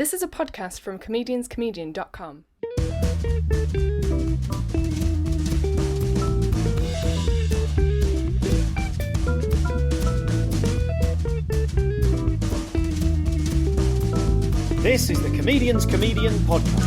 This is a podcast from comedianscomedian.com. This is the Comedian's Comedian podcast.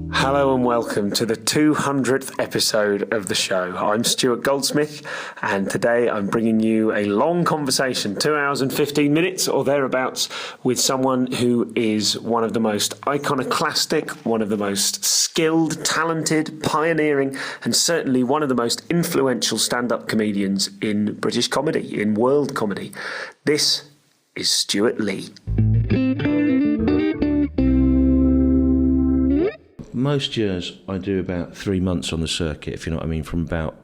Hello and welcome to the 200th episode of the show. I'm Stewart Goldsmith, and today I'm bringing you a long conversation, 2 hours and 15 minutes or thereabouts, with someone who is one of the most iconoclastic, one of the most skilled, talented, pioneering, and certainly one of the most influential stand-up comedians in British comedy, in world comedy. This is Stewart Lee. Most years I do about 3 months on the circuit, if you know what I mean, from about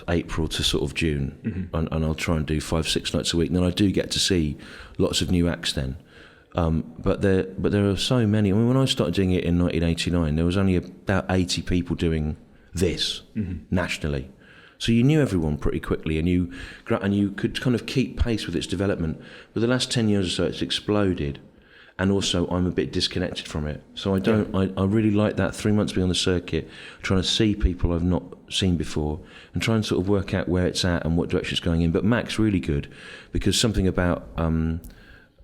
April to sort of June, and I'll try and do 5-6 nights a week. And then I do get to see lots of new acts then. But there are so many. I mean, when I started doing it in 1989, there was only about 80 people doing this nationally. So you knew everyone pretty quickly, and you could kind of keep pace with its development. But the last 10 years or so, it's exploded, and also I'm a bit disconnected from it. So I really like that 3 months being on the circuit, trying to see people I've not seen before, and try and sort of work out where it's at and what direction it's going in. But Mac's really good, because something about how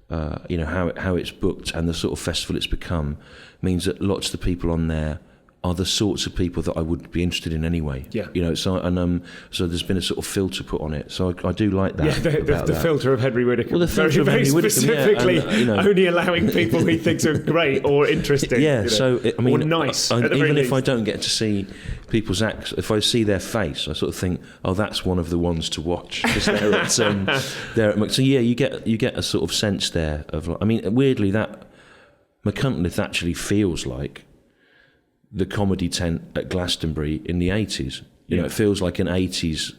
it's booked and the sort of festival it's become means that lots of the people on there are the sorts of people that I would be interested in anyway. Yeah. You know, so there's been a sort of filter put on it. So I do like that. Yeah, the filter of Henry Whittaker. Well, the filter of Henry Whittaker, specifically, only allowing people he thinks are great or interesting. Yeah, so I mean, or nice. Even if I don't get to see people's acts, if I see their face, I sort of think, oh, that's one of the ones to watch. Because they're at so yeah, you get a sort of sense there of. I mean, weirdly, that McCuntleth actually feels like the comedy tent at Glastonbury in the 80s. You know, it feels like an 80s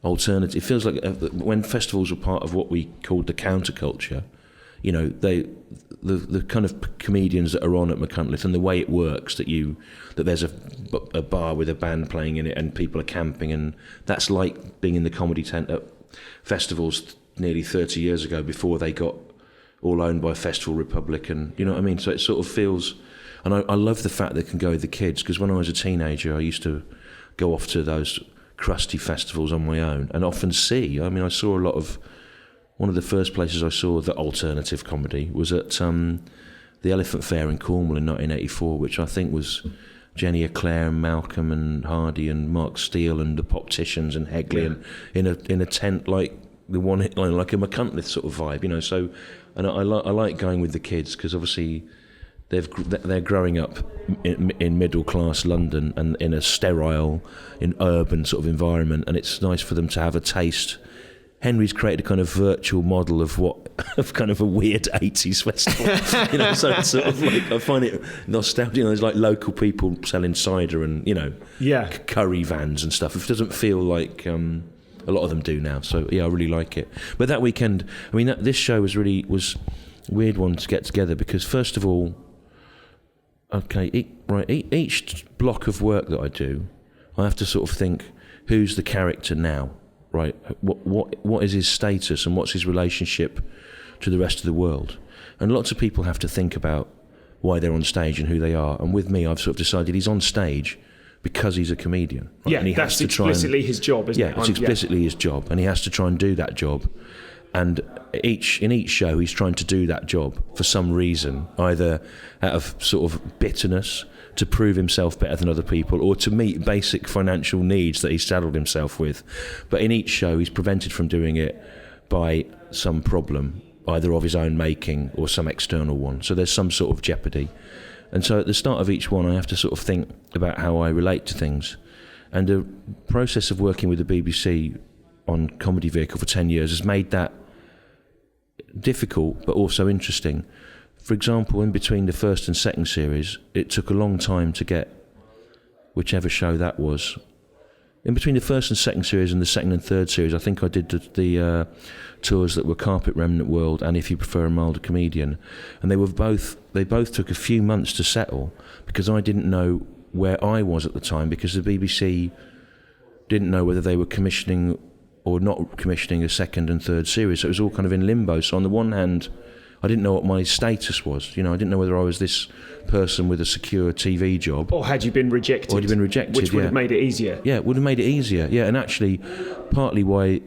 alternative. It feels like when festivals were part of what we called the counterculture, you know, the kind of comedians that are on at McCuntleth and the way it works, that there's a bar with a band playing in it and people are camping, and that's like being in the comedy tent at festivals nearly 30 years ago before they got all owned by Festival Republic, and you know what I mean? So it sort of feels. And I love the fact they can go with the kids, because when I was a teenager, I used to go off to those crusty festivals on my own and often I saw a lot of, one of the first places I saw the alternative comedy was at the Elephant Fair in Cornwall in 1984, which I think was Jenny Eclair and Malcolm and Hardy and Mark Steele and the Popticians and Hegley, and in a tent like the one, like a McCuntleth sort of vibe, you know. So, and I like going with the kids, because obviously they're growing up in middle class London and in a sterile, urban sort of environment, and it's nice for them to have a taste. Henry's created a kind of virtual model of kind of a weird 80s festival, you know. So it's sort of like, I find it nostalgic. You know, there's like local people selling cider and curry vans and stuff. It doesn't feel like a lot of them do now. So yeah, I really like it. But that weekend, I mean, this show was a weird one to get together, because first of all, each block of work that I do, I have to sort of think, who's the character now, right? What is his status and what's his relationship to the rest of the world? And lots of people have to think about why they're on stage and who they are. And with me, I've sort of decided he's on stage because he's a comedian. Right? Yeah, and he that's explicitly his job, isn't it? Yeah, it's explicitly his job, and he has to try and do that job. And in each show, he's trying to do that job for some reason, either out of sort of bitterness, to prove himself better than other people, or to meet basic financial needs that he's saddled himself with. But in each show, he's prevented from doing it by some problem, either of his own making or some external one. So there's some sort of jeopardy. And so at the start of each one, I have to sort of think about how I relate to things. And the process of working with the BBC on Comedy Vehicle for 10 years has made that difficult but also interesting. For example, in between the first and second series, it took a long time to get whichever show that was. In between the first and second series and the second and third series, I think I did the tours that were Carpet Remnant World and If You Prefer a Milder Comedian, and they both took a few months to settle, because I didn't know where I was at the time, because the BBC didn't know whether they were commissioning or not commissioning a second and third series. So it was all kind of in limbo. So on the one hand, I didn't know what my status was. I didn't know whether I was this person with a secure TV job. Or had you been rejected? Or had you been rejected, which would have made it easier. Yeah, it would have made it easier. Yeah, and actually, partly why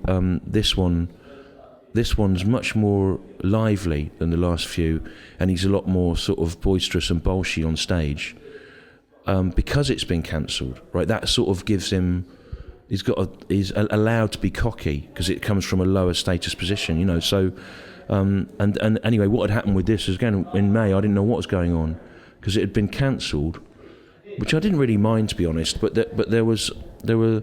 this one's much more lively than the last few, and he's a lot more sort of boisterous and bolshy on stage, because it's been cancelled, right? That sort of gives him... He's allowed to be cocky because it comes from a lower status position, So, and anyway, what had happened with this is, again, in May, I didn't know what was going on because it had been cancelled, which I didn't really mind, to be honest. But there were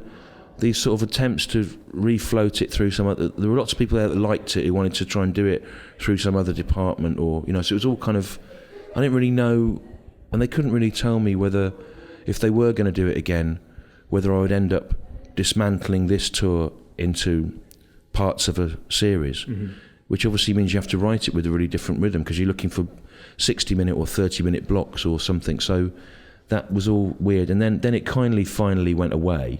these sort of attempts to refloat it through some other. There were lots of people there that liked it who wanted to try and do it through some other department, or So it was all kind of. I didn't really know, and they couldn't really tell me whether, if they were going to do it again, whether I would end up dismantling this tour into parts of a series, which obviously means you have to write it with a really different rhythm because you're looking for 60-minute or 30-minute blocks or something. So that was all weird. And then it kindly finally went away.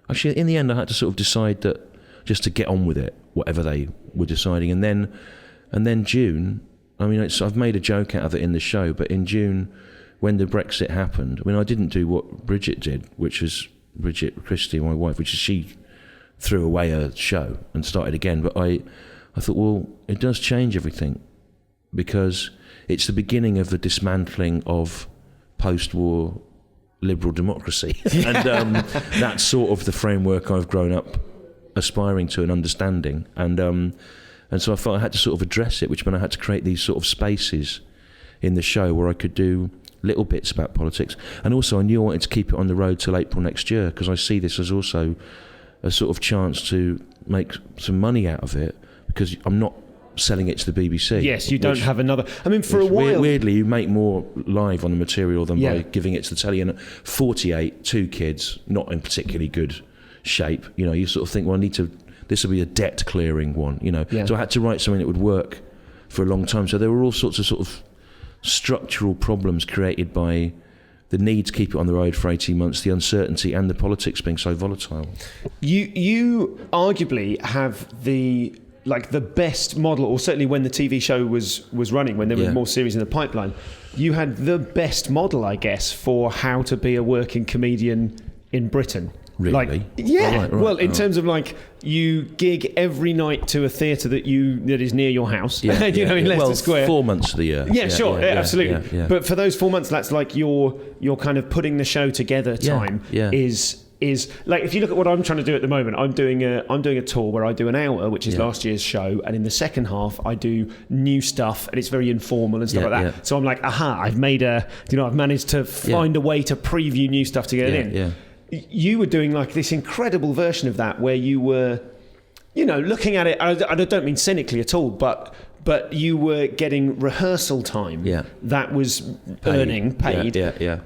Actually, in the end, I had to sort of decide that just to get on with it, whatever they were deciding. And then June, I've made a joke out of it in the show, but in June, when the Brexit happened, I didn't do what Bridget did, which was Bridget Christie, my wife, which is she threw away her show and started again. But I thought, well, it does change everything because it's the beginning of the dismantling of post-war liberal democracy. And that's sort of the framework I've grown up aspiring to and understanding. And so I felt I had to sort of address it, which meant I had to create these sort of spaces in the show where I could do little bits about politics. And also I knew I wanted to keep it on the road till April next year because I see this as also a sort of chance to make some money out of it because I'm not selling it to the BBC. Yes, you don't have another... for a while... Weirdly, you make more live on the material than by giving it to the telly. And at 48, 2 kids, not in particularly good shape, you sort of think, well, this will be a debt-clearing one, So I had to write something that would work for a long time. So there were all sorts of sort of structural problems created by the need to keep it on the road for 18 months, the uncertainty and the politics being so volatile. You arguably have the best model, or certainly when the TV show was running, when there were more series in the pipeline, you had the best model, I guess, for how to be a working comedian in Britain. Really? Right. Well, in terms of you gig every night to a theatre that is near your house. In Leicester Square. 4 months of the year. Yeah, sure, absolutely. Yeah. But for those 4 months, that's like your kind of putting the show together time is like, if you look at what I'm trying to do at the moment, I'm doing a tour where I do an hour, which is last year's show, and in the second half I do new stuff, and it's very informal and stuff like that. Yeah. So I'm like, I've managed to find a way to preview new stuff to get it in. Yeah. You were doing like this incredible version of that where you were, looking at it, I don't mean cynically at all, but you were getting rehearsal time that was paid.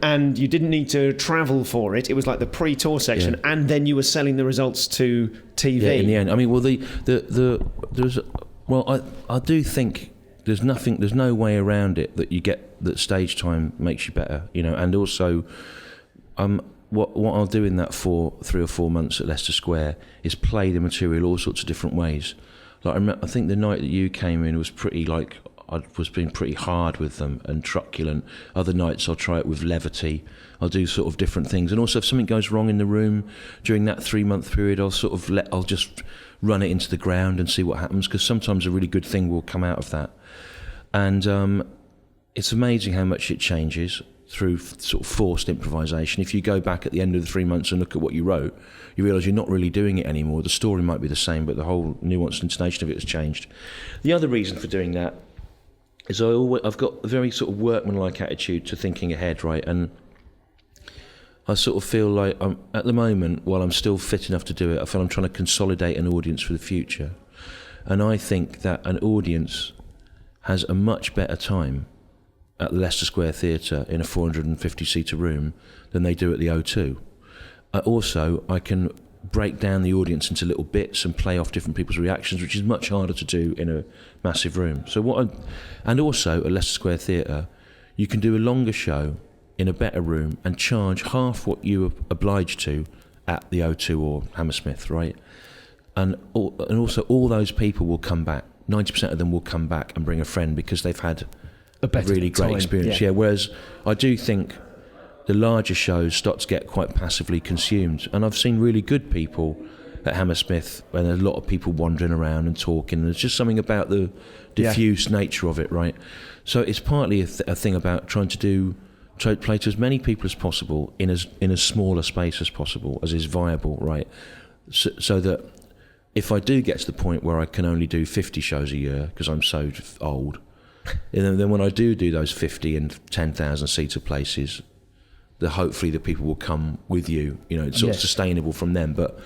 And you didn't need to travel for it. It was like the pre-tour section, and then you were selling the results to TV. Yeah, in the end, I do think there's no way around it that stage time makes you better, and also, What I'll do in that 3 or 4 months at Leicester Square is play the material all sorts of different ways. Like I think the night that you came in was pretty I was being pretty hard with them and truculent. Other nights I'll try it with levity. I'll do sort of different things. And also if something goes wrong in the room during that 3-month period, I'll just run it into the ground and see what happens, because sometimes a really good thing will come out of that. And it's amazing how much it changes through sort of forced improvisation. If you go back at the end of the 3 months and look at what you wrote, you realise you're not really doing it anymore. The story might be the same, but the whole nuance and intonation of it has changed. The other reason for doing that is I've got a very sort of workmanlike attitude to thinking ahead, right? And I sort of feel like at the moment, while I'm still fit enough to do it, I feel I'm trying to consolidate an audience for the future. And I think that an audience has a much better time at the Leicester Square Theatre in a 450-seater room than they do at the O2. Also, I can break down the audience into little bits and play off different people's reactions, which is much harder to do in a massive room. And also at Leicester Square Theatre, you can do a longer show in a better room and charge half what you are obliged to at the O2 or Hammersmith, right? and also all those people will come back. 90% of them will come back and bring a friend because they've had a really great experience. Yeah. Whereas I do think the larger shows start to get quite passively consumed, and I've seen really good people at Hammersmith, and there's a lot of people wandering around and talking, and there's just something about the diffuse nature of it, right? So it's partly a thing about trying to play to as many people as possible in as small a space as possible, as is viable, right? So that if I do get to the point where I can only do 50 shows a year because I'm so old, and then when I do those 50 and 10,000 seater places, hopefully the people will come with you. You know, it's sort of sustainable from them. But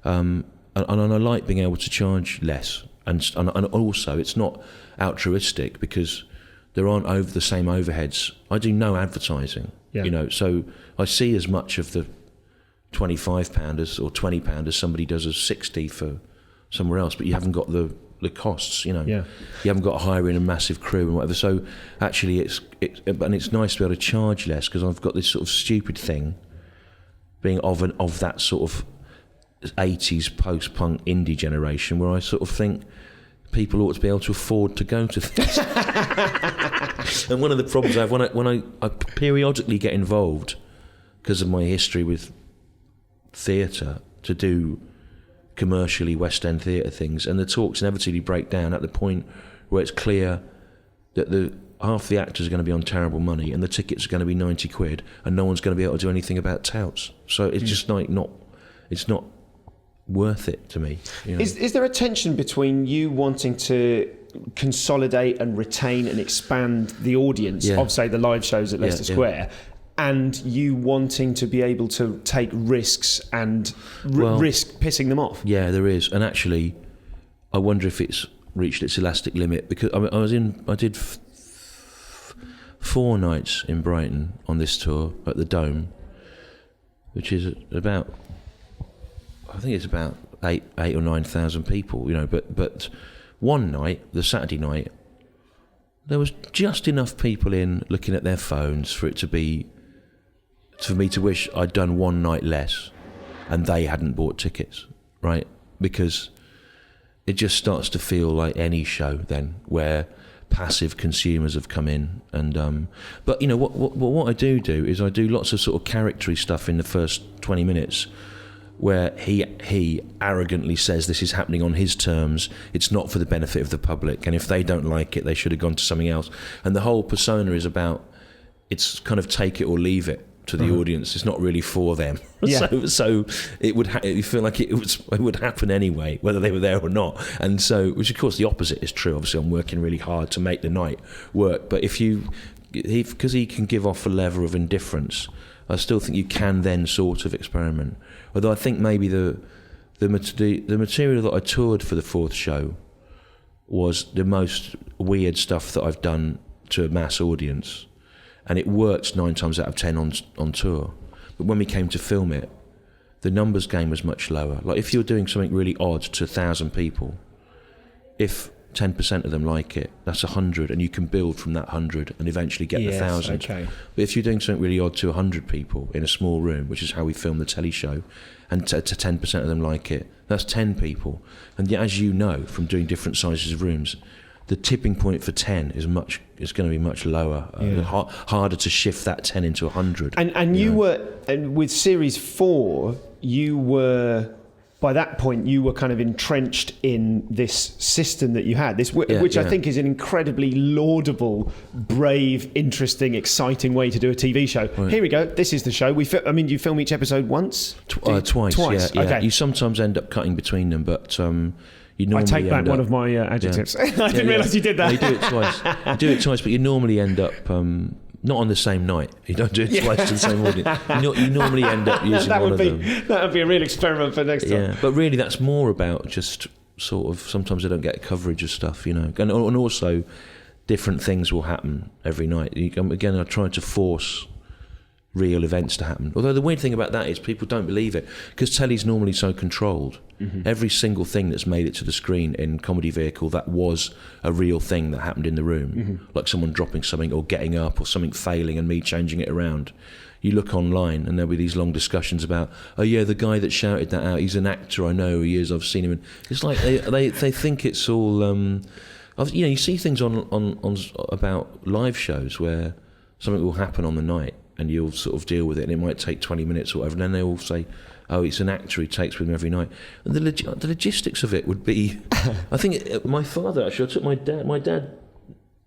and I like being able to charge less, and also it's not altruistic because there aren't the same overheads. I do no advertising, you know, so I see as much of the £25 or £20 as somebody does as 60 for somewhere else, but you haven't got the costs, you know. You haven't got to hire in a massive crew and whatever. So actually it's nice to be able to charge less because I've got this sort of stupid thing being of that sort of 80s post-punk indie generation where I sort of think people ought to be able to afford to go to things. And one of the problems I have when I periodically get involved because of my history with theatre to do commercially West End theatre things, and the talks inevitably break down at the point where it's clear that half the actors are going to be on terrible money and the tickets are going to be 90 quid and no one's going to be able to do anything about touts. So it's just like it's not worth it to me. You know? Is there a tension between you wanting to consolidate and retain and expand the audience of, say, the live shows at Leicester Square, and you wanting to be able to take risks and risk pissing them off? Yeah, there is. And actually, I wonder if it's reached its elastic limit, because I did 4 nights in Brighton on this tour at the Dome, which is about, I think it's about 8 or 9,000 people, you know, but one night, the Saturday night, there was just enough people in looking at their phones for me to wish I'd done one night less and they hadn't bought tickets, right? Because it just starts to feel like any show then where passive consumers have come in. And but you know what I do is I do lots of sort of charactery stuff in the first 20 minutes where he arrogantly says this is happening on his terms, it's not for the benefit of the public, and if they don't like it they should have gone to something else. And the whole persona is about, it's kind of take it or leave it to the audience. It's not really for them. So it would you feel like it would happen anyway, whether they were there or not. And so, which of course the opposite is true. Obviously I'm working really hard to make the night work, but because he can give off a level of indifference, I still think you can then sort of experiment. Although I think maybe the material that I toured for the 4th show was the most weird stuff that I've done to a mass audience, and it worked 9 times out of 10 on tour. But when we came to film it, the numbers game was much lower. Like if you're doing something really odd to 1,000 people, if 10% of them like it, that's 100, and you can build from that 100 and eventually get the 1,000. Okay. But if you're doing something really odd to 100 people in a small room, which is how we filmed the telly show, and to 10% of them like it, that's 10 people. And yet, as you know from doing different sizes of rooms, the tipping point for 10 is going to be much lower, harder to shift that 10 into 100. And you were, and with Series 4, you were, by that point, you were kind of entrenched in this system that you had, which I think is an incredibly laudable, brave, interesting, exciting way to do a TV show. Right. Here we go. This is the show. You film each episode once? Twice. Yeah. Okay. You sometimes end up cutting between them, but you normally I take back one of my adjectives. I didn't realise you did that. No, you do it twice. But you normally end up not on the same night. You don't do it twice to the same audience. You normally end up using one of them. That would be a real experiment for next time. Yeah, but really that's more about just sort of, sometimes I don't get coverage of stuff, you know. And also different things will happen every night. Again, I try to force real events to happen. Although the weird thing about that is people don't believe it, because telly's normally so controlled. Every single thing that's made it to the screen in Comedy Vehicle, that was a real thing that happened in the room, like someone dropping something or getting up or something failing and me changing it around. You look online and there'll be these long discussions about, oh yeah, the guy that shouted that out, he's an actor, I know who he is, I've seen him. It's like they think it's all... you see things on about live shows where something will happen on the night and you'll sort of deal with it, and it might take 20 minutes or whatever, and then they all say, oh, it's an actor he takes with him every night. And the logistics of it would be... I think my father, actually, I took my dad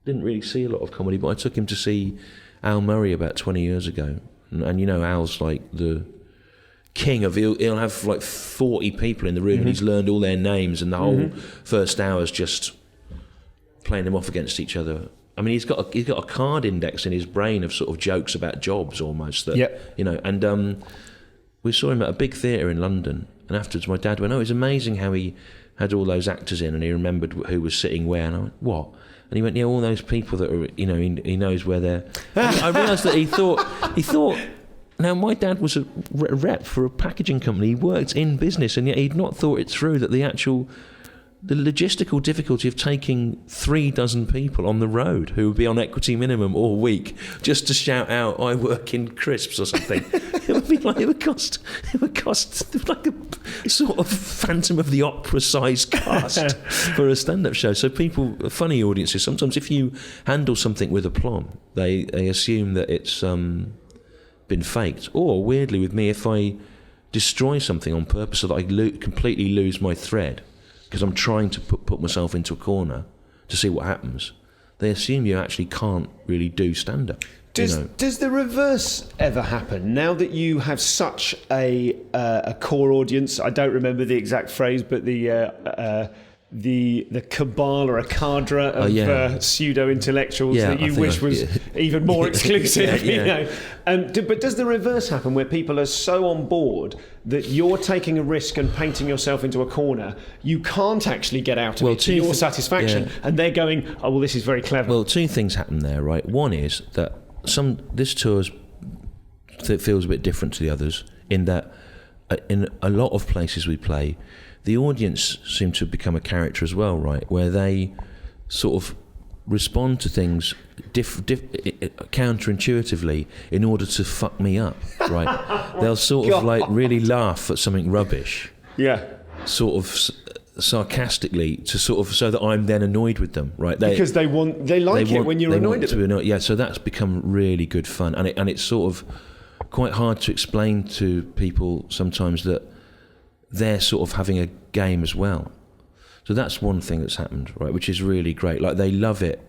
didn't really see a lot of comedy, but I took him to see Al Murray about 20 years ago. And Al's like the king of... He'll have like 40 people in the room, and he's learned all their names, and the whole first hour's just playing them off against each other. I mean, he's got a card index in his brain of sort of jokes about jobs almost. And we saw him at a big theatre in London, and afterwards my dad went, oh, it's amazing how he had all those actors in and he remembered who was sitting where. And I went, what? And he went, yeah, all those people that are, he knows where they're... I realised that he thought, now my dad was a rep for a packaging company, he worked in business, and yet he'd not thought it through that the logistical difficulty of taking 36 people on the road who would be on equity minimum all week just to shout out, I work in crisps or something. it would cost like a sort of Phantom of the Opera sized cast for a stand-up show. So people, funny audiences, sometimes if you handle something with aplomb, they assume that it's been faked. Or weirdly with me, if I destroy something on purpose so that I completely lose my thread, because I'm trying to put myself into a corner to see what happens, they assume you actually can't really do stand-up. Does the reverse ever happen? Now that you have such a core audience, I don't remember the exact phrase, but the cabal or a cadre of pseudo-intellectuals that you wish was even more exclusive. But does the reverse happen, where people are so on board that you're taking a risk and painting yourself into a corner, you can't actually get out of it to your satisfaction, and they're going, oh, well, this is very clever? Well, two things happen there, right? One is that this tour feels a bit different to the others in that in a lot of places we play, the audience seem to become a character as well, right? Where they sort of respond to things counterintuitively in order to fuck me up, right? They'll sort of like really laugh at something rubbish, sort of sarcastically, to sort of so that I'm then annoyed with them, right? Because they like it when you're annoyed at them. Yeah, so that's become really good fun, and it's sort of quite hard to explain to people sometimes that they're sort of having a game as well. So that's one thing that's happened, right, which is really great. Like, they love it.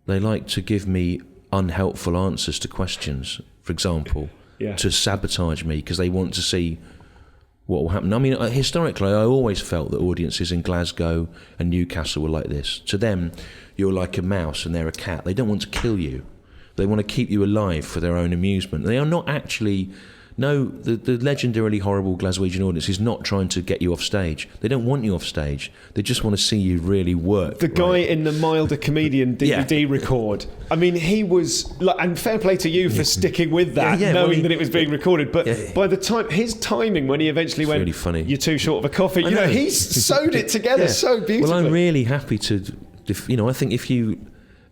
They like to give me unhelpful answers to questions, for example, to sabotage me, because they want to see what will happen. I mean, historically, I always felt that audiences in Glasgow and Newcastle were like this. To them, you're like a mouse and they're a cat. They don't want to kill you. They want to keep you alive for their own amusement. They are not actually... No, the legendarily horrible Glaswegian audience is not trying to get you off stage. They don't want you off stage. They just want to see you really work. The guy in the Milder Comedian DVD record, I mean, he was... and fair play to you for sticking with that, knowing that it was being recorded. But by the time... His timing, when he eventually went, really funny. You're too short of a coffee, he sewed it together so beautifully. Well, I'm really happy to... I think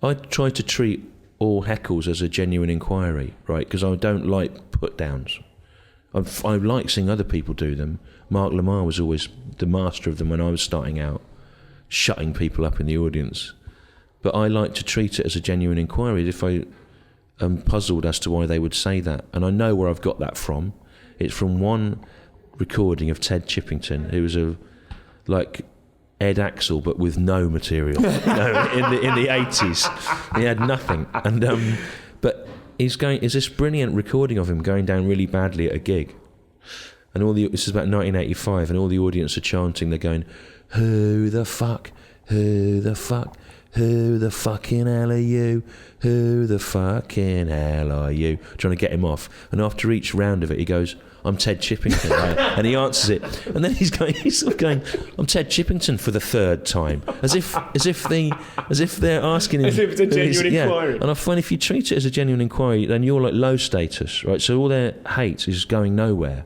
I try to treat all heckles as a genuine inquiry, right? Because I don't like put-downs. I like seeing other people do them. Mark Lamar was always the master of them when I was starting out, shutting people up in the audience. But I like to treat it as a genuine inquiry, if I am puzzled as to why they would say that. And I know where I've got that from. It's from one recording of Ted Chippington, who was like Ed Axel, but with no material. In the 80s. He had nothing. And but is this brilliant recording of him going down really badly at a gig, and this is about 1985, and all the audience are chanting. They're going, "Who the fuck? Who the fuck? who the fucking hell are you? Who the fucking hell are you? Trying to get him off. And after each round of it, he goes, I'm Ted Chippington. Right? And he answers it. And then he's sort of going, I'm Ted Chippington for the third time. As if they're asking him. As if it's a genuine inquiry. And I find if you treat it as a genuine inquiry, then you're like low status, right? So all their hate is going nowhere.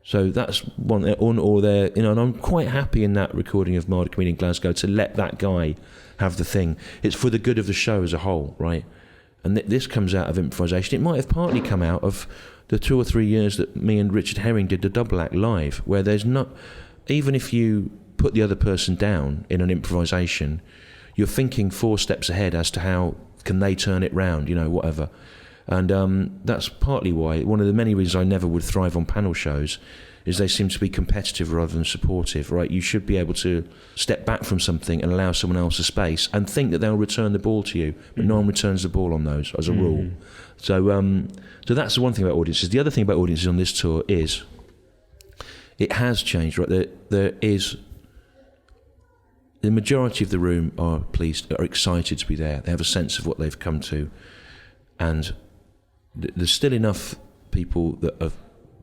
So that's one, or they're, and I'm quite happy in that recording of Martyr Comedian Glasgow to let that guy have the thing. It's for the good of the show as a whole, right? And this comes out of improvisation. It might have partly come out of the 2 or 3 years that me and Richard Herring did the double act live, where there's not, even if you put the other person down in an improvisation, you're thinking 4 steps ahead as to how can they turn it round, whatever. And that's partly why, one of the many reasons I never would thrive on panel shows is they seem to be competitive rather than supportive, right? You should be able to step back from something and allow someone else a space and think that they'll return the ball to you, but no one returns the ball on those as a rule. So that's the one thing about audiences. The other thing about audiences on this tour is it has changed, right? There is, the majority of the room are pleased, are excited to be there. They have a sense of what they've come to, and there's still enough people that are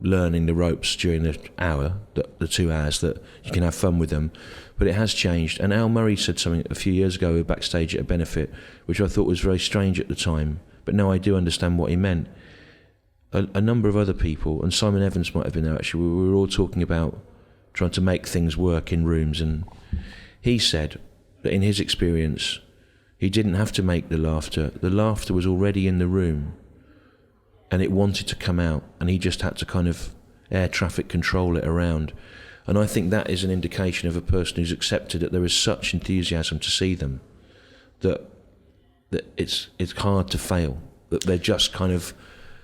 learning the ropes during the hour, the 2 hours, that you can have fun with them. But it has changed. And Al Murray said something a few years ago backstage at a benefit, which I thought was very strange at the time, but now I do understand what he meant. A number of other people, and Simon Evans might have been there actually, we were all talking about trying to make things work in rooms, and he said that in his experience he didn't have to make the laughter was already in the room and it wanted to come out, and he just had to kind of air traffic control it around. And I think that is an indication of a person who's accepted that there is such enthusiasm to see them that it's hard to fail, that they're just kind of,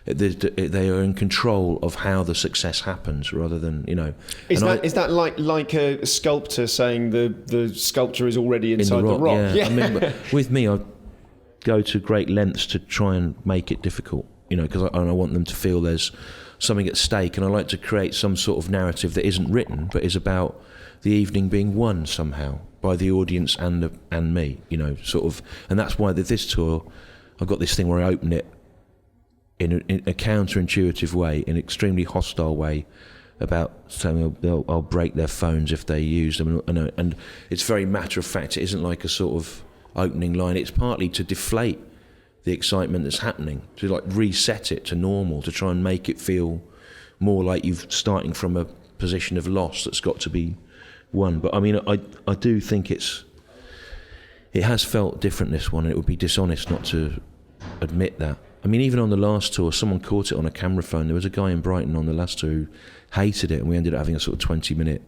they are in control of how the success happens rather than, Is that like a sculptor saying the sculpture is already inside the rock? Yeah. I mean, with me, I go to great lengths to try and make it difficult, because I want them to feel there's something at stake, and I like to create some sort of narrative that isn't written but is about the evening being won somehow by the audience and me, sort of. And that's why this tour, I've got this thing where I open it in a counterintuitive way, in an extremely hostile way, about saying I'll break their phones if they use them, and it's very matter of fact. It isn't like a sort of opening line. It's partly to deflate the excitement that's happening, to like reset it to normal, to try and make it feel more like you're starting from a position of loss that's got to be won. But I mean, I do think it has felt different, this one, and it would be dishonest not to admit that. I mean, even on the last tour, someone caught it on a camera phone. There was a guy in Brighton on the last tour who hated it, and we ended up having a sort of 20-minute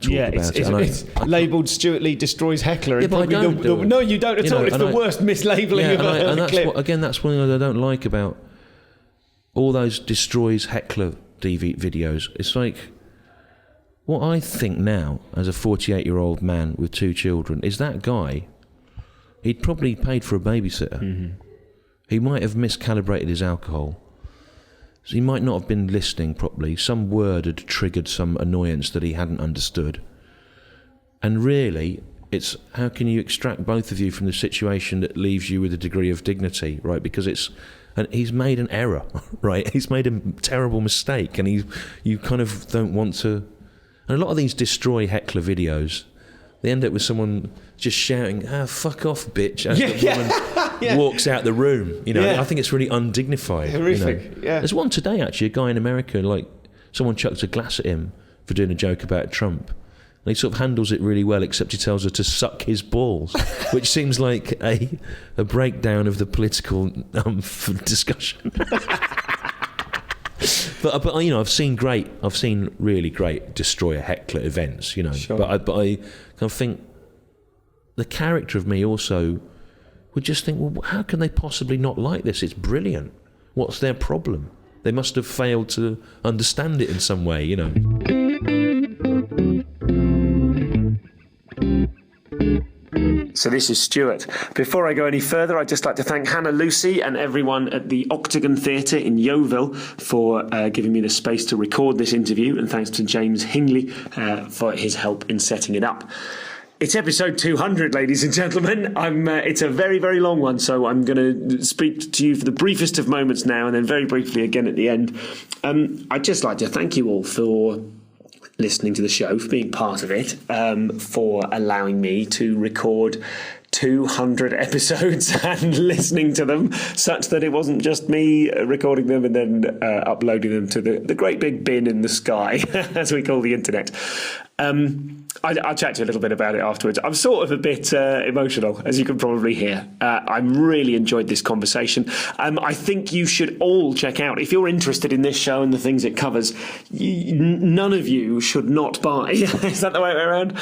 talk about it. It's labelled Stewart Lee destroys heckler. Yeah, but I don't do it. No, you don't at all. It's the worst mislabelling of a clip. That's one thing I don't like about all those destroys heckler DV videos. It's like, what I think now, as a 48-year-old man with 2 children, is that guy, he'd probably paid for a babysitter. Mm-hmm. He might have miscalibrated his alcohol. So he might not have been listening properly. Some word had triggered some annoyance that he hadn't understood. And really, it's how can you extract both of you from the situation that leaves you with a degree of dignity, right? Because he's made an error, right? He's made a terrible mistake, and you kind of don't want to. And a lot of these destroy heckler videos, they end up with someone just shouting, fuck off, bitch, as the woman walks out the room. I think it's really undignified. Horrific, yeah. There's one today, actually, a guy in America, like, someone chucked a glass at him for doing a joke about Trump. And he sort of handles it really well, except he tells her to suck his balls, which seems like a breakdown of the political discussion. But I've seen really great destroyer heckler events, Sure. But I kind of think the character of me also would just think, well, how can they possibly not like this? It's brilliant. What's their problem? They must have failed to understand it in some way, So this is Stewart. Before I go any further, I'd just like to thank Hannah Lucy and everyone at the Octagon Theatre in Yeovil for giving me the space to record this interview, and thanks to James Hingley for his help in setting it up. It's episode 200, ladies and gentlemen. It's a very, very long one, so I'm going to speak to you for the briefest of moments now and then very briefly again at the end. I'd just like to thank you all for listening to the show, for being part of it, for allowing me to record 200 episodes and listening to them such that it wasn't just me recording them and then uploading them to the great big bin in the sky, as we call the internet. I'll chat to you a little bit about it afterwards. I'm sort of a bit emotional, as you can probably hear. I'm really enjoyed this conversation. I think you should all check out, if you're interested in this show and the things it covers, none of you should not buy. Is that the way around?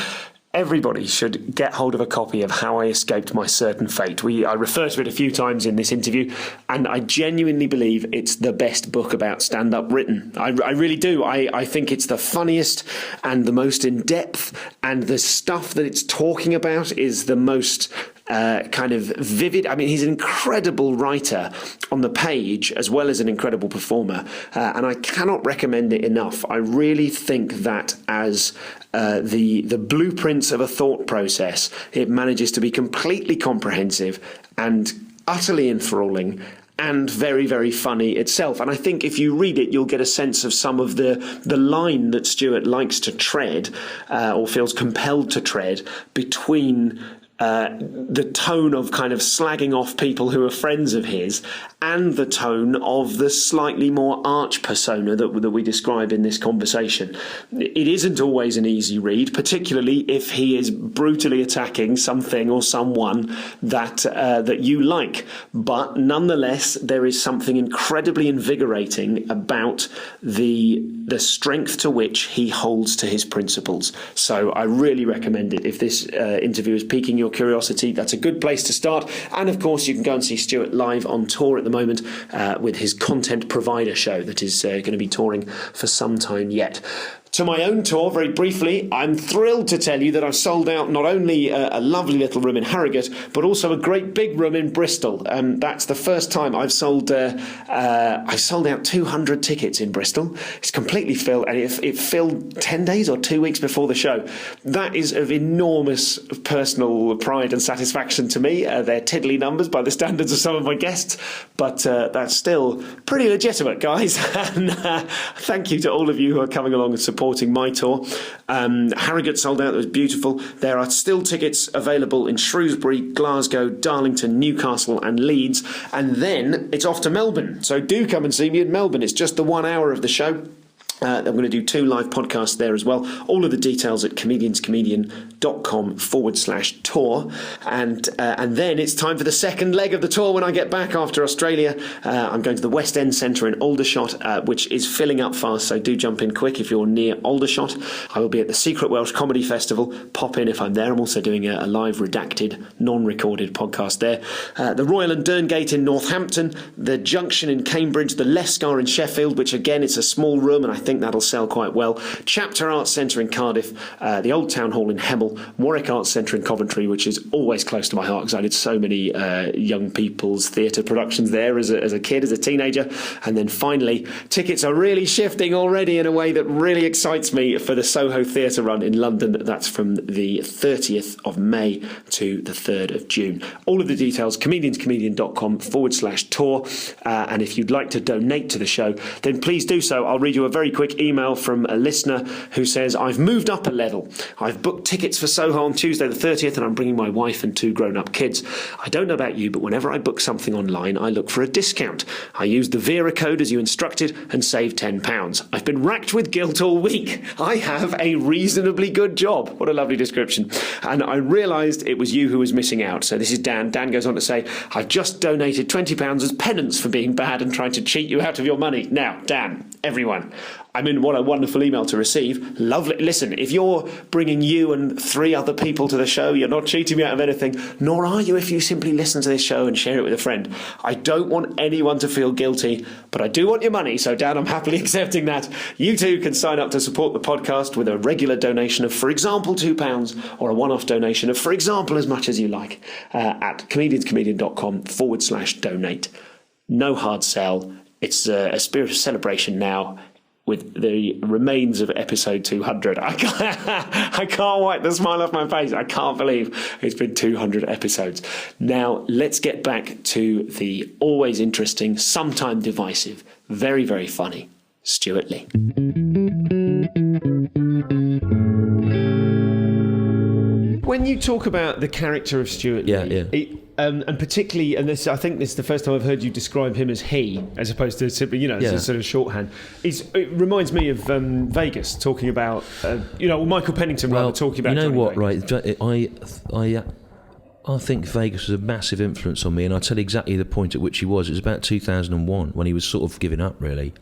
Everybody should get hold of a copy of How I Escaped My Certain Fate. I refer to it a few times in this interview, and I genuinely believe it's the best book about stand-up written. I really do. I think it's the funniest and the most in-depth, and the stuff that it's talking about is the most kind of vivid. I mean, he's an incredible writer on the page as well as an incredible performer, and I cannot recommend it enough. I really think that as the blueprints of a thought process, it manages to be completely comprehensive and utterly enthralling and very, very funny itself. And I think if you read it, you'll get a sense of some of the line that Stewart likes to tread or feels compelled to tread between the tone of kind of slagging off people who are friends of his and the tone of the slightly more arch persona that we describe in this conversation. It isn't always an easy read, particularly if he is brutally attacking something or someone that you like. But nonetheless, there is something incredibly invigorating about the strength to which he holds to his principles. So I really recommend it. If this interview is piquing your curiosity, that's a good place to start. And of course, you can go and see Stewart live on tour at the moment with his content provider show that is going to be touring for some time yet. To my own tour, very briefly, I'm thrilled to tell you that I've sold out not only a lovely little room in Harrogate, but also a great big room in Bristol. That's the first time I've sold out 200 tickets in Bristol. It's completely filled, and it filled 10 days or 2 weeks before the show. That is of enormous personal pride and satisfaction to me. They're tiddly numbers by the standards of some of my guests, but that's still pretty legitimate, guys. And thank you to all of you who are coming along and supporting my tour. Harrogate sold out. It was beautiful. There are still tickets available in Shrewsbury, Glasgow, Darlington, Newcastle and Leeds, and then it's off to Melbourne, so do come and see me in Melbourne. It's just the 1 hour of the show. I'm going to do 2 live podcasts there as well. All of the details at comedianscomedian.com/tour. And then it's time for the second leg of the tour when I get back after Australia. I'm going to the West End Centre in Aldershot, which is filling up fast, so do jump in quick if you're near Aldershot. I will be at the Secret Welsh Comedy Festival. Pop in if I'm there. I'm also doing a live redacted, non-recorded podcast there. The Royal and Derngate in Northampton, the Junction in Cambridge, the Lescar in Sheffield, which again, it's a small room and I think that'll sell quite well. Chapter Arts Centre in Cardiff, the Old Town Hall in Hemel, Warwick Arts Centre in Coventry, which is always close to my heart because I did so many young people's theatre productions there as a kid, as a teenager. And then finally, tickets are really shifting already in a way that really excites me for the Soho Theatre Run in London. That's from the 30th of May to the 3rd of June. All of the details, comedianscomedian.com/tour. And if you'd like to donate to the show, then please do so. I'll read you a very quick email from a listener who says, I've moved up a level. I've booked tickets for Soho on Tuesday the 30th and I'm bringing my wife and 2 grown-up kids. I don't know about you, but whenever I book something online, I look for a discount. I used the Vera code as you instructed and saved £10. I've been racked with guilt all week. I have a reasonably good job. What a lovely description. And I realised it was you who was missing out. So this is Dan. Dan goes on to say, I've just donated £20 as penance for being bad and trying to cheat you out of your money. Now, Dan, everyone, I mean, what a wonderful email to receive. Lovely. Listen, if you're bringing you and 3 other people to the show, you're not cheating me out of anything, nor are you if you simply listen to this show and share it with a friend. I don't want anyone to feel guilty, but I do want your money. So, Dan, I'm happily accepting that. You too can sign up to support the podcast with a regular donation of, for example, £2 or a one-off donation of, for example, as much as you like at comedianscomedian.com/donate. No hard sell. It's a spirit of celebration now. with the remains of episode 200. I can't wipe the smile off my face. I can't believe it's been 200 episodes. Now, let's get back to the always interesting, sometimes divisive, very, very funny Stewart Lee. When you talk about the character of Stewart Lee, and particularly, and this, I think this is the first time I've heard you describe him as he, as opposed to, as a sort of shorthand. It reminds me of Vegas, talking about, Michael Pennington talking about. You know Johnny what? Vegas. Right? I think Vegas was a massive influence on me, and I'll tell you exactly the point at which he was. It was about 2001 when he was sort of giving up really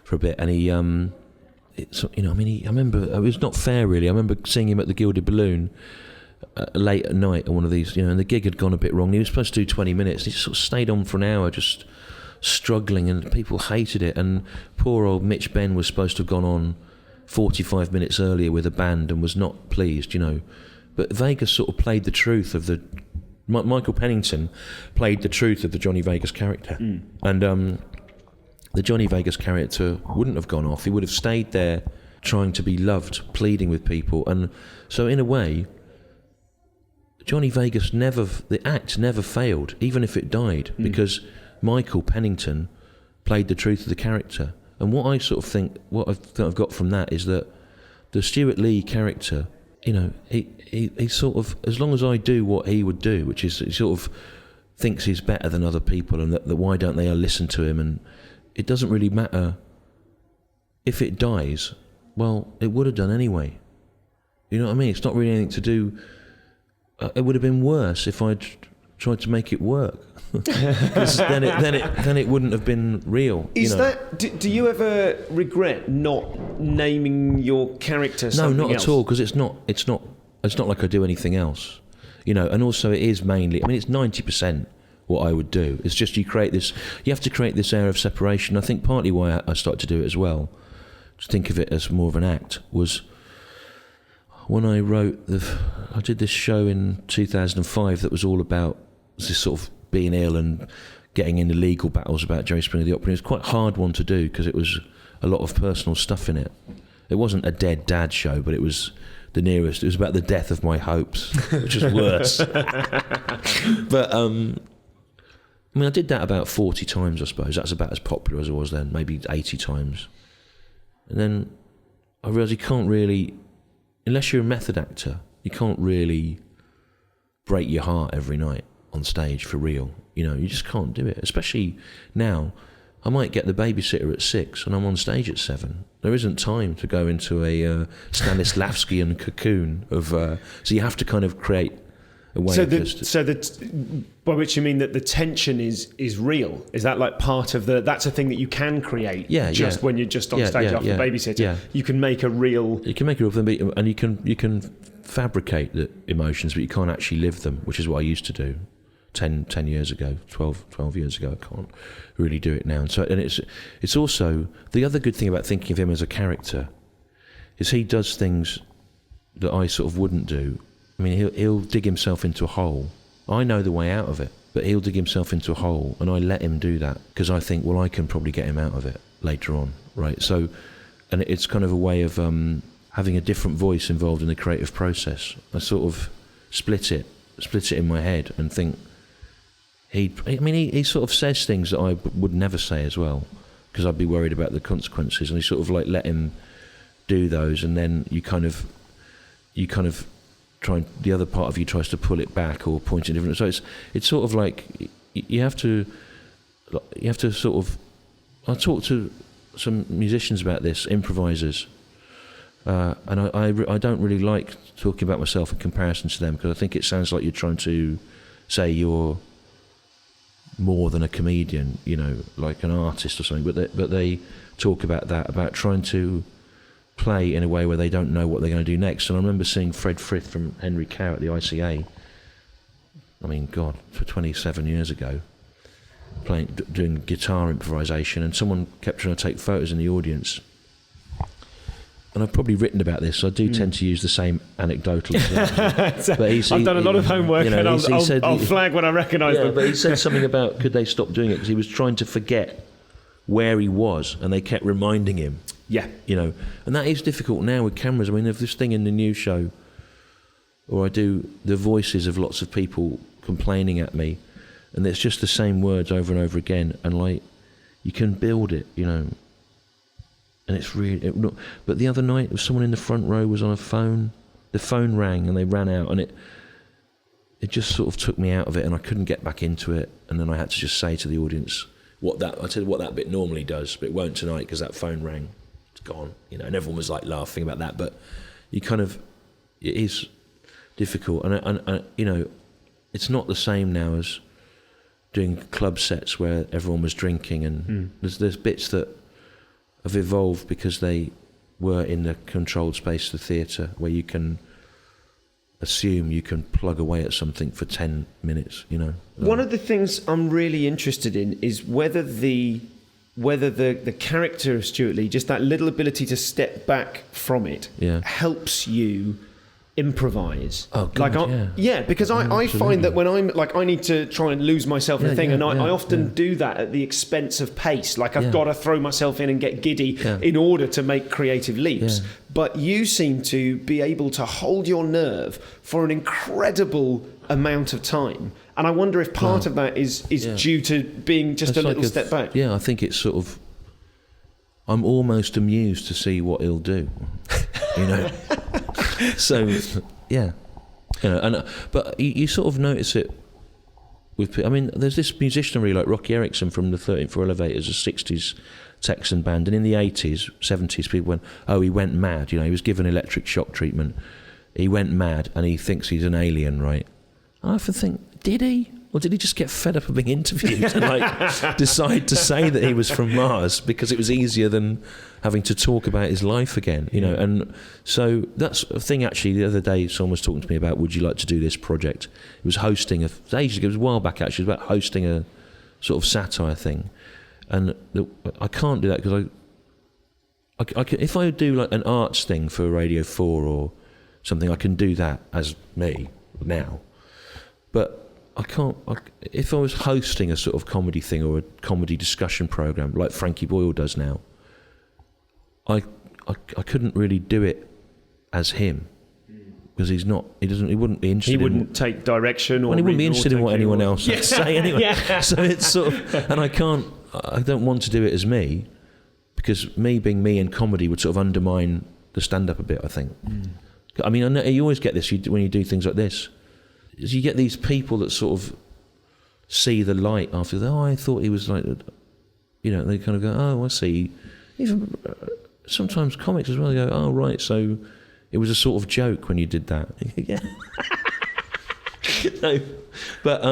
for a bit, and he, I remember it was not fair really. I remember seeing him at the Gilded Balloon. Late at night on one of these, and the gig had gone a bit wrong. He was supposed to do 20 minutes. He sort of stayed on for an hour, just struggling, and people hated it. And poor old Mitch Benn was supposed to have gone on 45 minutes earlier with a band and was not pleased, But Vegas sort of played the truth of Michael Pennington played the truth of the Johnny Vegas character. And the Johnny Vegas character wouldn't have gone off. He would have stayed there trying to be loved, pleading with people. And so in a way, Johnny Vegas the act never failed, even if it died, because Michael Pennington played the truth of the character. And what I sort of think, I've got from that is that the Stewart Lee character, he sort of, as long as I do what he would do, which is he sort of thinks he's better than other people, and that why don't they listen to him, and it doesn't really matter if it dies. Well, it would have done anyway. You know what I mean? It's not really anything to do. It would have been worse if I'd tried to make it work. then it wouldn't have been real. Do you ever regret not naming your character something No, not else? at all, because it's not like I do anything else. And also it is mainly, it's 90% what I would do. It's just you have to create this air of separation. I think partly why I started to do it as well, to think of it as more of an act, was when I I did this show in 2005 that was all about this sort of being ill and getting into legal battles about Jerry Springer the Opera. It was quite a hard one to do because it was a lot of personal stuff in it. It wasn't a dead dad show, but it was the nearest. It was about the death of my hopes, which was worse. But I did that about 40 times, I suppose. That's about as popular as it was then, maybe 80 times. And then I realised you can't really, unless you're a method actor, you can't really break your heart every night on stage for real. You just can't do it. Especially now, I might get the babysitter at 6 and I'm on stage at 7. There isn't time to go into a Stanislavskian cocoon of. So you have to kind of create a way. By which you mean that the tension is real? Is that like part of the? That's a thing that you can create. When you're just on stage after the babysitter. Yeah. You can make a real. You can make a real thing, and you can fabricate the emotions, but you can't actually live them, which is what I used to do 10 years ago, 12 years ago. I can't really do it now. And it's also, the other good thing about thinking of him as a character is he does things that I sort of wouldn't do. He'll dig himself into a hole. I know the way out of it, but he'll dig himself into a hole, and I let him do that because I think, well, I can probably get him out of it later on, right? So, and it's kind of a way of having a different voice involved in the creative process. I sort of split it in my head and think he sort of says things that I would never say as well, because I'd be worried about the consequences, and he sort of like let him do those, and then you kind of try, the other part of you tries to pull it back or point in different. So it's sort of like you have to sort of. I talked to some musicians about this, improvisers, and I don't really like talking about myself in comparison to them, because I think it sounds like you're trying to say you're more than a comedian, like an artist or something. But they talk about that, about trying to play in a way where they don't know what they're going to do next. And I remember seeing Fred Frith from Henry Cow at the ICA. For 27 years ago, doing guitar improvisation, and someone kept trying to take photos in the audience. And I've probably written about this, so I do tend to use the same anecdotal examples. But I've done a lot of homework, and I'll flag when I recognise them. But he said something about could they stop doing it, because he was trying to forget where he was, and they kept reminding him Yeah. You know, and that is difficult now with cameras. I mean, there's this thing in the news show, or I do the voices of lots of people complaining at me, and it's just the same words over and over again, and like, you can build it, you know, and it's really... But the other night, someone in the front row was on a phone, the phone rang, and they ran out, and it just sort of took me out of it, and I couldn't get back into it, and then I had to just say to the audience I said what that bit normally does, but it won't tonight because that phone rang. It's gone, you know, and everyone was like laughing about that, but you kind of... It is difficult, and you know, it's not the same now as doing club sets where everyone was drinking, and there's bits that have evolved because they were in the controlled space of the theatre where you can assume you can plug away at something for 10 minutes, you know. One of the things I'm really interested in is whether the character of Stewart Lee, just that little ability to step back from it, helps you improvise. Oh, God, because I find that when I'm like, I need to try and lose myself in a thing, and I often do that at the expense of pace. Like, I've got to throw myself in and get giddy in order to make creative leaps. Yeah. But you seem to be able to hold your nerve for an incredible amount of time. And I wonder if part of that is due to being just a little step back. Yeah, I think it's sort of... I'm almost amused to see what he'll do, you know. So, yeah, you know, but you sort of notice it with. I mean, there's this musician I really like, Rocky Erickson from the 13th Floor Elevators, a '60s Texan band, and in the '80s, '70s, people went, "Oh, he went mad." You know, he was given electric shock treatment. He went mad, and he thinks he's an alien, right? I often think, did he? Or did he just get fed up of being interviewed and like decide to say that he was from Mars because it was easier than having to talk about his life again, you know? And so that's a thing. Actually, the other day, someone was talking to me about, would you like to do this project? It was hosting it was a while back actually, it was about hosting a sort of satire thing, and I can't do that because I can, if I do like an arts thing for Radio 4 or something, I can do that as me now, but I can't. If I was hosting a sort of comedy thing or a comedy discussion program like Frankie Boyle does now, I couldn't really do it as him because he's not. He wouldn't be interested. He wouldn't take direction, or he wouldn't be interested in what anyone else had to say anyway. Yeah. So it's sort of, and I don't want to do it as me because me being me in comedy would sort of undermine the stand-up a bit. I think. I mean, I know you always get this when you do things like this. Is you get these people that sort of see the light after, I thought he was like, you know, they kind of go, oh, I see. Even sometimes comics as well, they go, oh, right, so it was a sort of joke when you did that. Yeah. No, but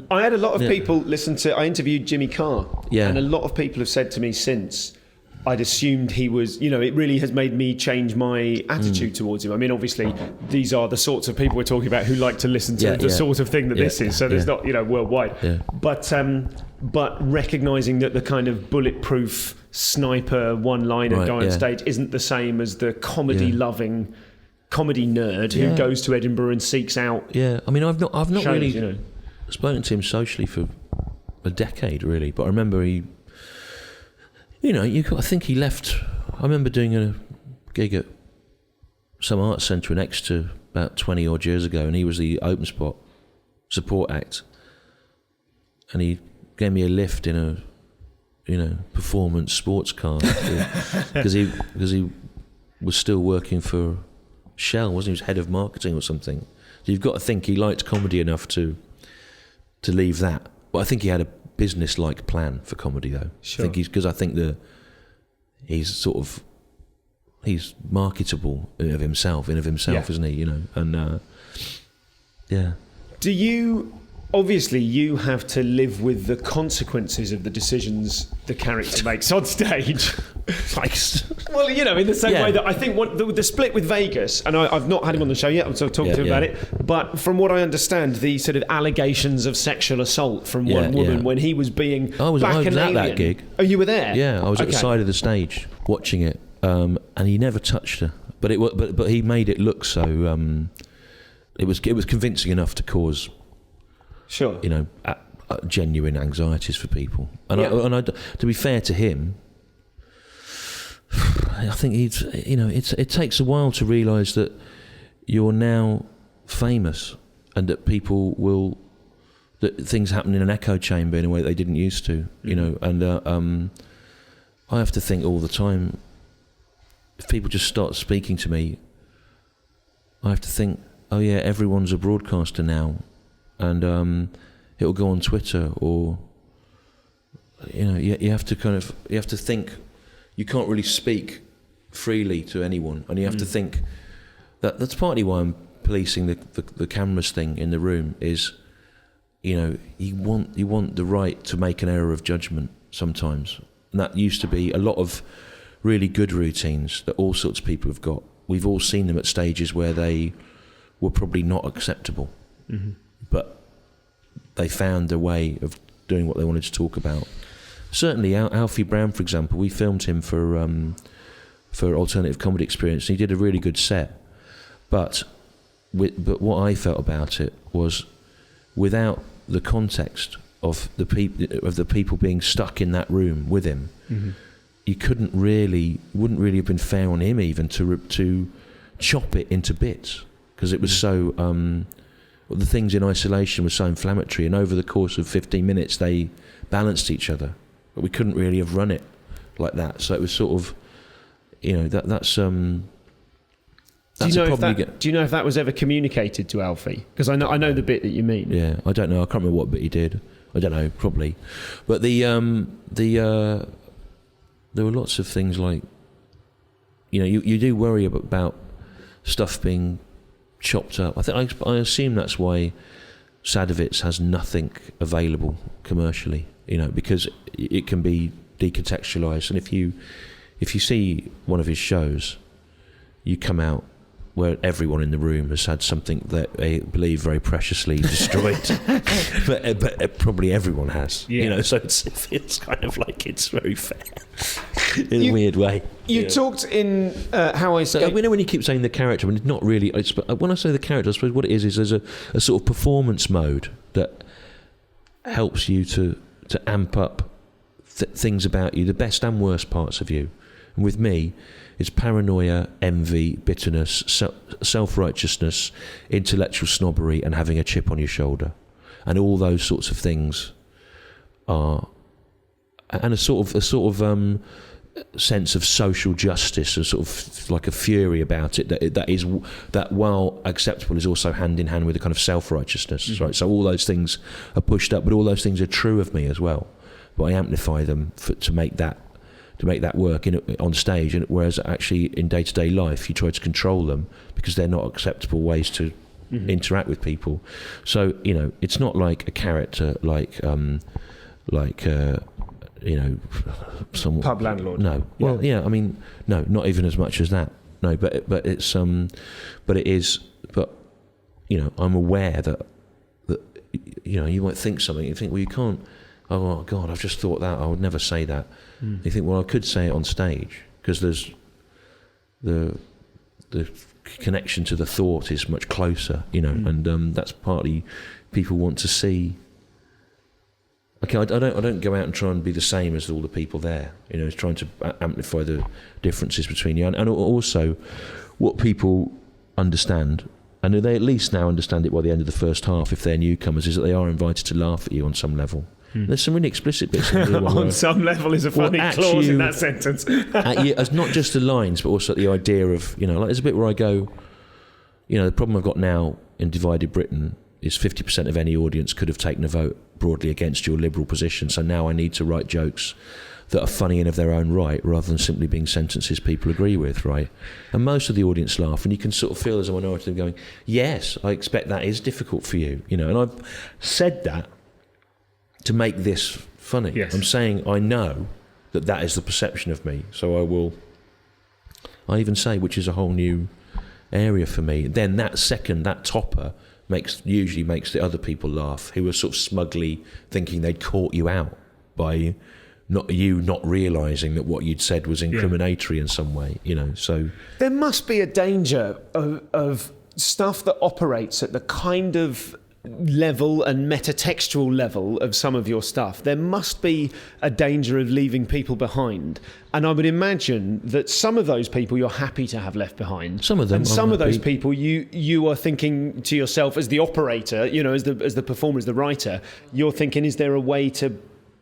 I had a lot of people listen to, I interviewed Jimmy Carr, and a lot of people have said to me since, I'd assumed he was, you know, it really has made me change my attitude towards him. I mean, obviously, these are the sorts of people we're talking about who like to listen to the sort of thing that this is. So there's not, you know, worldwide. Yeah. But recognising that the kind of bulletproof sniper one-liner guy on stage isn't the same as the comedy-loving comedy nerd who goes to Edinburgh and seeks out. Yeah, I mean, I've not shows, really you know, spoken to him socially for a decade, really. But I remember he. You know, I think he left. I remember doing a gig at some arts centre in Exeter about 20 odd years ago, and he was the open spot support act, and he gave me a lift in a, you know, performance sports car because he was still working for Shell, wasn't he? He was head of marketing or something. So you've got to think he liked comedy enough to leave that. But I think he had a business-like plan for comedy, though. Sure. I think he's marketable in of himself, isn't he? You know, and Do you? Obviously, you have to live with the consequences of the decisions the character makes on stage. Well, you know, in the same way that I think the split with Vegas, and I've not had him on the show yet, I'm sort of talking to him about it, but from what I understand, the sort of allegations of sexual assault from one woman when he was being I was at that gig. Oh, you were there? Yeah, I was at the side of the stage watching it, and he never touched her, but he made it look so. It was convincing enough to cause. Sure. You know, genuine anxieties for people. And to be fair to him, I think it takes a while to realise that you're now famous and that that things happen in an echo chamber in a way they didn't used to, and I have to think all the time, if people just start speaking to me, I have to think, oh yeah, everyone's a broadcaster now, and it'll go on Twitter, or you have to think. You can't really speak freely to anyone, and you have to think that's partly why I'm policing the cameras thing in the room. Is you want the right to make an error of judgment sometimes, and that used to be a lot of really good routines that all sorts of people have got. We've all seen them at stages where they were probably not acceptable, but they found a way of doing what they wanted to talk about. Certainly, Alfie Brown, for example, we filmed him for Alternative Comedy Experience, and he did a really good set. But what I felt about it was, without the context of the people being stuck in that room with him, you wouldn't really have been fair on him even to chop it into bits, because it was so. The things in isolation were so inflammatory, and over the course of 15 minutes they balanced each other. But we couldn't really have run it like that, so it was sort of, that's. Do you know if that was ever communicated to Alfie? Because I know the bit that you mean. Yeah, I don't know. I can't remember what bit he did. I don't know, probably. But there were lots of things like, you do worry about stuff being chopped up. I assume that's why Sadovitz has nothing available commercially, because it can be decontextualised. And if you see one of his shows, you come out where everyone in the room has had something that they believe very preciously destroyed, but probably everyone has. So it's kind of like it's very fair in a weird way. You talked in How I Escaped. When you keep saying the character, it's not really. When I say the character, I suppose what it is there's a sort of performance mode that helps you to amp up things about you, the best and worst parts of you. And with me, it's paranoia, envy, bitterness, self-righteousness, intellectual snobbery, and having a chip on your shoulder. And all those sorts of things are... And a sort of sense of social justice, and sort of like a fury about it, that while acceptable is also hand in hand with a kind of self-righteousness, right? So all those things are pushed up, but all those things are true of me as well. But I amplify them to make that work on stage, and whereas actually in day-to-day life you try to control them because they're not acceptable ways to interact with people. So it's not like a character like some pub landlord. No, well, yeah. I mean, no, not even as much as that. No, but it's but it is. But I'm aware that you might think something. You think, well, you can't. Oh God, I've just thought that. I would never say that. You think, well, I could say it on stage because there's the connection to the thought is much closer, and that's partly people want to see. Okay, I don't go out and try and be the same as all the people there. It's trying to amplify the differences between you, and also what people understand, and they at least now understand it by the end of the first half. If they're newcomers, is that they are invited to laugh at you on some level. There's some really explicit bits in there. On some level is a funny clause in that sentence. It's not just the lines, but also the idea of, like there's a bit where I go, the problem I've got now in Divided Britain is 50% of any audience could have taken a vote broadly against your liberal position. So now I need to write jokes that are funny and of their own right, rather than simply being sentences people agree with, right? And most of the audience laugh, and you can sort of feel as a minority of them going, yes, I expect that is difficult for you, and I've said that to make this funny. Yes. I'm saying I know that is the perception of me, so I even say, which is a whole new area for me. Then that topper usually makes the other people laugh, who are sort of smugly thinking they'd caught you out by not realising that what you'd said was incriminatory in some way, so... There must be a danger of stuff that operates at the kind of level and metatextual level of some of your stuff, there must be a danger of leaving people behind. And I would imagine that some of those people you're happy to have left behind. Some of them, and some of those people you are thinking to yourself as the operator, as the performer, as the writer, you're thinking, is there a way to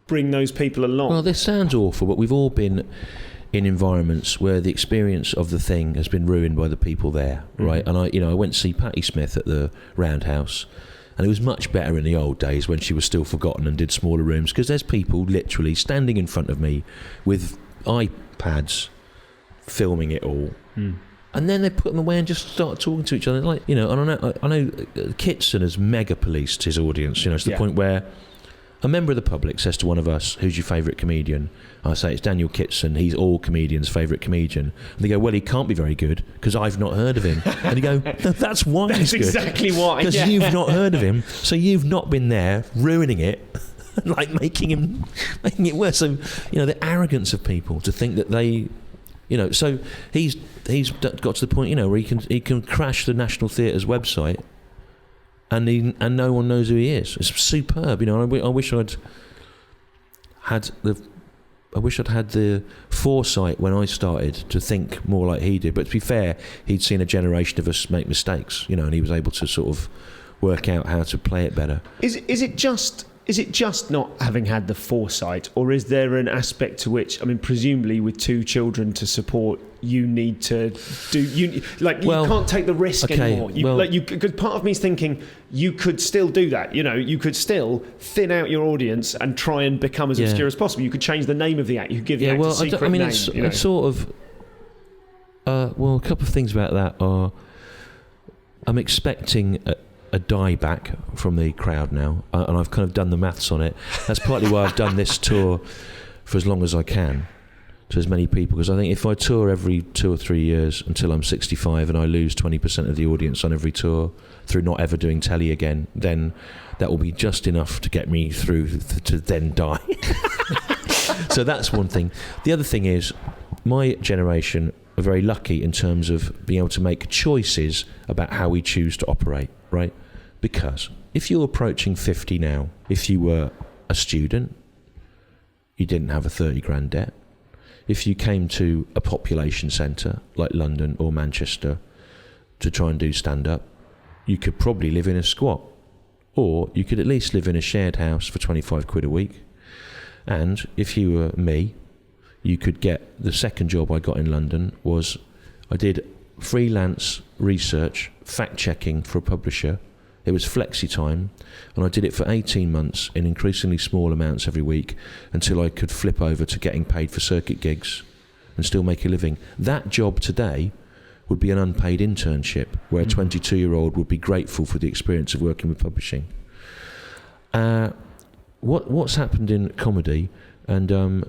bring those people along? Well, this sounds awful, but we've all been in environments where the experience of the thing has been ruined by the people there, right? And I went to see Patti Smith at the Roundhouse. And it was much better in the old days when she was still forgotten and did smaller rooms, because there's people literally standing in front of me with iPads filming it all. And then they put them away and just start talking to each other. Like, and I know Kitson has mega policed his audience, to the point where a member of the public says to one of us, "Who's your favourite comedian?" I say, "It's Daniel Kitson. He's all comedians' favourite comedian." And they go, "Well, he can't be very good because I've not heard of him." And you go, "No, that's why he's good. That's exactly why. Because you've not heard of him, so you've not been there ruining it, like making it worse." So, the arrogance of people to think that they, so he's got to the point, where he can crash the National Theatre's website. And no one knows who he is. It's superb, I wish I'd had the foresight when I started to think more like he did. But to be fair, he'd seen a generation of us make mistakes, and he was able to sort of work out how to play it better. Is it just not having had the foresight, or is there an aspect to which, presumably with 2 children to support, you need to do you can't take the risk anymore. Because part of me is thinking you could still do that. You could still thin out your audience and try and become as obscure as possible. You could change the name of the act. You could give the act a secret name. It's sort of. A couple of things about that are, I'm expecting a dieback from the crowd now, and I've kind of done the maths on it. That's partly why I've done this tour for as long as I can, to as many people, because I think if I tour every 2 or 3 years until I'm 65 and I lose 20% of the audience on every tour through not ever doing telly again, then that will be just enough to get me through to then die. So that's one thing. The other thing is, my generation are very lucky in terms of being able to make choices about how we choose to operate, right? Because if you're approaching 50 now, if you were a student, you didn't have a 30 grand debt. If you came to a population centre like London or Manchester to try and do stand-up, you could probably live in a squat, or you could at least live in a shared house for 25 quid a week. And if you were me, you could get the second job I got in London was I did freelance research, fact-checking for a publisher. It was flexi time, and I did it for 18 months in increasingly small amounts every week until I could flip over to getting paid for circuit gigs and still make a living. That job today would be an unpaid internship where a 22-year-old would be grateful for the experience of working with publishing. What's happened in comedy, and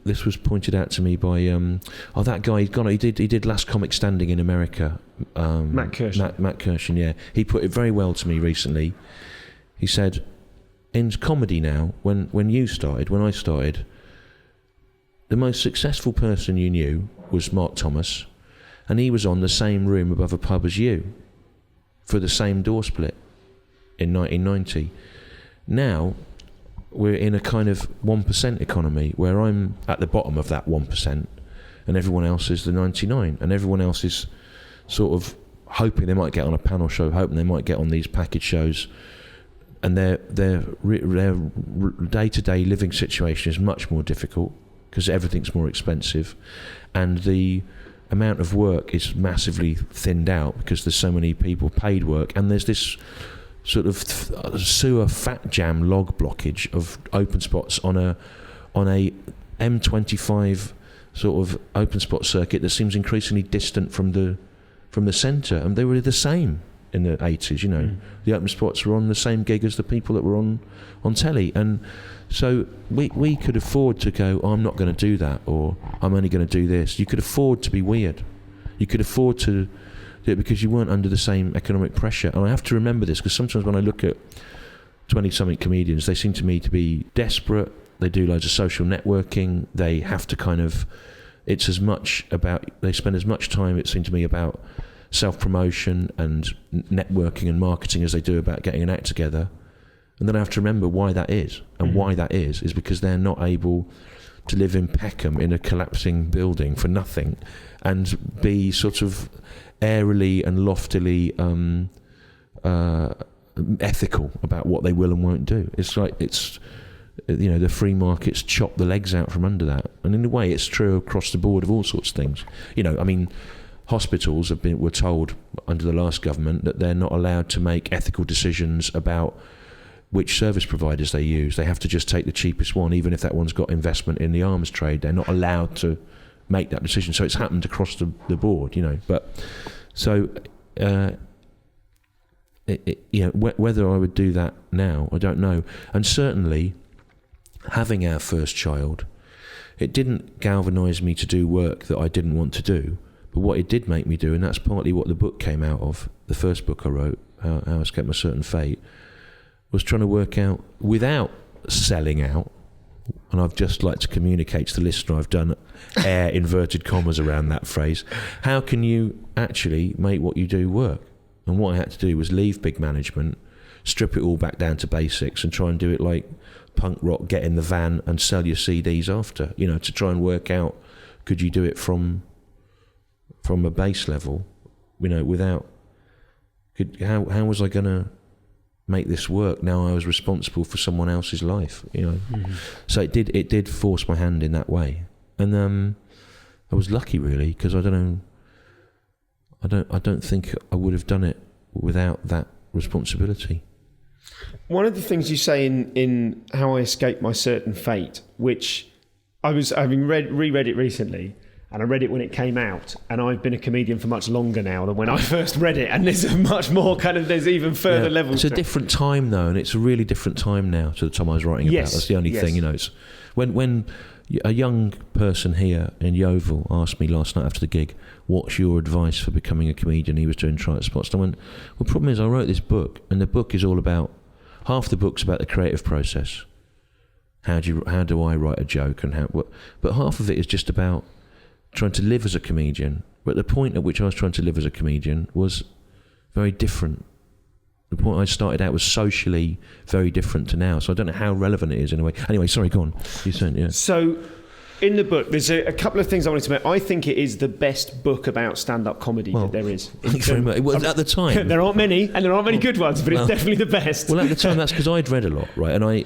this was pointed out to me by that guy. He did Last Comic Standing in America. Matt Kirshen. Matt Kirshen, yeah. He put it very well to me recently. He said, in comedy now, when I started, the most successful person you knew was Mark Thomas, and he was on the same room above a pub as you for the same door split in 1990. Now we're in a kind of 1% economy where I'm at the bottom of that 1% and everyone else is the 99, and everyone else is sort of hoping they might get on a panel show, hoping they might get on these package shows, and their day-to-day living situation is much more difficult because everything's more expensive, and the amount of work is massively thinned out because there's so many people paid work, and there's this sort of sewer fat jam log blockage of open spots on a M25 sort of open spot circuit that seems increasingly distant from the centre, and they were the same in the 80s. The open spots were on the same gig as the people that were on telly, and so we could afford to go, I'm not going to do that, or I'm only going to do this. You could afford to be weird. You could afford to do it because you weren't under the same economic pressure. And I have to remember this because sometimes when I look at 20-something comedians, they seem to me to be desperate. They do loads of social networking. They have to kind of, it's as much about, they spend as much time, it seemed to me, about self-promotion and networking and marketing as they do about getting an act together. And then I have to remember why that is. And why that is because they're not able to live in Peckham in a collapsing building for nothing and be sort of airily and loftily ethical about what they will and won't do. It's like the free markets chop the legs out from under that. And in a way, it's true across the board of all sorts of things. Hospitals were told under the last government that they're not allowed to make ethical decisions about which service providers they use. They have to just take the cheapest one, even if that one's got investment in the arms trade. They're not allowed to make that decision. So it's happened across the board, But so, whether I would do that now, I don't know. And certainly, having our first child, it didn't galvanise me to do work that I didn't want to do. But what it did make me do, and that's partly what the book came out of, the first book I wrote, How I Escaped My Certain Fate, was trying to work out, without selling out, and I've just like to communicate to the listener, I've done air inverted commas around that phrase, how can you actually make what you do work? And what I had to do was leave big management, strip it all back down to basics and try and do it like punk rock, get in the van and sell your CDs after, to try and work out, could you do it from a base level, without, how was I going to make this work now I was responsible for someone else's life, So it did force my hand in that way. And I was lucky really, because I don't think I would have done it without that responsibility. One of the things you say in How I Escaped My Certain Fate, which I was having reread it recently, and I read it when it came out, and I've been a comedian for much longer now than when I first read it, and there's a much more there's even further levels. It's a different time though, and it's a really different time now to the time I was writing about. That's the only thing, it's when a young person here in Yeovil asked me last night after the gig, what's your advice for becoming a comedian? He was doing try-out spots. And I went, well, the problem is I wrote this book, and the book is all about, half the book's about the creative process. How do I write a joke, and but half of it is just about trying to live as a comedian. But the point at which I was trying to live as a comedian was very different. The point I started out was socially very different to now. So I don't know how relevant it is in a way. Anyway, sorry, go on. You said, yeah. So in the book, there's a couple of things I wanted to make. I think it is the best book about stand-up comedy that there is. Thanks very much. Well, at the time... there aren't many, and there aren't many good ones, but it's definitely the best. Well, at the time, that's because I'd read a lot, right? And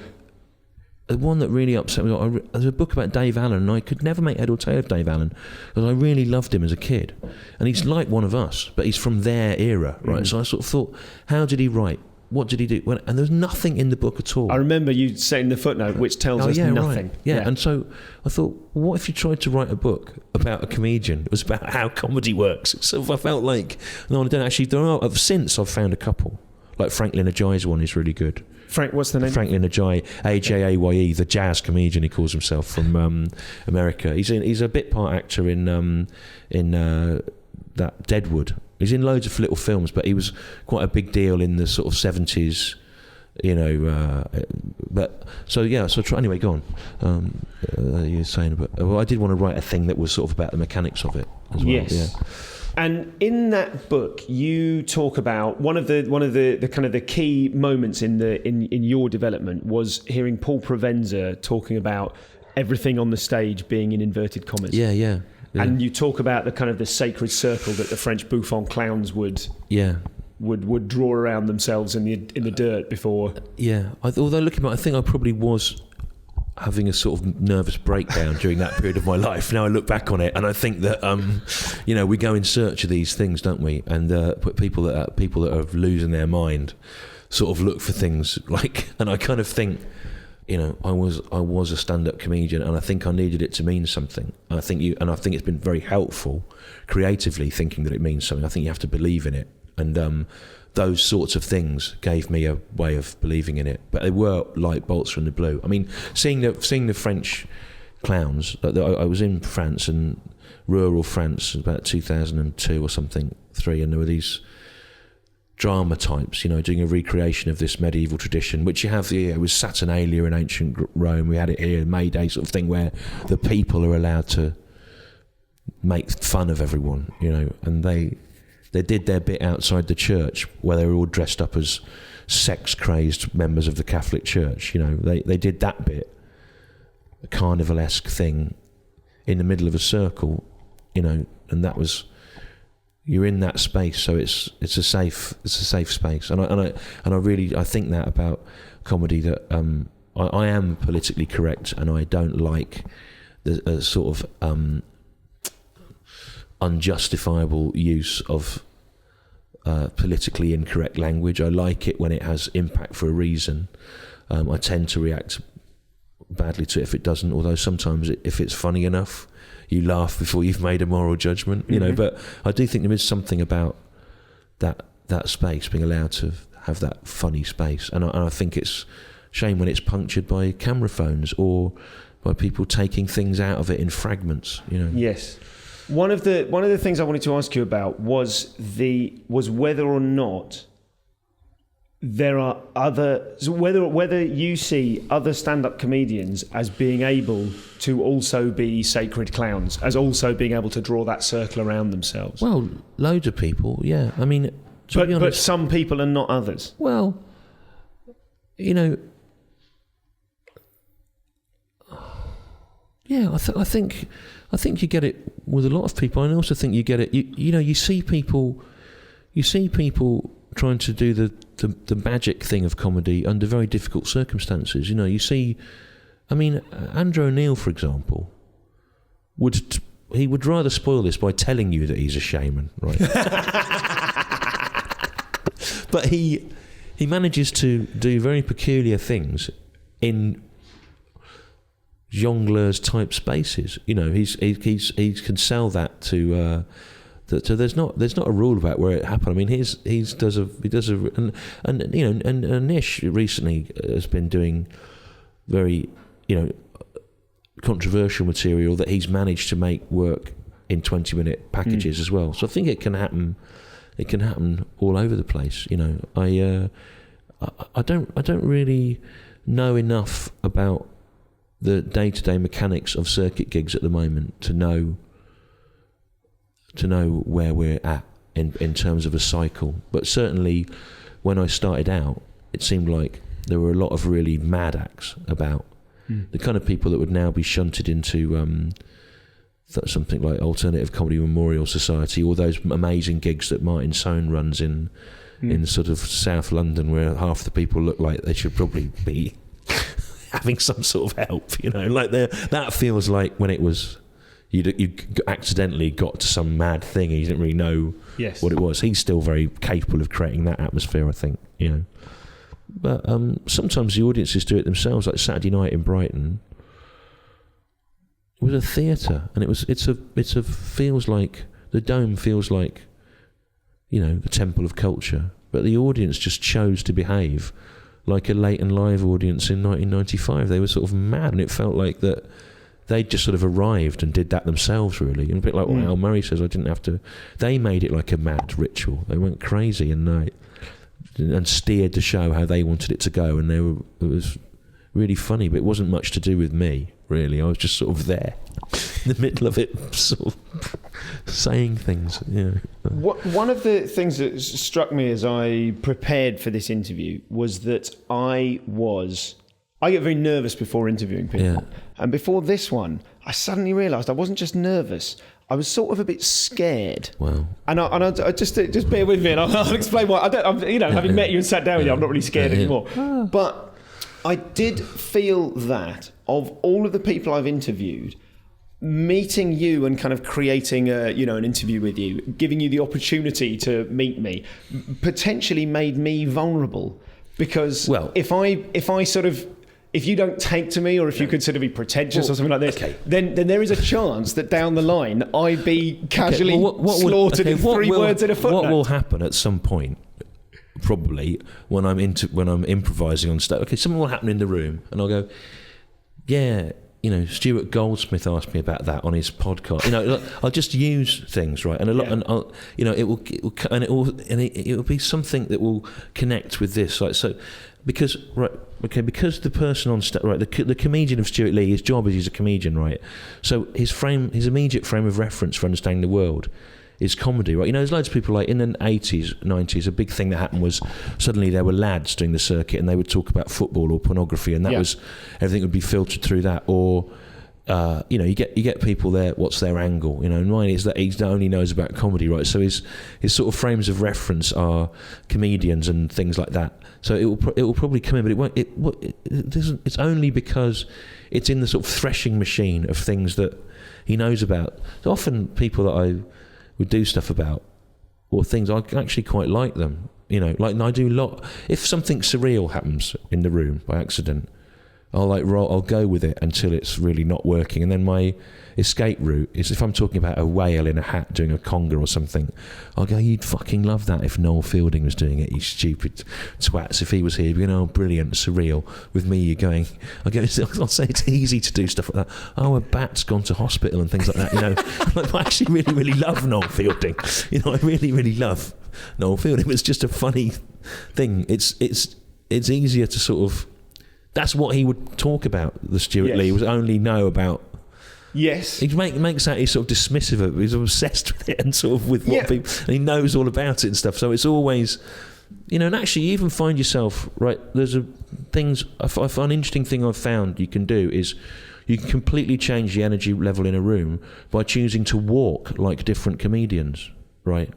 the one that really upset me, there's a book about Dave Allen, and I could never make head or tail of Dave Allen because I really loved him as a kid. And he's like one of us, but he's from their era, right? So I sort of thought, how did he write? What did he do? And there's nothing in the book at all. I remember you saying the footnote, which tells us nothing. Right. Yeah, and so I thought, what if you tried to write a book about a comedian? It was about how comedy works. So I felt like, no, I don't actually. Since I've found a couple. Like Franklin Ajay's one is really good. What's the name? Franklin Ajay, Ajaye, the jazz comedian he calls himself, from America. He's a bit part actor in that Deadwood. He's in loads of little films, but he was quite a big deal in the sort of 70s, but so try, anyway, go on. You're saying about, I did want to write a thing that was sort of about the mechanics of it as well. Yes. Yeah. And in that book, you talk about one of the kind of the key moments in your development was hearing Paul Provenza talking about everything on the stage being in inverted commas. Yeah. And you talk about the kind of the sacred circle that the French bouffon clowns would draw around themselves in the dirt before. Yeah. Although looking back, I think I probably was having a sort of nervous breakdown during that period of my life. Now I look back on it, and I think that we go in search of these things, don't we? And people that are losing their mind sort of look for things like. And I kind of think, I was a stand-up comedian, and I think I needed it to mean something. And I think it's been very helpful creatively thinking that it means something. I think you have to believe in it, and those sorts of things gave me a way of believing in it. But they were like bolts from the blue. I mean, seeing the French clowns. I was in France, and rural France, about 2002 or something, 3, and there were these drama types, doing a recreation of this medieval tradition, which you have here. It was Saturnalia in ancient Rome. We had it here, May Day sort of thing, where the people are allowed to make fun of everyone, and they did their bit outside the church where they were all dressed up as sex-crazed members of the Catholic Church. They did that bit, a carnivalesque thing in the middle of a circle, and that was, you're in that space, so it's a safe space, and I think that about comedy, that I am politically correct, and I don't like the sort of unjustifiable use of politically incorrect language. I like it when it has impact for a reason. I tend to react badly to it if it doesn't, although sometimes if it's funny enough, you laugh before you've made a moral judgment, but I do think there is something about that space, being allowed to have that funny space, and I think it's shame when it's punctured by camera phones or by people taking things out of it in fragments. Yes. One of the things I wanted to ask you about was whether or not there are whether you see other stand-up comedians as being able to also be sacred clowns, as also being able to draw that circle around themselves. Well, loads of people, yeah. I mean, to be honest, but some people and not others. Well, yeah, I think you get it with a lot of people. I also think you get it. You see people trying to do the magic thing of comedy under very difficult circumstances. You see, I mean, Andrew O'Neill, for example, would rather spoil this by telling you that he's a shaman, right? But he manages to do very peculiar things in jongleurs type spaces. He can sell that to. So there's not a rule about where it happened. I mean, and Nish recently has been doing very controversial material that he's managed to make work in 20-minute packages as well. So I think it can happen. It can happen all over the place. I don't really know enough about the day-to-day mechanics of circuit gigs at the moment to know where we're at in terms of a cycle. But certainly when I started out, it seemed like there were a lot of really mad acts about, the kind of people that would now be shunted into something like Alternative Comedy Memorial Society, or those amazing gigs that Martin Sohn runs in sort of South London, where half the people look like they should probably be having some sort of help, like that feels like when it was you accidentally got to some mad thing and you didn't really know what it was. He's still very capable of creating that atmosphere, I think, But sometimes the audiences do it themselves, like Saturday night in Brighton. It was a theatre, and it feels like, the Dome feels like, the temple of culture, but the audience just chose to behave like a late and live audience in 1995. They were sort of mad, and it felt like that they just sort of arrived and did that themselves, really. And a bit like what Al Murray says, I didn't have to. They made it like a mad ritual. They went crazy and steered the show how they wanted it to go, and it was really funny, but it wasn't much to do with me, really. I was just sort of there in the middle of it, sort of saying things. One of the things that struck me as I prepared for this interview was that I get very nervous before interviewing people. Yeah. And before this one, I suddenly realised I wasn't just nervous, I was sort of a bit scared. Wow. And I just bear with me, and I'll explain why. Having met you and sat down with you, I'm not really scared anymore. But I did feel that of all of the people I've interviewed, meeting you and kind of creating an interview with you, giving you the opportunity to meet me, potentially made me vulnerable. Because if you don't take to me, or if you consider me pretentious or something like this, then there is a chance that down the line I'd be casually slaughtered in three words in a footnote. What will happen at some point, probably, when I'm improvising on stage? Okay, something will happen in the room, and I'll go, Stewart Goldsmith asked me about that on his podcast. I'll just use things, right, and a lot, and it will be something that will connect with this, like so. Because the person on stage, right, the comedian of Stewart Lee, his job is he's a comedian, right? So his immediate frame of reference for understanding the world is comedy, right? You know, there's loads of people like in the 80s, 90s, a big thing that happened was suddenly there were lads doing the circuit and they would talk about football or pornography, and that was, everything would be filtered through that. Or, you know, you get people there, what's their angle? You know, and mine is that he only knows about comedy, right? So his sort of frames of reference are comedians and things like that. So it will probably come in, but it won't. It doesn't. It's only because it's in the sort of threshing machine of things that he knows about. So often people that I would do stuff about, or things, I actually quite like them. You know, like I do a lot. If something surreal happens in the room by accident, I'll go with it until it's really not working, and then my escape route is if I'm talking about a whale in a hat doing a conga or something, I'll go, you'd fucking love that if Noel Fielding was doing it, you stupid twats. If he was here, you'd be going, oh, brilliant, surreal. With me, you're going, I'll say it's easy to do stuff like that. Oh, a bat's gone to hospital and things like that. You know, like, I actually really, really love Noel Fielding. You know, I really, really love Noel Fielding. It's just a funny thing. It's easier to sort of. That's what he would talk about, the Stewart Lee, was only know about. Yes. He makes out he's sort of dismissive of it. He's obsessed with it and sort of with what people, and he knows all about it and stuff. So it's always, you know, and actually you even find yourself, right, there's an interesting thing I've found you can do is you can completely change the energy level in a room by choosing to walk like different comedians, right?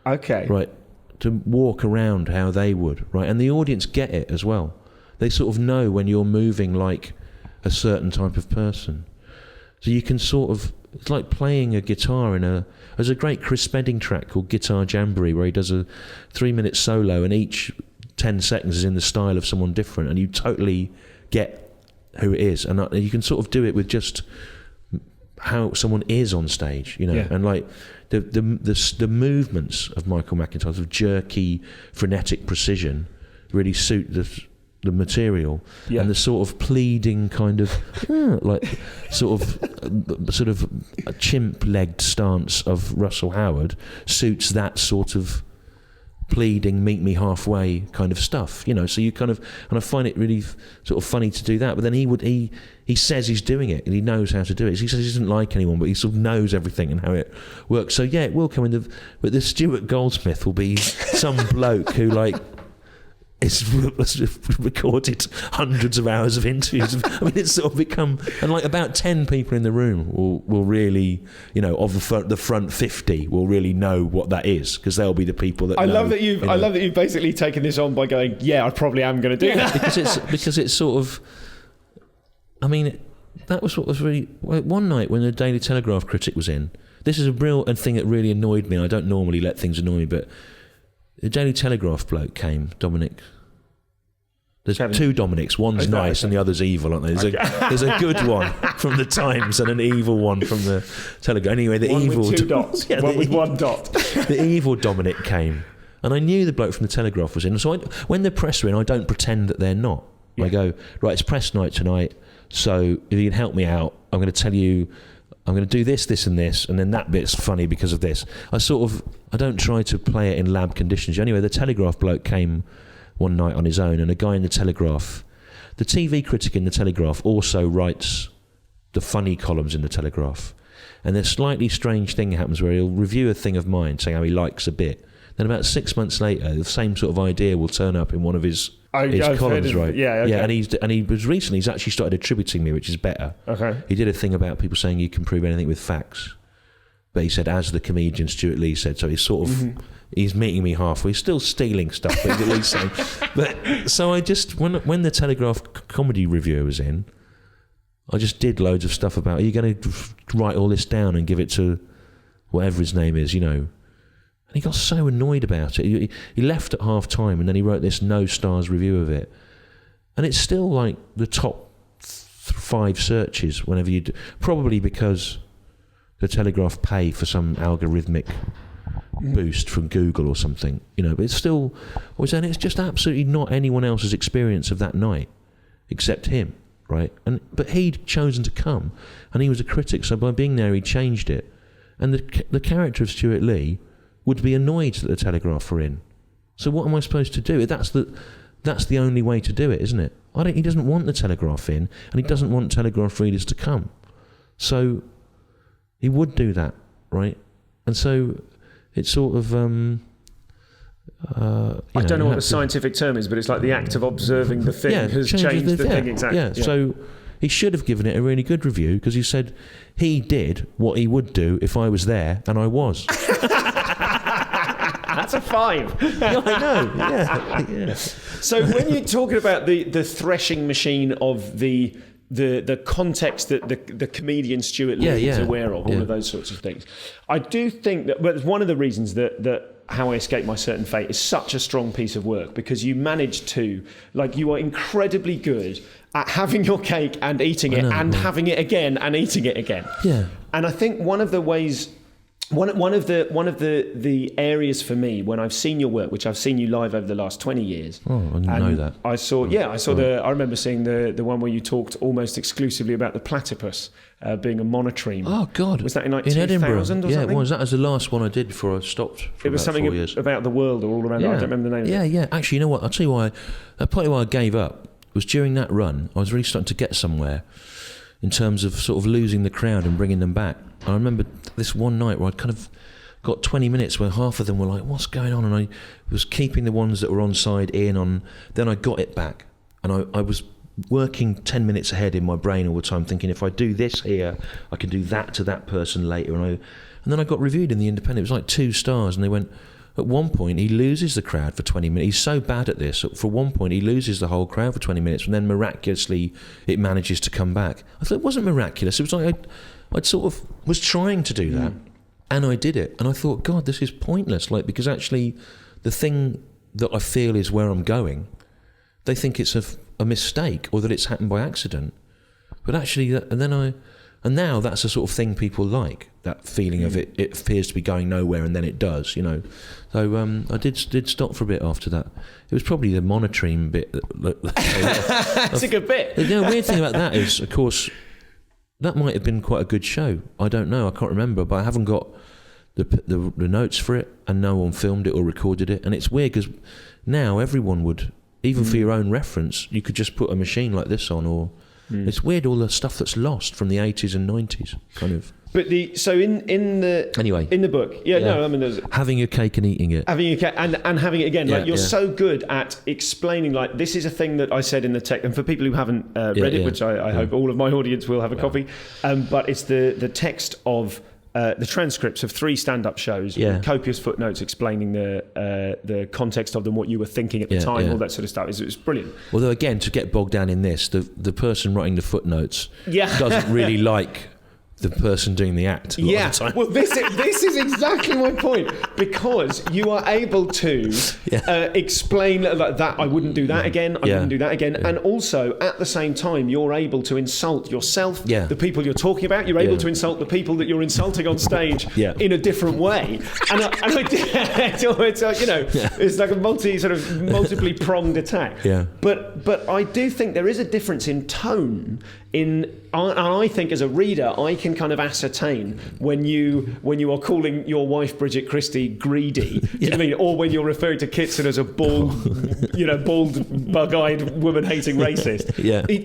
Okay. Right. To walk around how they would, right? And the audience get it as well. They sort of know when you're moving like a certain type of person. So you can sort of, it's like playing a guitar there's a great Chris Spedding track called Guitar Jamboree where he does a 3-minute solo and each 10 seconds is in the style of someone different and you totally get who it is. And you can sort of do it with just how someone is on stage, you know, and like the movements of Michael McIntyre, of jerky, frenetic precision really suit the material, and the sort of pleading kind of like sort of a chimp-legged stance of Russell Howard suits that sort of pleading, meet me halfway kind of stuff, you know. So you kind of, and I find it really sort of funny to do that. But then he says he's doing it and he knows how to do it. He says he doesn't like anyone, but he sort of knows everything and how it works. So yeah, it will come in. But the Stuart Goldsmith will be some bloke who like. It's recorded hundreds of hours of interviews. I mean, it's sort of become, and like about 10 people in the room will really, you know, of the front 50 will really know what that is, because they'll be the people that. I love that you've basically taken this on by going, yeah, I probably am going to do that because it's sort of. I mean, that was what was really one night when the Daily Telegraph critic was in. This is a real thing that really annoyed me. I don't normally let things annoy me, but. The Daily Telegraph bloke came, Dominic. There's two Dominics. One's nice and the other's evil, aren't there? There's a good one from the Times and an evil one from the Telegraph. Anyway, the one evil... with two dots. One with one dot. The evil Dominic came. And I knew the bloke from the Telegraph was in. So when the press are in, I don't pretend that they're not. Yeah. I go, right, it's press night tonight, so if you can help me out, I'm going to tell you... I'm going to do this, this and this, and then that bit's funny because of this. I don't try to play it in lab conditions. Anyway, the Telegraph bloke came one night on his own, and a guy in the Telegraph, the TV critic in the Telegraph also writes the funny columns in the Telegraph. And a slightly strange thing happens where he'll review a thing of mine, saying how he likes a bit. Then about 6 months later, the same sort of idea will turn up in one of his columns, right? Yeah, okay. Yeah, he's actually started attributing me, which is better. Okay. He did a thing about people saying you can prove anything with facts, but he said, as the comedian Stewart Lee said, so he's sort of he's meeting me halfway. He's still stealing stuff, but he's at least saying. But so I just when the Telegraph comedy reviewer was in, I just did loads of stuff about. Are you going to write all this down and give it to whatever his name is, you know? And he got so annoyed about it. He left at half time and then he wrote this no stars review of it. And it's still like the top 5 searches whenever you do. Probably because the Telegraph pay for some algorithmic boost from Google or something, you know. But it's still, and it's just absolutely not anyone else's experience of that night except him, right? But he'd chosen to come and he was a critic, so by being there he changed it. And the character of Stewart Lee would be annoyed that the Telegraph were in. So what am I supposed to do? That's the only way to do it, isn't it? He doesn't want the Telegraph in, and he doesn't want Telegraph readers to come. So he would do that, right? And so it's sort of. I don't know what the scientific term is, but it's like the act of observing the thing has changed the thing exactly. Yeah. So he should have given it a really good review because he said he did what he would do if I was there, and I was. That's a 5. Yeah, I know. Yeah. So when you're talking about the threshing machine of the context that the comedian Stewart Lee is aware of, all of those sorts of things, I do think that. But one of the reasons that How I Escaped My Certain Fate is such a strong piece of work because you manage to, like, you are incredibly good at having your cake and eating it and having it again and eating it again. Yeah. And I think one of the ways. One of the areas for me when I've seen your work, which I've seen you live over the last 20 years. Oh, I didn't know that. I saw I remember seeing the one where you talked almost exclusively about the platypus being a monotreme. Oh God! Was that in Edinburgh? or something? Yeah, it was. That was the last one I did before I stopped. It was something about the world or all around. I don't remember the name. Yeah. Actually, you know what? I'll tell you why. Partly why I gave up was during that run. I was really starting to get somewhere in terms of sort of losing the crowd and bringing them back. I remember this one night where I'd kind of got 20 minutes where half of them were like, what's going on? And I was keeping the ones that were on side in on. Then I got it back. And I was working 10 minutes ahead in my brain all the time, thinking if I do this here, I can do that to that person later. And then I got reviewed in the Independent. It was like 2 stars. And they went, at one point, he loses the crowd for 20 minutes. He's so bad at this. For one point, he loses the whole crowd for 20 minutes. And then miraculously, it manages to come back. I thought it wasn't miraculous. It was like I'd sort of was trying to do that. And I did it. And I thought, God, this is pointless. Like, because actually the thing that I feel is where I'm going, they think it's a mistake or that it's happened by accident. But actually, and now that's the sort of thing people like, that feeling of it appears to be going nowhere and then it does, you know. So I did stop for a bit after that. It was probably the monotreme bit. That's a good bit. The weird thing about that is, of course, that might have been quite a good show. I don't know. I can't remember, but I haven't got the notes for it, and no one filmed it or recorded it. And it's weird because now everyone would, even for your own reference, you could just put a machine like this on, or it's weird all the stuff that's lost from the 80s and 90s, kind of. But in the book, no, I mean, there's having your cake and eating it, having your cake and having it again. Like you're so good at explaining. Like this is a thing that I said in the text, and for people who haven't read it, which I hope all of my audience will have a copy. But it's the text of the transcripts of 3 stand-up shows, with copious footnotes explaining the context of them, what you were thinking at the time, all that sort of stuff. It's brilliant. Although again, to get bogged down in this, the person writing the footnotes doesn't really like the person doing the act a lot of the time. Well, this is exactly my point, because you are able to explain like that. I wouldn't do that again. I wouldn't do that again. And also, at the same time, you're able to insult yourself, the people you're talking about. You're able to insult the people that you're insulting on stage in a different way. And I did, it's like a multiply pronged attack. Yeah. But I do think there is a difference in tone. And I think as a reader, I can kind of ascertain when you are calling your wife Bridget Christie greedy, do you know what I mean? Or when you're referring to Kitson as a bald, bug-eyed, woman-hating racist.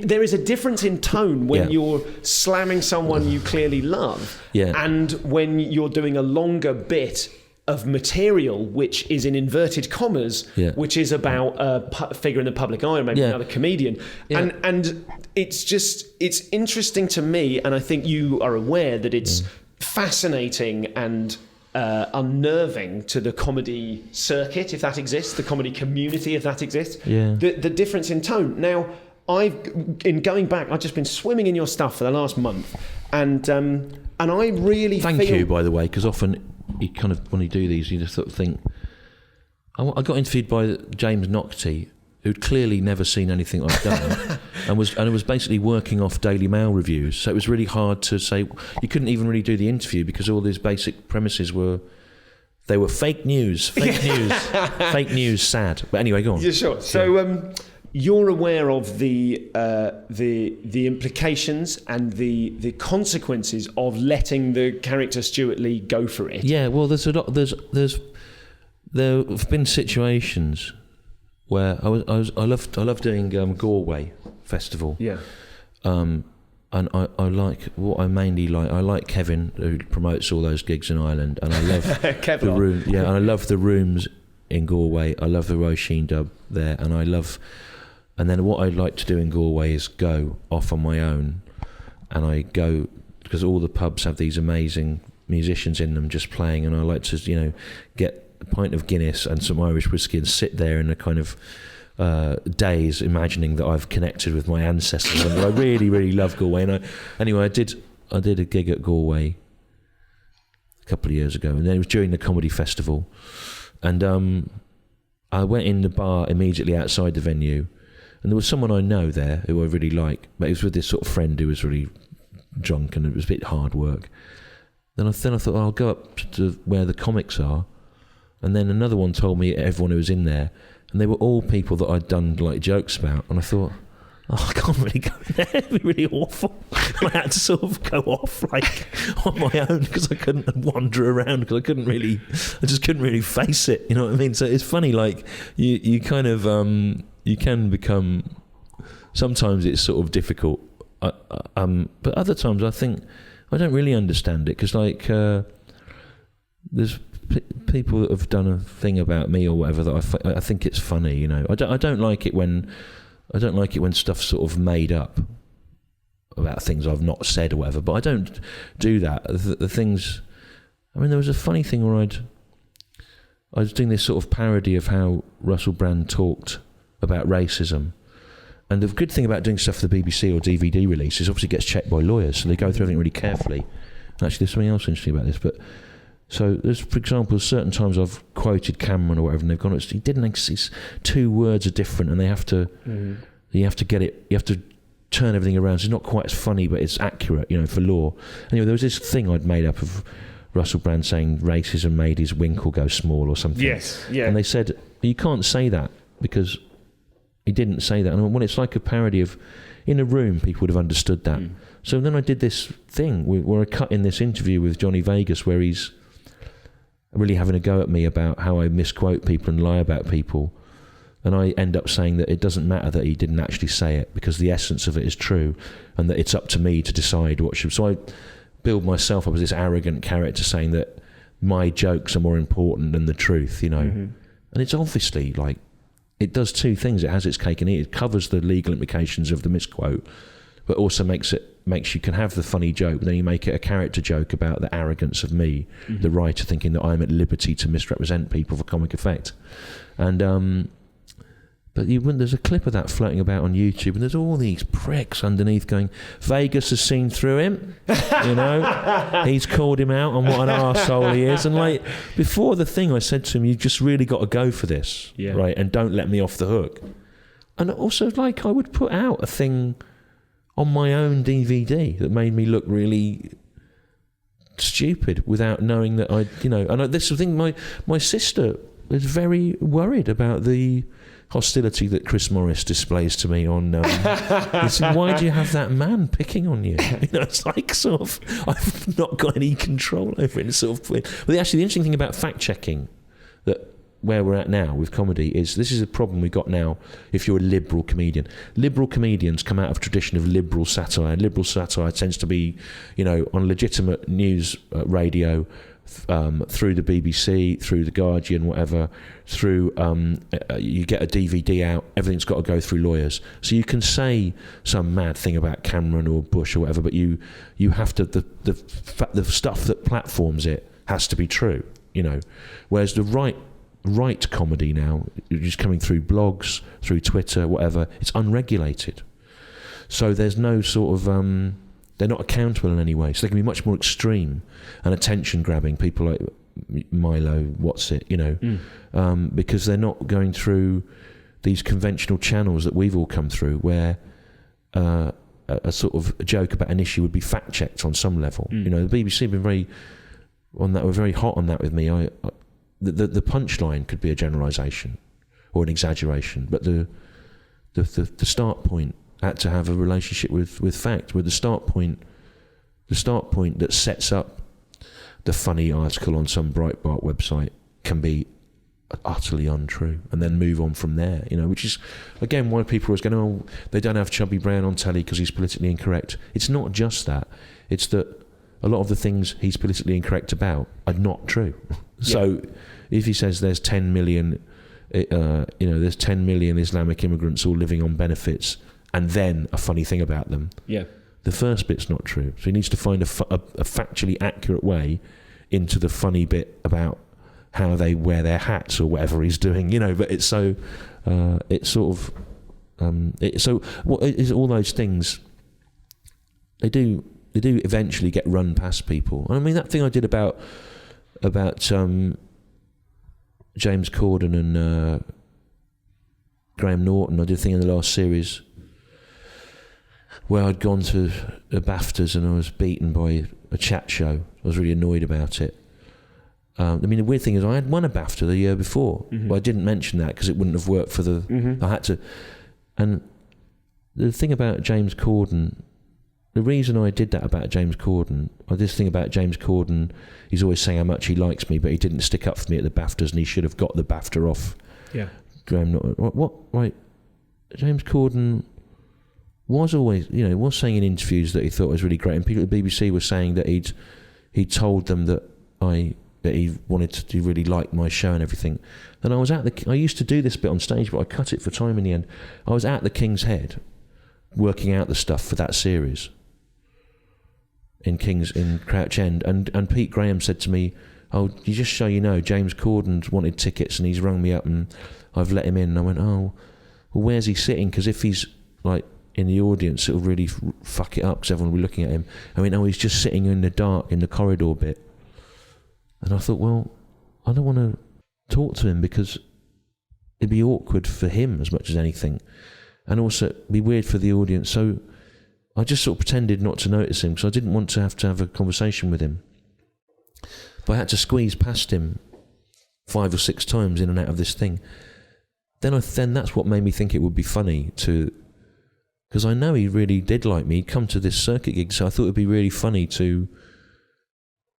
There is a difference in tone when you're slamming someone you clearly love, and when you're doing a longer bit of material which is in inverted commas, which is about a figure in the public eye, or maybe another comedian. And it's interesting to me, and I think you are aware that it's fascinating and unnerving to the comedy circuit, if that exists, the comedy community, if that exists, the difference in tone. Now, in going back, I've just been swimming in your stuff for the last month, and I really Thank you, by the way, because often you kind of, when you do these, you just sort of think. I got interviewed by James Naughtie, who'd clearly never seen anything I've done, and was basically working off Daily Mail reviews. So it was really hard to say. You couldn't even really do the interview because all these basic premises were fake news, fake news, sad. But anyway, go on. Yeah, sure. So you're aware of the implications and the consequences of letting the character Stewart Lee go for it. Yeah, well, there have been situations where I love doing Galway Festival. Yeah. And and I like what I mainly like. I like Kevin, who promotes all those gigs in Ireland, and I love the room. Yeah, and I love the rooms in Galway. I love the Roisin dub there, and and then what I like to do in Galway is go off on my own, and I go because all the pubs have these amazing musicians in them just playing, and I like to get a pint of Guinness and some Irish whiskey and sit there in a kind of days imagining that I've connected with my ancestors. And I really, really love Galway. And I did a gig at Galway a couple of years ago, and then it was during the comedy festival, and I went in the bar immediately outside the venue, and there was someone I know there who I really like, but it was with this sort of friend who was really drunk, and it was a bit hard work. Then I thought, I'll go up to where the comics are, and then another one told me everyone who was in there. And they were all people that I'd done like jokes about, and I thought, I can't really go in there. It'd be really awful. And I had to sort of go off like on my own because I couldn't wander around because I just couldn't really face it. You know what I mean? So it's funny, like you kind of you can become. Sometimes it's sort of difficult, but other times I think I don't really understand it because like there's people that have done a thing about me or whatever that I think it's funny, I don't like it when stuff's sort of made up about things I've not said or whatever, but I don't do that. The things, I mean, there was a funny thing where I was doing this sort of parody of how Russell Brand talked about racism. And the good thing about doing stuff for the BBC or DVD release is obviously it gets checked by lawyers, so they go through everything really carefully. And actually, there's something else interesting about this, but so there's, for example, certain times I've quoted Cameron or whatever, and they've gone, he didn't exist. 2 words are different, and they have to, you have to get it, you have to turn everything around. So it's not quite as funny, but it's accurate, for law. Anyway, there was this thing I'd made up of Russell Brand saying racism made his winkle go small or something. Yes, yeah. And they said, you can't say that because he didn't say that. And when it's like a parody of, in a room, people would have understood that. So then I did this thing where I cut in this interview with Johnny Vegas where he's really having a go at me about how I misquote people and lie about people, and I end up saying that it doesn't matter that he didn't actually say it because the essence of it is true, and that it's up to me to decide what should. So I build myself up as this arrogant character saying that my jokes are more important than the truth, and it's obviously like it does 2 things. It has its cake and eat. It covers the legal implications of the misquote, but also makes you can have the funny joke, but then you make it a character joke about the arrogance of me, the writer, thinking that I'm at liberty to misrepresent people for comic effect. And but there's a clip of that floating about on YouTube, and there's all these pricks underneath going, Vegas has seen through him, he's called him out on what an arsehole he is. And like before the thing, I said to him, you just really got to go for this, right? And don't let me off the hook. And also, like, I would put out a thing on my own DVD that made me look really stupid without knowing that and this thing, my sister is very worried about the hostility that Chris Morris displays to me on he said, why do you have that man picking on you? It's like sort of I've not got any control over it. It's sort of, but actually the interesting thing about fact checking that where we're at now with comedy is this is a problem we got now if you're a liberal comedian. Liberal comedians come out of a tradition of liberal satire, and liberal satire tends to be, on legitimate news radio, through the BBC, through the Guardian, whatever, through you get a DVD out, everything's got to go through lawyers. So you can say some mad thing about Cameron or Bush or whatever, but you have to the stuff that platforms it has to be true, Whereas the right comedy now, just coming through blogs, through Twitter, whatever, it's unregulated. So there's no sort of they're not accountable in any way, so they can be much more extreme and attention grabbing, people like Milo, what's it, because they're not going through these conventional channels that we've all come through where a sort of joke about an issue would be fact checked on some level. The BBC have been very on that, were very hot on that with me. The punchline could be a generalisation or an exaggeration, but the start point had to have a relationship with fact, where the start point that sets up the funny article on some Breitbart website can be utterly untrue, and then move on from there, which is, again, why people are always going, oh, they don't have Chubby Brown on telly because he's politically incorrect. It's not just that. It's that a lot of the things he's politically incorrect about are not true. So if he says there's 10 million, there's 10 million Islamic immigrants all living on benefits, and then a funny thing about them, the first bit's not true. So he needs to find a factually accurate way into the funny bit about how they wear their hats or whatever he's doing, but it's so, it's sort of, so what is all those things, they do eventually get run past people. I mean, that thing I did about James Corden and Graham Norton, I did a thing in the last series where I'd gone to the BAFTAs and I was beaten by a chat show. I was really annoyed about it. The weird thing is I had won a BAFTA the year before, but I didn't mention that because it wouldn't have worked for the... I had to... And the thing about James Corden, the reason I did that about James Corden, this thing about James Corden, he's always saying how much he likes me, but he didn't stick up for me at the BAFTAs and he should have got the BAFTA off. Yeah. Graham Norton. What? Right. James Corden was always, was saying in interviews that he thought was really great, and people at the BBC were saying that he'd told them that he wanted to really like my show and everything. And I used to do this bit on stage, but I cut it for time in the end. I was at the King's Head working out the stuff for that series in Crouch End, and Pete Graham said to me, oh, just so you know, James Corden wanted tickets and he's rung me up and I've let him in. And I went, oh, well, where's he sitting? Because if he's like in the audience, it'll really fuck it up because everyone will be looking at him. I mean, he's just sitting in the dark in the corridor bit. And I thought, well, I don't want to talk to him because it'd be awkward for him as much as anything. And also it'd be weird for the audience. So I just sort of pretended not to notice him because I didn't want to have a conversation with him. But I had to squeeze past him 5 or 6 times in and out of this thing. Then that's what made me think it would be funny to... Because I know he really did like me. He'd come to this circuit gig, so I thought it would be really funny to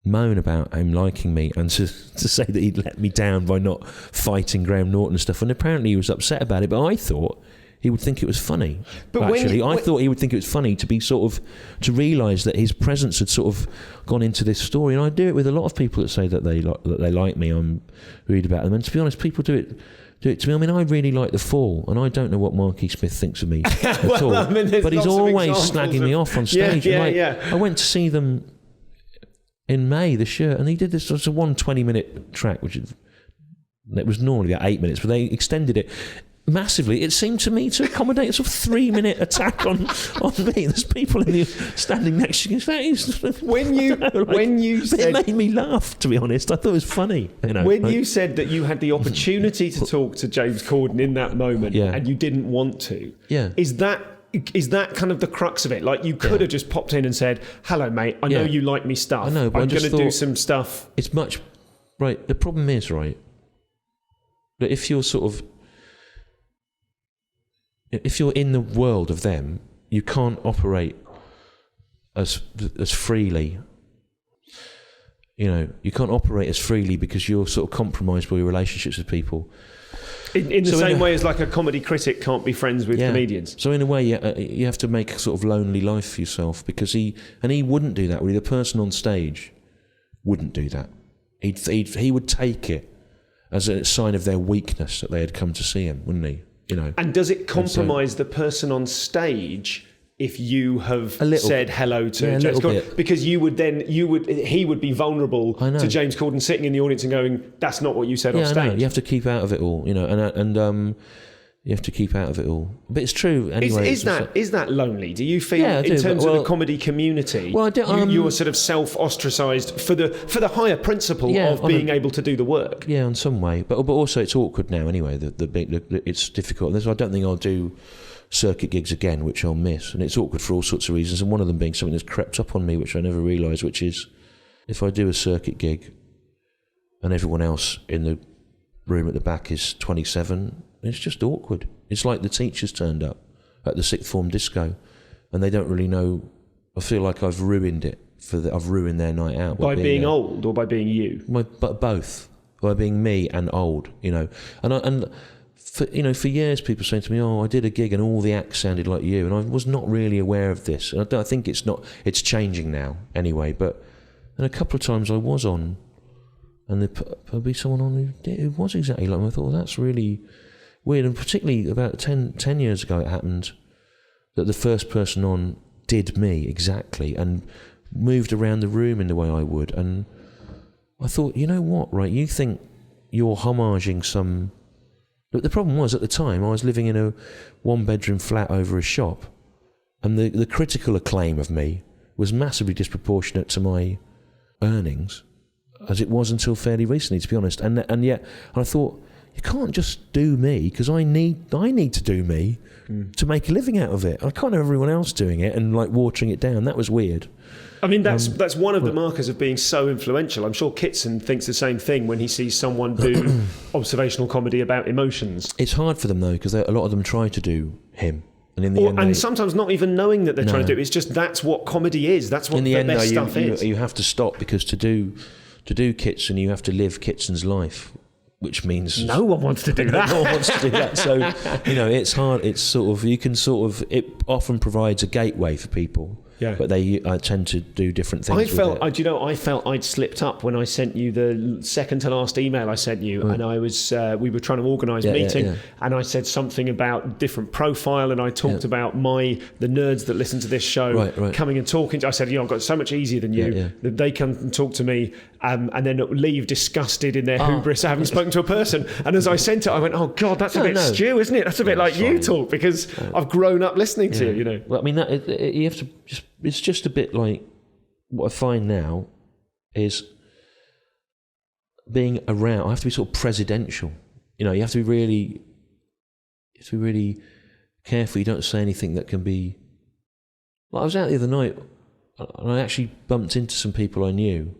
moan about him liking me and to say that he'd let me down by not fighting Graham Norton and stuff. And apparently he was upset about it, but I thought he would think it was funny. But I thought he would think it was funny to be to realise that his presence had sort of gone into this story. And I do it with a lot of people that say that they like me. I'm read about them, and to be honest, people do it to me. I mean, I really like The Fall, and I don't know what Marky Smith thinks of me at all. But he's always slagging me off on stage. I went to see them in May this year, and he did this as a 20-minute track, it was normally about 8 minutes, but they extended it massively. It seemed to me to accommodate a sort of 3-minute attack on me. There's people standing next to you. It made me laugh, to be honest. I thought it was funny. You said that you had the opportunity to talk to James Corden in that moment, and you didn't want to. Yeah. Is that kind of the crux of it? Like, you could have just popped in and said, hello, mate, I know you like me stuff. I know, but I'm going to do some stuff. It's much... Right, the problem is, right, that if you're in the world of them, you can't operate as freely. You can't operate as freely because you're sort of compromised by your relationships with people. In the same way as like a comedy critic can't be friends with comedians. So in a way, you have to make a sort of lonely life for yourself, because he wouldn't do that. Really, the person on stage wouldn't do that. He would take it as a sign of their weakness that they had come to see him, wouldn't he? And does it compromise the person on stage if you have said hello to James Corden? Because he would be vulnerable to James Corden sitting in the audience and going, that's not what you said on stage. I know. You have to keep out of it all, and you have to keep out of it all. But it's true anyway. Is that lonely? Do you feel in terms of the comedy community, you're sort of self-ostracised for the higher principle of being able to do the work? Yeah, in some way. But also it's awkward now anyway. It's difficult. I don't think I'll do circuit gigs again, which I'll miss, and it's awkward for all sorts of reasons, and one of them being something that's crept up on me, which I never realised, which is if I do a circuit gig and everyone else in the room at the back is 27, it's just awkward. It's like the teachers turned up at the sixth form disco and they don't really know. I feel like I've ruined it I've ruined their night out by being old or by being you. But both. by being me and old, and for years people saying to me, "Oh, I did a gig and all the acts sounded like you," and I was not really aware of this. And I think it's changing now anyway. But a couple of times I was on, and there'd be someone on who was exactly like me. I thought, well, that's really weird. And particularly about 10 years ago, it happened that the first person on did me exactly and moved around the room in the way I would. And I thought, you know what, right? You think you're homaging some... But the problem was, at the time, I was living in a one-bedroom flat over a shop, and the critical acclaim of me was massively disproportionate to my earnings, as it was until fairly recently, to be honest. And yet I thought, you can't just do me, because I need to do me to make a living out of it. I can't have everyone else doing it and like watering it down. That was weird. I mean, that's one of the markers of being so influential. I'm sure Kitson thinks the same thing when he sees someone do observational comedy about emotions. It's hard for them though, because a lot of them try to do him. And in the end, sometimes not even knowing that they're trying to do it. It's just that's what comedy is. That's what the best stuff is. You have to stop, because to do Kitson, you have to live Kitson's life, which means no one wants to do that. No one wants to do that. So it's hard. It's it often provides a gateway for people. Yeah. But they tend to do different things. I felt I'd slipped up when I sent you the second to last email I sent you, and I was we were trying to organise a meeting, and I said something about different profile, and I talked about the nerds that listen to this show coming and talking. I said, I've got so much easier than you. That they come and talk to me, and then leave disgusted in their hubris of having spoken to a person. And as I sent it, I went, oh God, that's a bit Stu, isn't it? That's a bit like you talk, because I've grown up listening to you. Well, I mean, you have to just. It's just a bit like what I find now is being around. I have to be sort of presidential. You have to be really careful. You don't say anything that can be. Like I was out the other night, and I actually bumped into some people I knew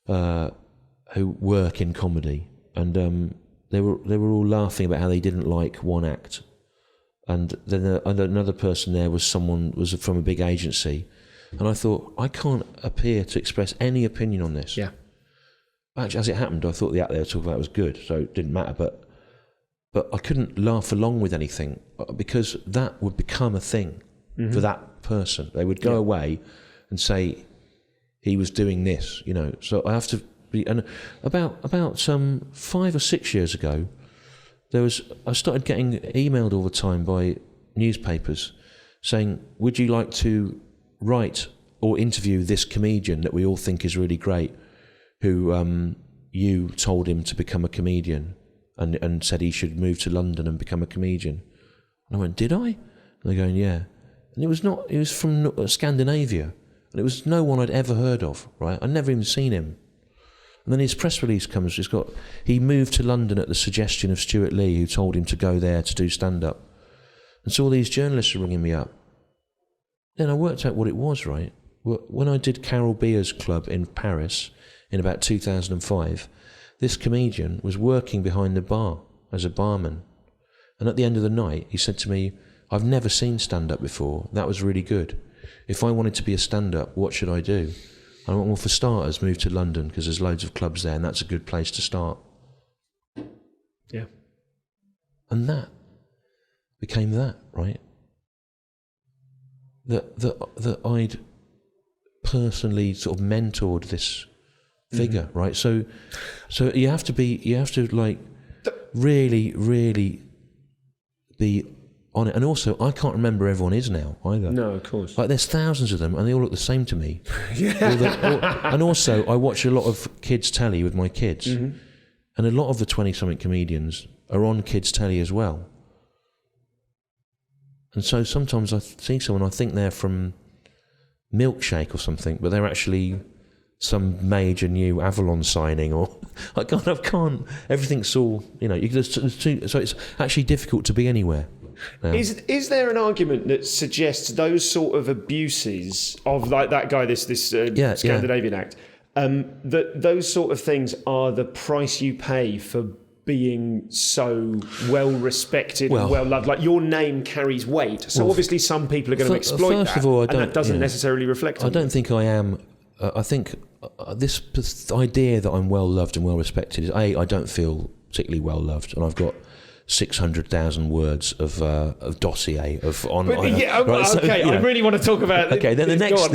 who work in comedy, and they were all laughing about how they didn't like one act. And then another person there was from a big agency, and I thought, I can't appear to express any opinion on this. Yeah. Actually, as it happened, I thought the act they were talking about was good, so it didn't matter. But I couldn't laugh along with anything, because that would become a thing for that person. They would go away and say he was doing this, So I have to be. And about 5 or 6 years ago, I started getting emailed all the time by newspapers saying, would you like to write or interview this comedian that we all think is really great, who you told him to become a comedian and said he should move to London and become a comedian? And I went, did I? And they're going, yeah. And it was from Scandinavia, and it was no one I'd ever heard of, right? I'd never even seen him. And then his press release comes, he moved to London at the suggestion of Stewart Lee, who told him to go there to do stand-up. And so all these journalists are ringing me up. Then I worked out what it was, right? When I did Carol Beer's Club in Paris in about 2005, this comedian was working behind the bar as a barman. And at the end of the night, he said to me, I've never seen stand-up before. That was really good. If I wanted to be a stand-up, what should I do? I went, well, for starters, move to London, because there's loads of clubs there, and that's a good place to start. Yeah. And that became that, right? That I'd personally sort of mentored this figure, right? So you have to like really, really be on it. And also, I can't remember who everyone is now either. No, of course. Like, there's thousands of them, and they all look the same to me. And also, I watch a lot of kids' telly with my kids, and a lot of the 20-something comedians are on kids' telly as well. And so sometimes I see someone, I think they're from Milkshake or something, but they're actually some major new Avalon signing, or I can't. Everything's all, so it's actually difficult to be anywhere. Yeah. Is there an argument that suggests those sort of abuses of like that guy, this Scandinavian act, that those sort of things are the price you pay for being so well respected and well loved? Like, your name carries weight, so obviously some people are going to exploit that, and that doesn't necessarily reflect on I don't think I am. I think this idea that I'm well loved and well respected is I don't feel particularly well loved, and I've got 600,000 words of dossier of on. Okay, I really want to talk about. Okay, then the next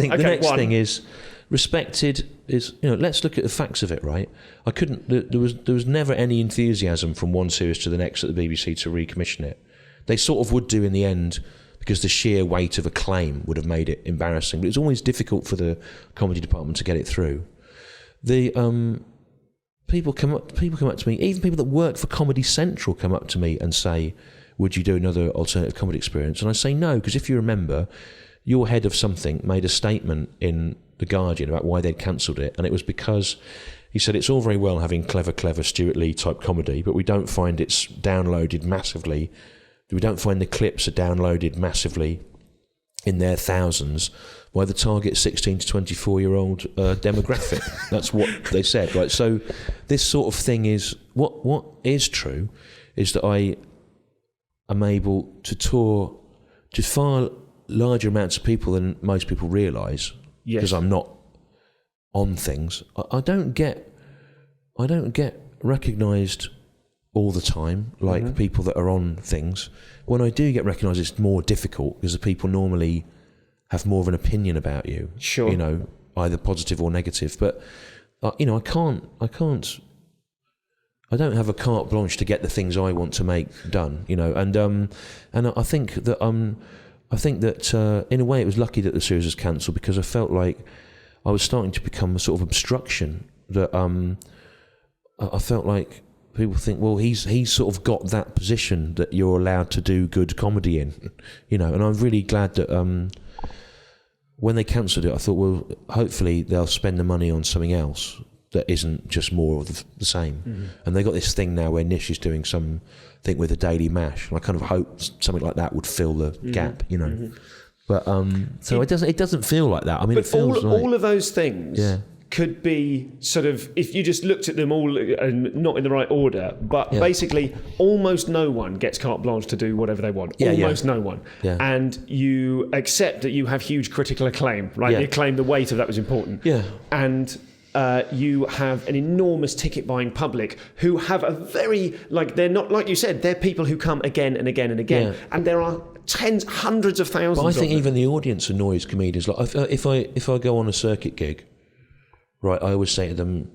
thing is respected is, let's look at the facts of it, right? There was never any enthusiasm from one series to the next at the BBC to recommission it. They sort of would do in the end, because the sheer weight of a claim would have made it embarrassing. But it's always difficult for the comedy department to get it through. The people come up to me, even people that work for Comedy Central come up to me and say, "Would you do another alternative comedy experience?" And I say no, because if you remember, your head of something made a statement in The Guardian about why they'd cancelled it, and it was because he said it's all very well having clever Stewart Lee type comedy, but we don't find it's downloaded massively. We don't find the clips are downloaded massively in their thousands by the target 16 to 24-year-old demographic. That's what they said, right? So this sort of thing is, what is true is that I am able to tour to far larger amounts of people than most people realise, because I'm not on things. I don't get recognised all the time, like people that are on things. When I do get recognised, it's more difficult because the people normally have more of an opinion about you. Sure. Either positive or negative. But I don't have a carte blanche to get the things I want to make done. And I think that in a way it was lucky that the series was cancelled, because I felt like I was starting to become a sort of obstruction. That I felt like people think, well, he's sort of got that position that you're allowed to do good comedy in, And I'm really glad that when they cancelled it, I thought, well, hopefully they'll spend the money on something else that isn't just more of the same. Mm-hmm. And they got this thing now where Nish is doing something with a Daily Mash, and I kind of hope something like that would fill the gap, Mm-hmm. But so it doesn't feel like that. I mean, but it feels all of those things. Yeah. Could be sort of, if you just looked at them all and not in the right order, but basically almost no one gets carte blanche to do whatever they want. Almost no one. Yeah. And you accept that you have huge critical acclaim, right? Yeah. The acclaim, the weight of that was important. Yeah. And you have an enormous ticket buying public who have a very, they're not, like you said, they're people who come again and again and again. Yeah. And there are hundreds of thousands But I think of them. even the audience annoys comedians. Like if I go on a circuit gig, right, I always say to them,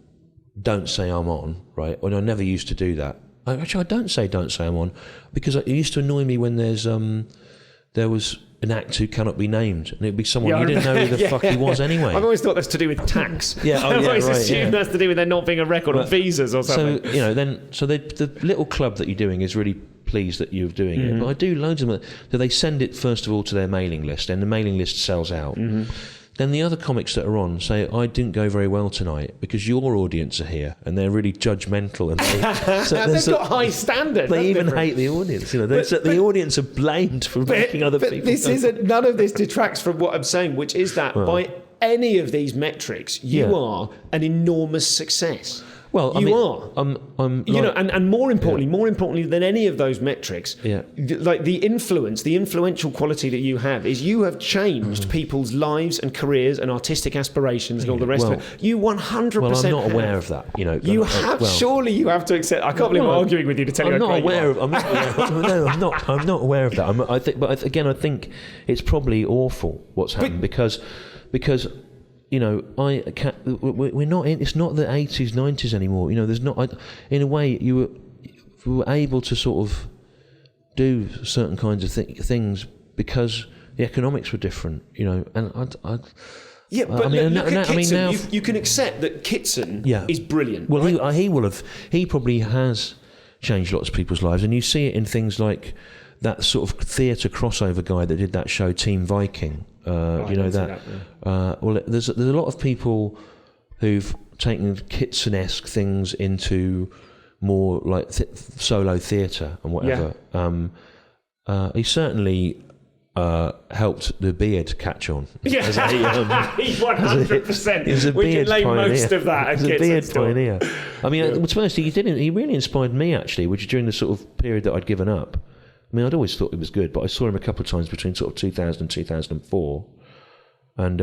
don't say I'm on, right? And I never used to do that. Actually, I don't say I'm on, because it used to annoy me when there was an act who cannot be named, and it'd be someone you didn't know who the fuck he was anyway. I've always thought that's to do with tax. I've always assumed that's to do with there not being a record on visas or something. So the little club that you're doing is really pleased that you're doing it. But I do loads of them. So they send it first of all to their mailing list, and the mailing list sells out. Then the other comics that are on say, I didn't go very well tonight because your audience are here, and they're really judgmental. And they've got high standards. They even hate the audience. The audience are blamed for making other people. None of this detracts from what I'm saying, which is that by any of these metrics, you are an enormous success. Well, you are. And more importantly than any of those metrics, the influential quality that you have is you have changed people's lives and careers and artistic aspirations and all the rest of it. You 100%. Well, I'm not aware of that. You have. Surely you have to accept. I can't believe I'm arguing with you to tell you. I'm not aware of that. I think it's probably awful what's happened because. We're not in. It's not the 80s, 90s anymore. There's not. In a way, we were able to sort of do certain kinds of things because the economics were different. And you can accept that Kitson is brilliant. Well, right? He probably has changed lots of people's lives, and you see it in things like that sort of theatre crossover guy that did that show, Team Viking. There's a lot of people who've taken Kitson-esque things into more like solo theatre and whatever. He certainly helped the beard catch on. Yeah, he 100%. We can lay most of that. He's a beard pioneer. I mean, to be honest, he really inspired me actually, which is during the sort of period that I'd given up. I mean, I'd always thought he was good, but I saw him a couple of times between sort of 2000 and 2004, and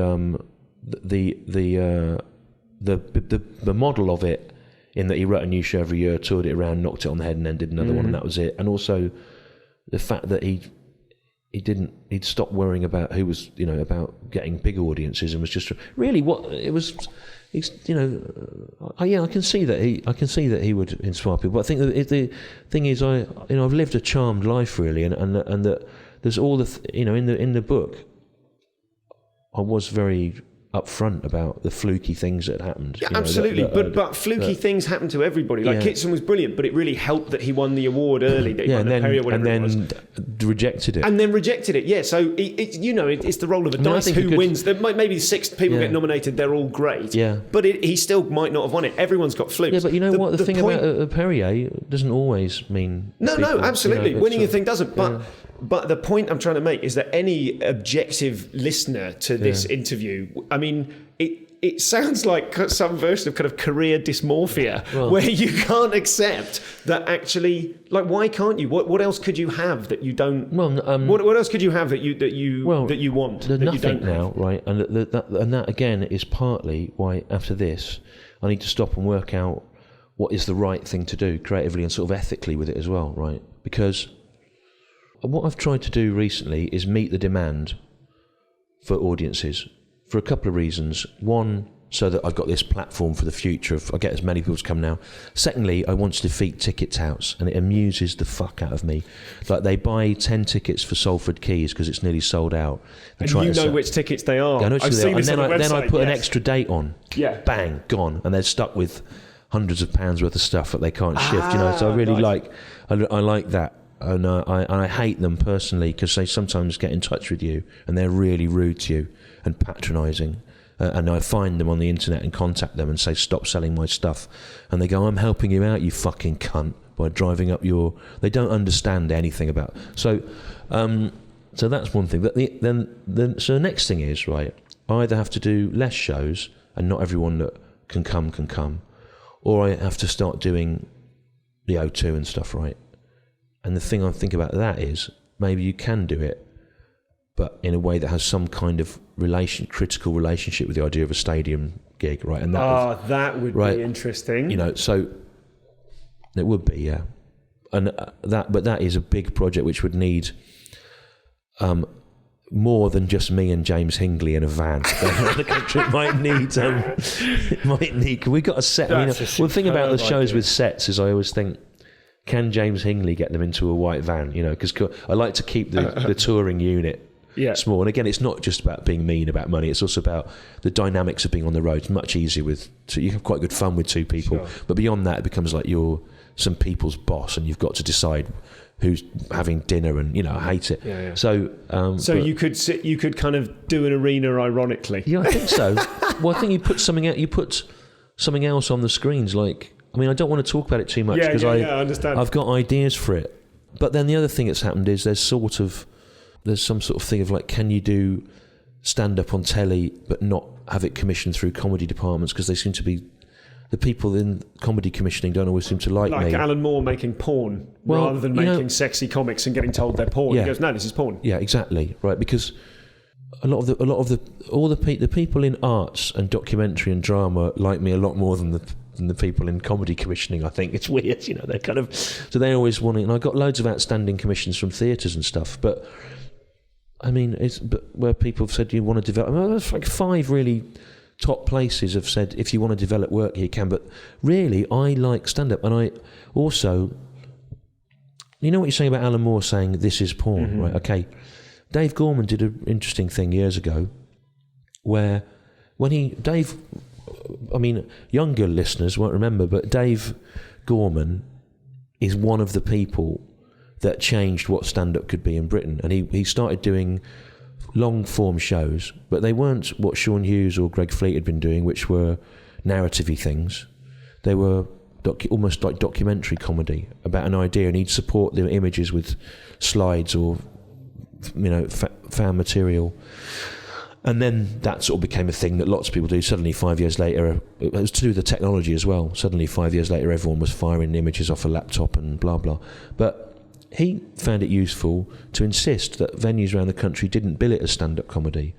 the model of it, in that he wrote a new show every year, toured it around, knocked it on the head, and then did another one, and that was it. And also the fact that he'd stopped worrying about who was, about getting big audiences, and was just really what it was. He's, I can see that he would inspire people. But I think that the thing is, I've lived a charmed life really, and that there's all in the book, I was very upfront about the fluky things that happened. Yeah, absolutely. But fluky things happen to everybody. Like Kitson was brilliant, but it really helped that he won the award early. That he won the Perrier, whatever it was. Rejected it. And then rejected it. Yeah. So it's the roll of the dice. Who wins? Maybe 6 people get nominated. They're all great. Yeah. But he still might not have won it. Everyone's got flukes. Yeah, but you know what? The thing about a Perrier doesn't always mean. No, absolutely. Winning a thing doesn't. But the point I'm trying to make is that any objective listener to this interview, I mean, it sounds like some version of kind of career dysmorphia, where you can't accept that actually, like, why can't you? What else could you have that you don't? Well, what else could you have that you want? There's that nothing you don't now, right? And that again is partly why after this I need to stop and work out what is the right thing to do creatively and sort of ethically with it as well, right? Because what I've tried to do recently is meet the demand for audiences for a couple of reasons. One, so that I've got this platform for the future of I get as many people to come now. Secondly, I want to defeat ticket touts, and it amuses the fuck out of me. Like, they buy 10 tickets for Salford Quays because it's nearly sold out. And you know which tickets they are. I know I've seen this on the website. Then I put an extra date on. Yeah. Bang, gone. And they're stuck with hundreds of pounds worth of stuff that they can't shift. So I really I like that. And I hate them personally because they sometimes get in touch with you and they're really rude to you and patronising. And I find them on the internet and contact them and say, stop selling my stuff. And they go, I'm helping you out, you fucking cunt, by driving up your... They don't understand anything about... So that's one thing. But so the next thing is, right, I either have to do less shows and not everyone that can come, or I have to start doing the O2 and stuff, right? And the thing I think about that is maybe you can do it, but in a way that has some kind of critical relationship with the idea of a stadium gig, right? And that would be interesting. So it would be, yeah. And that is a big project which would need more than just me and James Hingley in a van. The country might need. We got a set. The thing about the shows with sets is I always think, can James Hingley get them into a white van? Because I like to keep the touring unit small. And again, it's not just about being mean about money. It's also about the dynamics of being on the road. It's much easier you have quite good fun with 2 people. Sure. But beyond that, it becomes like you're some people's boss and you've got to decide who's having dinner and, I hate it. Yeah. So you could kind of do an arena ironically. Yeah, I think so. Well, I think you put something else on the screens, like... I don't want to talk about it too much because I understand. I've got ideas for it. But then the other thing that's happened is there's some sort of thing of like, can you do stand-up on telly but not have it commissioned through comedy departments, because they seem to be... The people in comedy commissioning don't always seem to like me. Like Alan Moore making porn rather than making sexy comics and getting told they're porn. Yeah. He goes, no, this is porn. Yeah, exactly. Right, because all the people in arts and documentary and drama like me a lot more than the people in comedy commissioning. I think it's weird, they're kind of... So they always want it, and I got loads of outstanding commissions from theatres and stuff, but where people have said you want to develop... there's like 5 really top places have said if you want to develop work you can, but really I like stand-up, and I also... You know what you're saying about Alan Moore saying this is porn, right? Okay. Dave Gorman did an interesting thing years ago where younger listeners won't remember, but Dave Gorman is one of the people that changed what stand-up could be in Britain. And he started doing long-form shows, but they weren't what Sean Hughes or Greg Fleet had been doing, which were narrative-y things. They were almost like documentary comedy about an idea, and he'd support the images with slides or, found material. And then that sort of became a thing that lots of people do. Suddenly, 5 years later, it was to do with the technology as well. Suddenly, 5 years later, everyone was firing images off a laptop and blah, blah. But he found it useful to insist that venues around the country didn't bill it as stand-up comedy,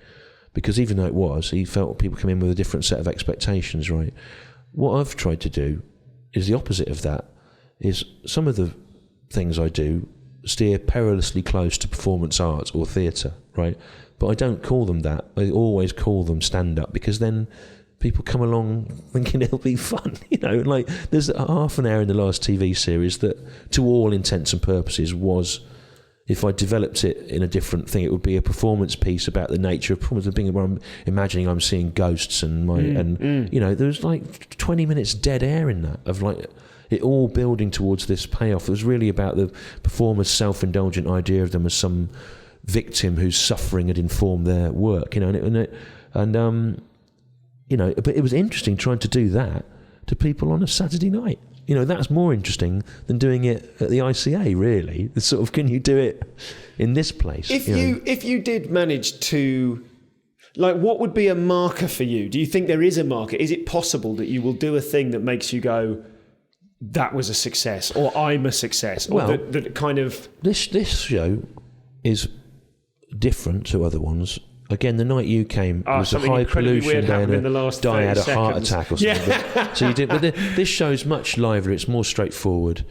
because even though it was, he felt people come in with a different set of expectations, right? What I've tried to do is the opposite of that. Is some of the things I do steer perilously close to performance arts or theatre, right? But I don't call them that. I always call them stand-up, because then people come along thinking it'll be fun, like there's a half an hour in the last TV series that, to all intents and purposes, was, if I developed it in a different thing, it would be a performance piece about the nature of performance. The thing where I'm imagining I'm seeing ghosts and there was like 20 minutes dead air in that, of like it all building towards this payoff. It was really about the performer's self-indulgent idea of them as some victim whose suffering had informed their work, but it was interesting trying to do that to people on a Saturday night. That's more interesting than doing it at the ICA, really. It's sort of, can you do it in this place? If you did manage to, like, what would be a marker for you? Do you think there is a marker? Is it possible that you will do a thing that makes you go, that was a success, or I'm a success, or that kind of... This show is different to other ones. Again, the night you came, it was a high pollution day, and a guy had a heart attack or something. Yeah. So you did, but this show's much livelier. It's more straightforward.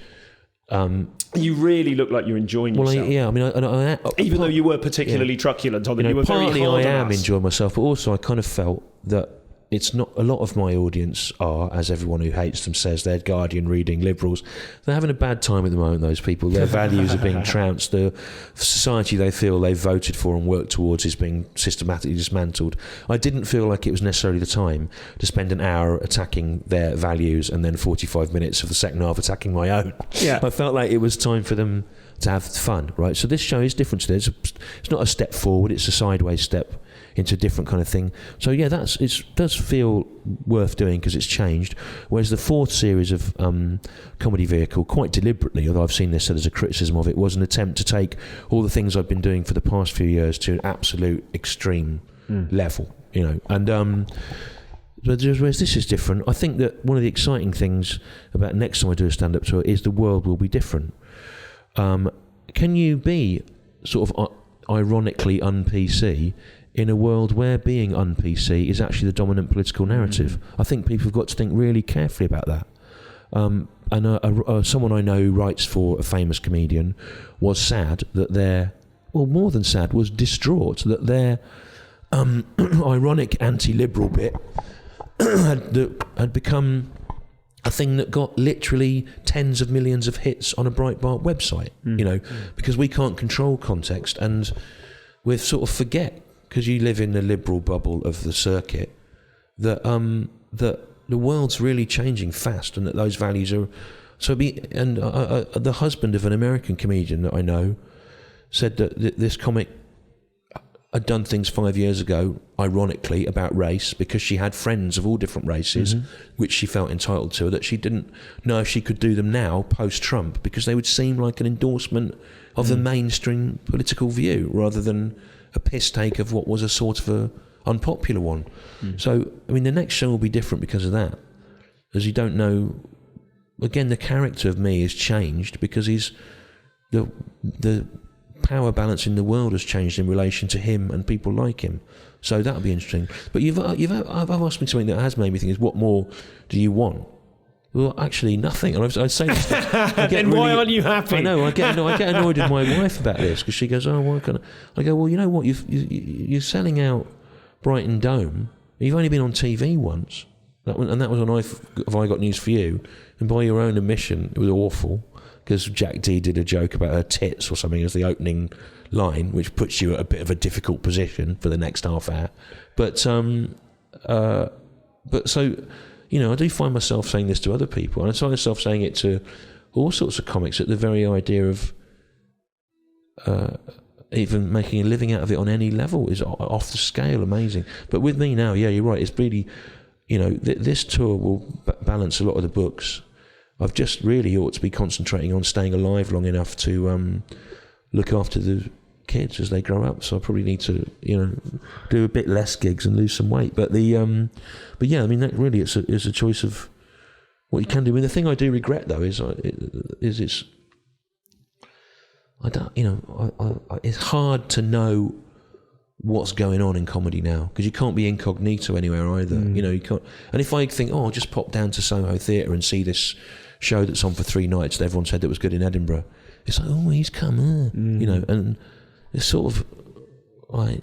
You really look like you're enjoying yourself. I even though you were particularly truculent on it, you were partly very hard I on am us. enjoying myself, but also I kind of felt that it's not, a lot of my audience are, as everyone who hates them says, they're Guardian reading liberals. They're having a bad time at the moment, those people. Their values are being trounced. The society they feel they've voted for and worked towards is being systematically dismantled. I didn't feel like it was necessarily the time to spend an hour attacking their values and then 45 minutes of the second half attacking my own. Yeah. I felt like it was time for them to have fun, right? So this show is different to this. It's not a step forward, it's a sideways step into a different kind of thing. So yeah, it does feel worth doing because it's changed. Whereas the fourth series of Comedy Vehicle, quite deliberately, although I've seen this said as a criticism of it, was an attempt to take all the things I've been doing for the past few years to an absolute extreme level, and whereas this is different. I think that one of the exciting things about next time I do a stand-up tour is the world will be different. Can you be sort of ironically un-PC in a world where being un-PC is actually the dominant political narrative? I think people have got to think really carefully about that. And someone I know who writes for a famous comedian was sad that more than sad, was distraught that their ironic anti-liberal bit had become a thing that got literally tens of millions of hits on a Breitbart website, because we can't control context, and we sort of forget, because you live in the liberal bubble of the circuit, that the world's really changing fast, and that those values are the husband of an American comedian that I know said that this comic had done things 5 years ago, ironically, about race, because she had friends of all different races, which she felt entitled to, that she didn't know if she could do them now, post-Trump, because they would seem like an endorsement of the mainstream political view, rather than a piss take of what was a sort of a unpopular one. So, the next show will be different because of that. As you don't know, again, the character of me has changed because the power balance in the world has changed in relation to him and people like him. So that'll be interesting. But I've asked me something that has made me think: is what more do you want? Well, actually, nothing. And I say this. Then why aren't you happy? I know. I get annoyed with my wife about this, because she goes, "Oh, why can't I?" I go, "Well, you know what? You're selling out Brighton Dome. You've only been on TV once, and that was on Have I Got News for You? And by your own admission, it was awful, because Jack D did a joke about her tits or something as the opening line, which puts you at a bit of a difficult position for the next half hour. But so, I do find myself saying this to other people, and I find myself saying it to all sorts of comics, that the very idea of even making a living out of it on any level is off the scale amazing. But with me now, yeah, you're right, it's really, this tour will balance a lot of the books. I've just really ought to be concentrating on staying alive long enough to look after the kids as they grow up. So I probably need to, do a bit less gigs and lose some weight. But that really it's a choice of what you can do. The thing I do regret though is it's hard to know what's going on in comedy now, because you can't be incognito anywhere either. You can't. And if I think, I'll just pop down to Soho Theatre and see this show that's on for 3 nights that everyone said that was good in Edinburgh, it's like, he's come, and it's sort of like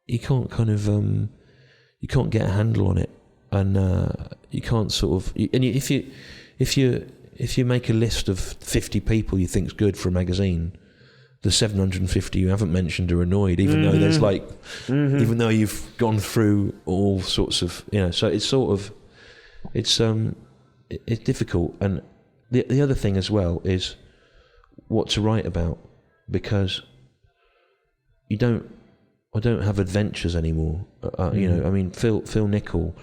you can't kind of you can't get a handle on it, and you can't sort of. And if you make a list of 50 people you think's good for a magazine, the 750 you haven't mentioned are annoyed, even though there's like, even though you've gone through all sorts of, so it's sort of, it's difficult. And the other thing as well is what to write about, because I don't have adventures anymore. I mean, Phil Nicol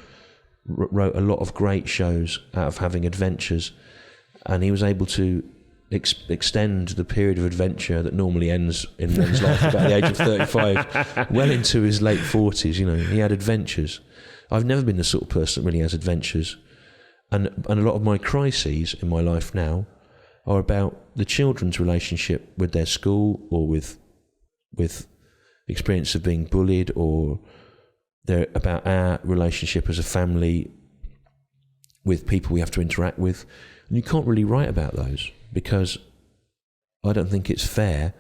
wrote a lot of great shows out of having adventures, and he was able to extend the period of adventure that normally ends in one's life about the age of 35 well into his late 40s. He had adventures. I've never been the sort of person that really has adventures, and a lot of my crises in my life now are about the children's relationship with their school, or with experience of being bullied, or they're about our relationship as a family with people we have to interact with. And you can't really write about those, because I don't think it's fair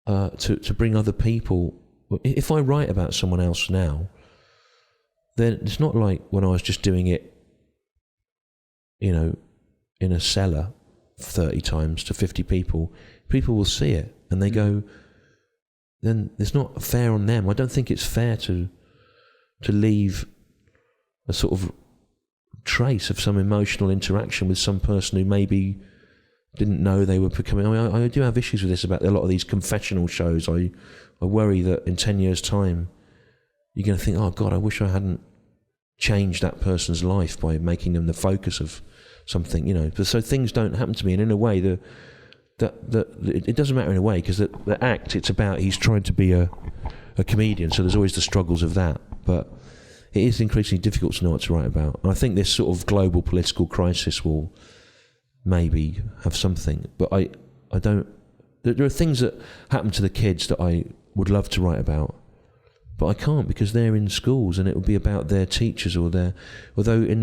to bring other people. If I write about someone else now, then it's not like when I was just doing it, in a cellar 30 times to 50 people. People will see it and they go, then it's not fair on them. I don't think it's fair to leave a sort of trace of some emotional interaction with some person who maybe didn't know they were becoming. I do have issues with this about a lot of these confessional shows. I worry that in 10 years' time you're going to think, oh God, I wish I hadn't changed that person's life by making them the focus of something, So things don't happen to me, and in a way it doesn't matter in a way, because the act it's about, he's trying to be a comedian, so there's always the struggles of that, but it is increasingly difficult to know what to write about. And I think this sort of global political crisis will maybe have something, but I don't. There are things that happen to the kids that I would love to write about, but I can't, because they're in schools, and it would be about their teachers or their. Although in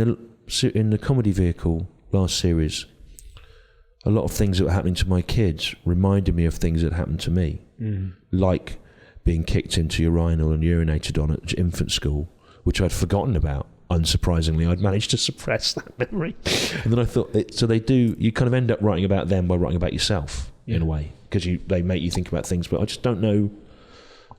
the comedy vehicle last series, a lot of things that were happening to my kids reminded me of things that happened to me, like being kicked into urinal and urinated on at infant school, which I'd forgotten about. Unsurprisingly, I'd managed to suppress that memory. And then I thought, you kind of end up writing about them by writing about yourself, in a way, because they make you think about things, but I just don't know.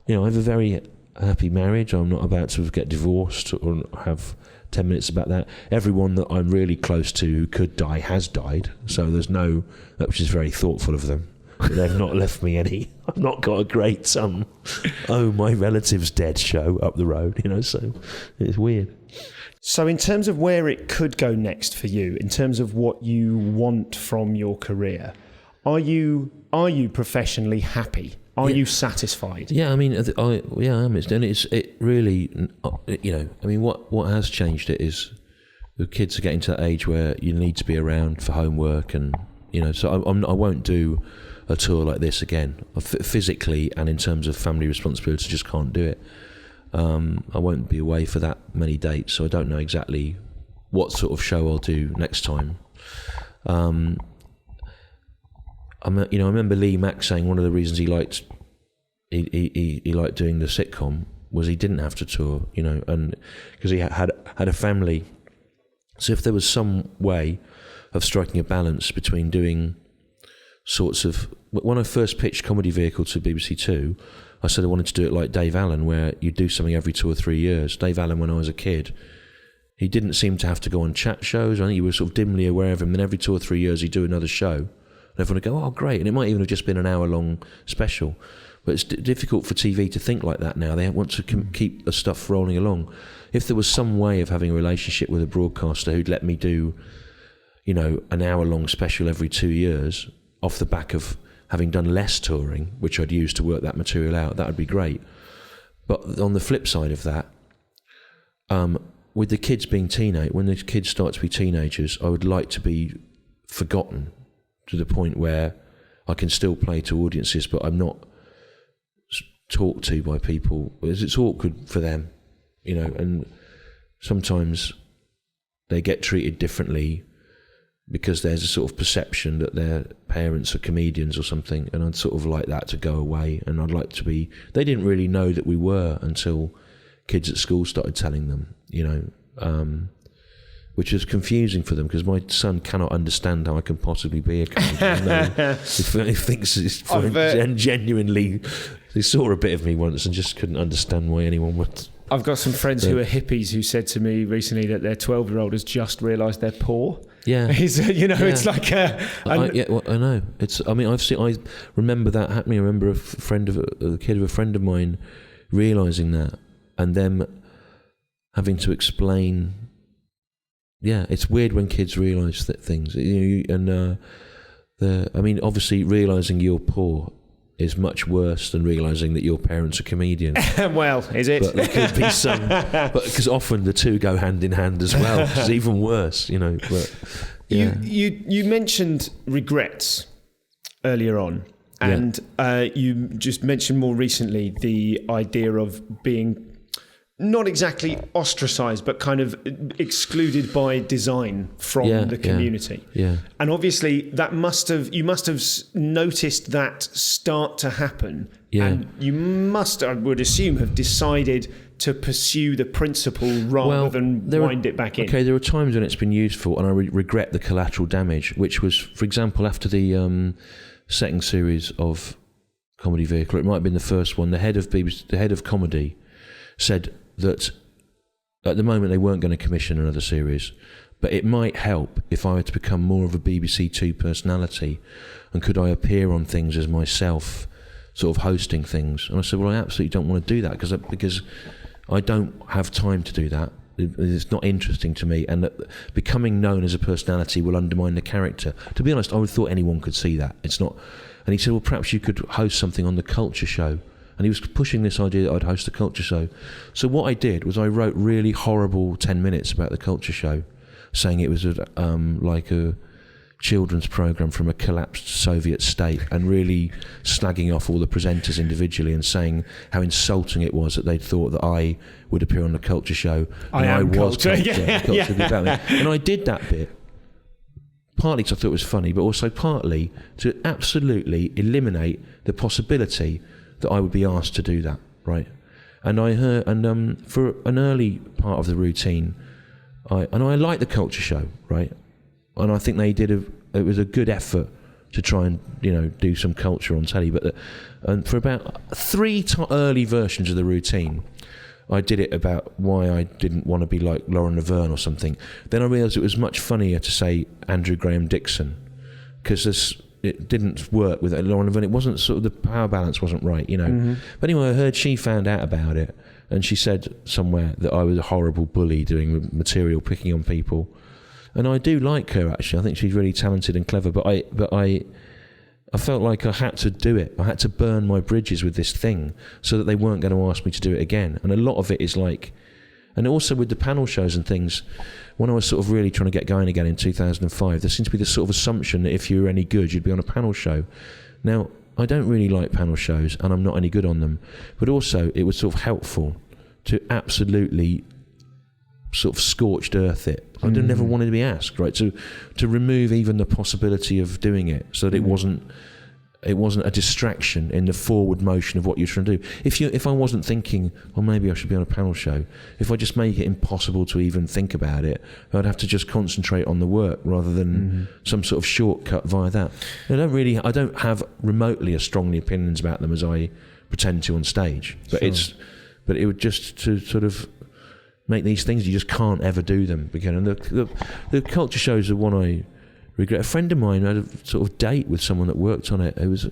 I have a very happy marriage. I'm not about to get divorced or have 10 minutes about that. Everyone that I'm really close to who could die has died, so there's no, which is very thoughtful of them. They've not left me any. I've not got a great my relative's dead show up the road, so it's weird. So in terms of where it could go next for you, in terms of what you want from your career, are you professionally happy? Are you satisfied? Yeah, I mean, I am. It really, I mean, what has changed it is the kids are getting to that age where you need to be around for homework, and so I won't do a tour like this again. Physically and in terms of family responsibility, I just can't do it. I won't be away for that many dates, so I don't know exactly what sort of show I'll do next time. I remember Lee Mack saying one of the reasons he liked doing the sitcom was he didn't have to tour, and because he had a family. So if there was some way of striking a balance between doing sorts of, when I first pitched Comedy Vehicle to BBC Two, I said I wanted to do it like Dave Allen, where you do something every 2 or 3 years. Dave Allen, when I was a kid, he didn't seem to have to go on chat shows. I think you were sort of dimly aware of him, and every 2 or 3 years he'd do another show. And everyone would go, oh, great. And it might even have just been an hour-long special. But it's difficult for TV to think like that now. They want to keep the stuff rolling along. If there was some way of having a relationship with a broadcaster who'd let me do, an hour-long special every 2 years off the back of having done less touring, which I'd use to work that material out, that would be great. But on the flip side of that, with the kids being when the kids start to be teenagers, I would like to be forgotten to the point where I can still play to audiences, but I'm not talked to by people. It's awkward for them, you know, and sometimes they get treated differently because there's a sort of perception that their parents are comedians or something, and I'd sort of like that to go away, and I'd like to be... They didn't really know that we were until kids at school started telling them, you know, which is confusing for them, because my son cannot understand how I can possibly be a comedian. He thinks it's genuinely... He saw a bit of me once and just couldn't understand why anyone would... I've got some friends who are hippies who said to me recently that their 12-year-old has just realised they're poor. Yeah, it's like I know. It's. I mean, I remember that happening. I remember a kid of a friend of mine realising that, and them having to explain. Yeah, it's weird when kids realise that things. I mean, obviously, realising you're poor is much worse than realising that your parents are comedians. Well, is it? But there could be some... because often the two go hand in hand as well, which is even worse, you know. But, yeah. You mentioned regrets earlier on, and you just mentioned more recently the idea of being not exactly ostracised, but kind of excluded by design from the community. Yeah. And obviously that you must have noticed that start to happen. Yeah. And you must, I would assume, have decided to pursue the principle rather than wind it back in. Okay, there are times when it's been useful, and I regret the collateral damage, which was, for example, after the second series of Comedy Vehicle, it might have been the first one, the head of comedy said that at the moment they weren't going to commission another series, but it might help if I were to become more of a BBC Two personality, and could I appear on things as myself, sort of hosting things. And I said, well, I absolutely don't want to do that because I don't have time to do that. It's not interesting to me, and that becoming known as a personality will undermine the character. To be honest, I would have thought anyone could see that. It's not. And he said, well, perhaps you could host something on the Culture Show. And he was pushing this idea that I'd host a culture show. So what I did was I wrote really horrible 10 minutes about the culture show, saying it was like a children's programme from a collapsed Soviet state, and really slagging off all the presenters individually and saying how insulting it was that they'd thought that I would appear on the culture show. And I was culture. About me. And I did that bit partly because I thought it was funny, but also partly to absolutely eliminate the possibility that I would be asked to do that, right? And I heard, and for an early part of the routine, I liked the culture show, right? And I think they it was a good effort to try and, you know, do some culture on telly. But and for about three early versions of the routine, I did it about why I didn't want to be like Lauren Laverne or something. Then I realised it was much funnier to say Andrew Graham Dixon, because it didn't work with Lauren Laverne. It wasn't sort of, the power balance wasn't right, you know. Mm-hmm. But anyway, I heard she found out about it, and she said somewhere that I was a horrible bully doing material, picking on people. And I do like her, actually. I think she's really talented and clever. But I felt like I had to do it. I had to burn my bridges with this thing so that they weren't going to ask me to do it again. And a lot of it is like, and also with the panel shows and things, when I was sort of really trying to get going again in 2005, there seemed to be this sort of assumption that if you were any good, you'd be on a panel show. Now, I don't really like panel shows, and I'm not any good on them. But also, it was sort of helpful to absolutely sort of scorched earth it. I never wanted to be asked, right? To remove even the possibility of doing it, so that it wasn't a distraction in the forward motion of what you're trying to do. If I wasn't thinking, well, maybe I should be on a panel show, if I just make it impossible to even think about it, I'd have to just concentrate on the work rather than some sort of shortcut via that. I don't have remotely as strongly opinions about them as I pretend to on stage. But but it would just to sort of make these things, you just can't ever do them again. And the culture shows are one I regret. A friend of mine had a sort of date with someone that worked on it who was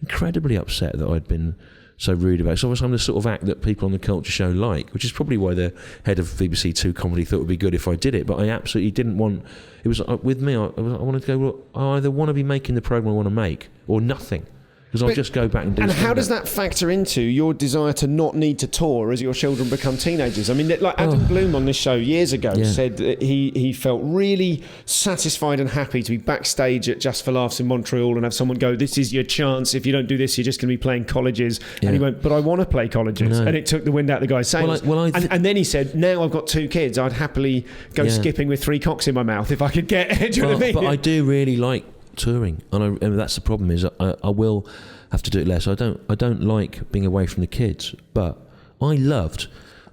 incredibly upset that I'd been so rude about it. So I'm the sort of act that people on the culture show like, which is probably why the head of BBC Two Comedy thought it would be good if I did it. But I absolutely didn't want... It was with me, I wanted to go, well, I either want to be making the programme I want to make or nothing. Because I'll just go back and do And stand-up. how does that factor into your desire to not need to tour as your children become teenagers? I mean, like Adam Bloom on this show years ago said that he felt really satisfied and happy to be backstage at Just for Laughs in Montreal and have someone go, "This is your chance. If you don't do this, you're just going to be playing colleges." Yeah. And he went, "But I want to play colleges." And it took the wind out of the guy's sails. And then he said, "Now I've got 2 kids. I'd happily go skipping with 3 cocks in my mouth if I could get." Do you know what I mean? But I do really like touring, and that's the problem is I will have to do it less. I don't like being away from the kids, but I loved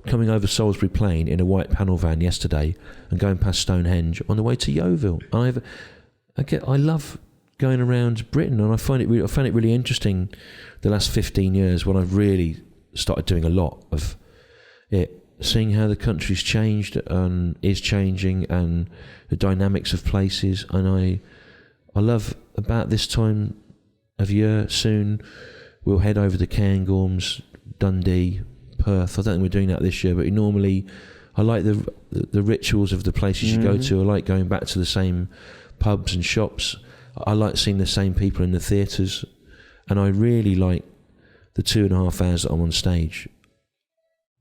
coming over Salisbury Plain in a white panel van yesterday and going past Stonehenge on the way to Yeovil. I love going around Britain, and I find it really interesting the last 15 years when I've really started doing a lot of it, seeing how the country's changed and is changing, and the dynamics of places. And I love about this time of year soon we'll head over to Cairngorms, Dundee, Perth. I don't think we're doing that this year, but normally I like the rituals of the places you go to. I like going back to the same pubs and shops. I like seeing the same people in the theatres, and I really like the 2.5 hours that I'm on stage.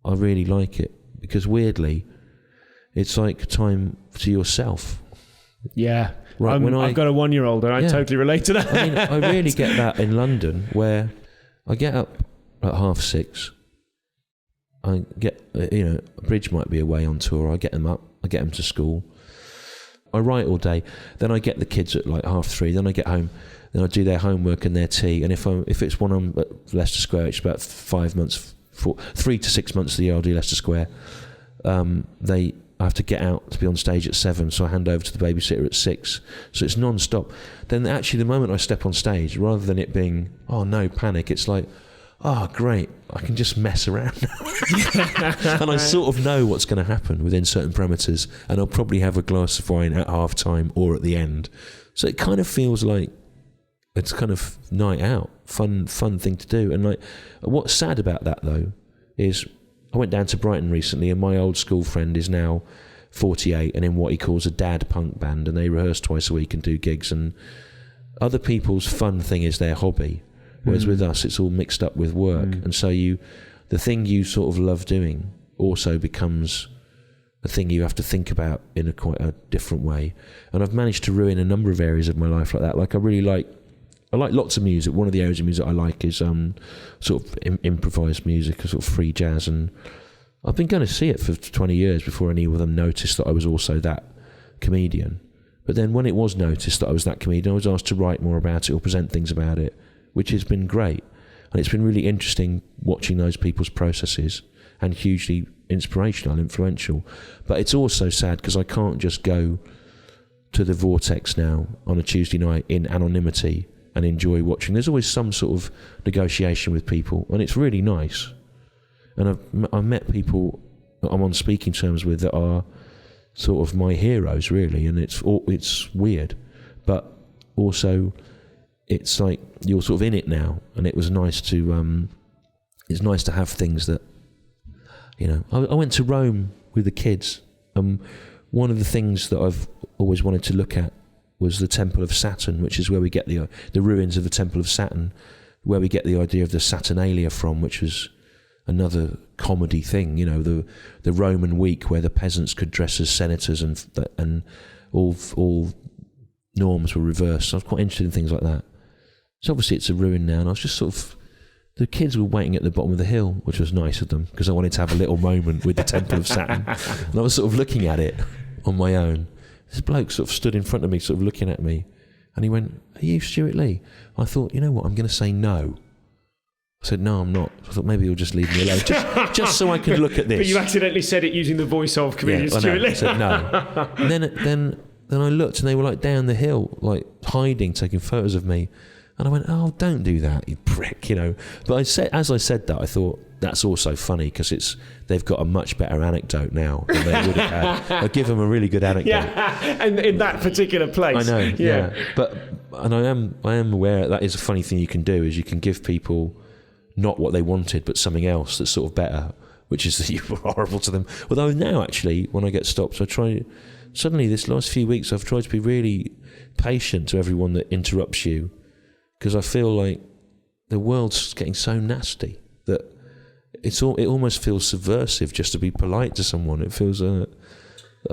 I really like it because weirdly it's like time to yourself. Yeah. Right, I've got a 1-year-old and I totally relate to that. I mean, I really get that in London, where I get up at 6:30. I get, Bridge might be away on tour. I get them up. I get them to school. I write all day. Then I get the kids at 3:30. Then I get home. Then I do their homework and their tea. And if it's when I'm at Leicester Square, it's about 5 months, 3 to 6 months of the year I'll do Leicester Square. I have to get out to be on stage at 7, so I hand over to the babysitter at 6. So it's non-stop. Then actually the moment I step on stage, rather than it being, oh no, panic, it's like, oh great, I can just mess around now. And I sort of know what's going to happen within certain parameters, and I'll probably have a glass of wine at half time or at the end. So it kind of feels like it's kind of night out, fun thing to do. And what's sad about that though is I went down to Brighton recently, and my old school friend is now 48 and in what he calls a dad punk band, and they rehearse twice a week and do gigs. And other people's fun thing is their hobby, whereas with us it's all mixed up with work. And so the thing you sort of love doing also becomes a thing you have to think about in quite a different way. And I've managed to ruin a number of areas of my life like that. I like lots of music. One of the areas of music I like is sort of improvised music, sort of free jazz, and I've been going to see it for 20 years before any of them noticed that I was also that comedian. But then when it was noticed that I was that comedian, I was asked to write more about it or present things about it, which has been great. And it's been really interesting watching those people's processes, and hugely inspirational, influential. But it's also sad because I can't just go to the Vortex now on a Tuesday night in anonymity and enjoy watching. There's always some sort of negotiation with people, and it's really nice. And I've met people that I'm on speaking terms with that are sort of my heroes, really, and it's weird, but also it's like you're sort of in it now, and it was nice to it's nice to have things that, I went to Rome with the kids, and one of the things that I've always wanted to look at was the Temple of Saturn, which is where we get the ruins of the Temple of Saturn, where we get the idea of the Saturnalia from, which was another comedy thing, the Roman week where the peasants could dress as senators and all norms were reversed. So I was quite interested in things like that. So obviously it's a ruin now, and I was just sort of, the kids were waiting at the bottom of the hill, which was nice of them, because I wanted to have a little moment with the Temple of Saturn. And I was sort of looking at it on my own. This bloke sort of stood in front of me, sort of looking at me, and he went, "Are you Stewart Lee?" I thought, you know what, I'm going to say no. I said, "No, I'm not." I thought maybe he'll just leave me alone, just so I can look at this. But you accidentally said it using the voice of comedian Stewart Lee. I said no. And then I looked, and they were down the hill, hiding, taking photos of me. And I went, "Oh, don't do that, you prick," But as I said that, I thought that's also funny because they've got a much better anecdote now than they would have had. I give them a really good anecdote. Yeah, and in that particular place. I know. Yeah. And I am aware that is a funny thing you can do, is you can give people not what they wanted, but something else that's sort of better, which is that you were horrible to them. Although now, actually, when I get stopped, suddenly this last few weeks, I've tried to be really patient to everyone that interrupts you, because I feel like the world's getting so nasty that it almost feels subversive just to be polite to someone. It feels.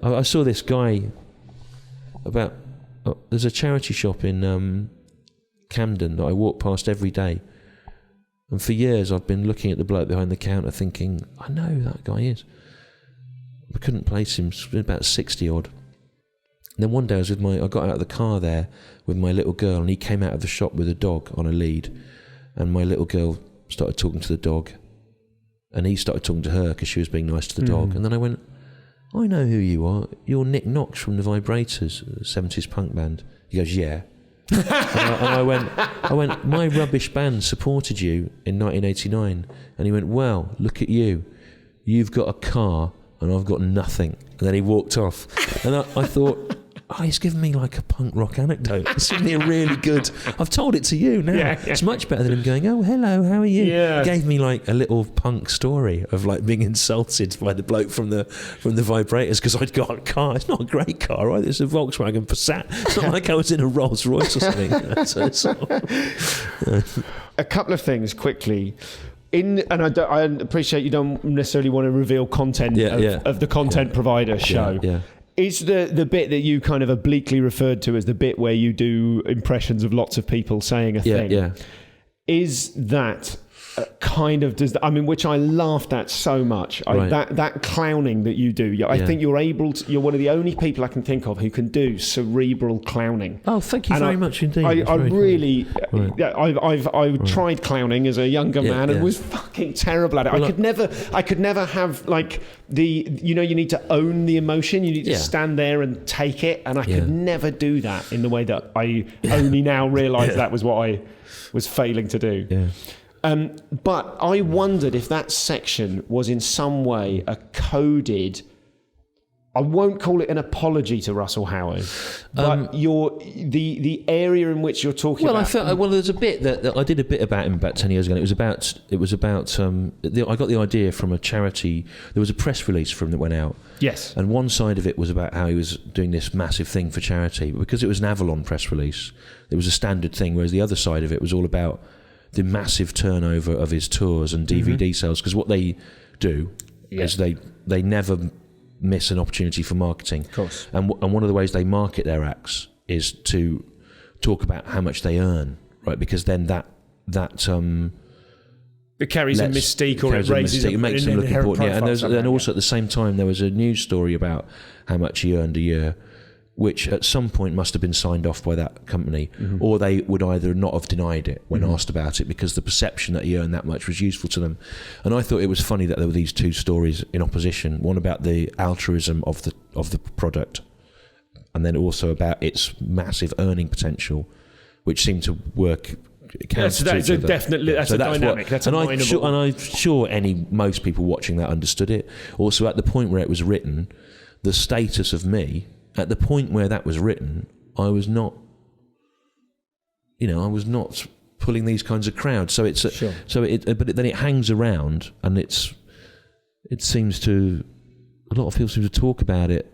I saw this guy about. There's a charity shop in Camden that I walk past every day, and for years I've been looking at the bloke behind the counter, thinking, I know who that guy is. I couldn't place him. He was about 60 odd. And then one day I got out of the car there with my little girl, and he came out of the shop with a dog on a lead, and my little girl started talking to the dog, and he started talking to her because she was being nice to the dog. And then I went, I know who you are. You're Nick Knox from the Vibrators, a 70s punk band. He goes, yeah. and I went, my rubbish band supported you in 1989. And he went, well, look at you. You've got a car and I've got nothing. And then he walked off. And I thought, he's given me like a punk rock anecdote. It's given me a really good... I've told it to you now. Yeah. It's much better than him going, oh, hello, how are you? Yeah. He gave me like a little punk story of like being insulted by the bloke from the Vibrators because I'd got a car. It's not a great car, right? It's a Volkswagen Passat. It's not like I was in a Rolls Royce or something. A couple of things quickly. I appreciate you don't necessarily want to reveal content of the content provider show. Yeah. Is the bit that you kind of obliquely referred to as the bit where you do impressions of lots of people saying a thing? Yeah. Is that which I laughed at so much. Right. That clowning that you do. I think you're one of the only people I can think of who can do cerebral clowning. Oh, thank you very much indeed. I tried clowning as a younger man and was fucking terrible at it. Well, I could never have like you need to own the emotion. You need to stand there and take it. And I could never do that in the way that I only now realise that was what I was failing to do. Yeah. But I wondered if that section was in some way a coded, I won't call it an apology to Russell Howard, but the area in which you're talking about. There's a bit that I did a bit about him about 10 years ago. And it was about I got the idea from a charity. There was a press release from that went out. Yes. And one side of it was about how he was doing this massive thing for charity, but because it was an Avalon press release, it was a standard thing. Whereas the other side of it was all about the massive turnover of his tours and DVD sales, because what they do is they never miss an opportunity for marketing. Of course. And one of the ways they market their acts is to talk about how much they earn, right? Because then that it carries a mystique, or it raises it makes them look important. And also at the same time there was a news story about how much he earned a year, which at some point must have been signed off by that company, or they would either not have denied it when asked about it, because the perception that he earned that much was useful to them. And I thought it was funny that there were these two stories in opposition, one about the altruism of the product, and then also about its massive earning potential, which seemed to work That's a dynamic. I'm sure most people watching that understood it. Also, at the point where it was written, the status of me, at the point where that was written, I was not pulling these kinds of crowds. So it's but then it hangs around, and it seems to, a lot of people seem to talk about it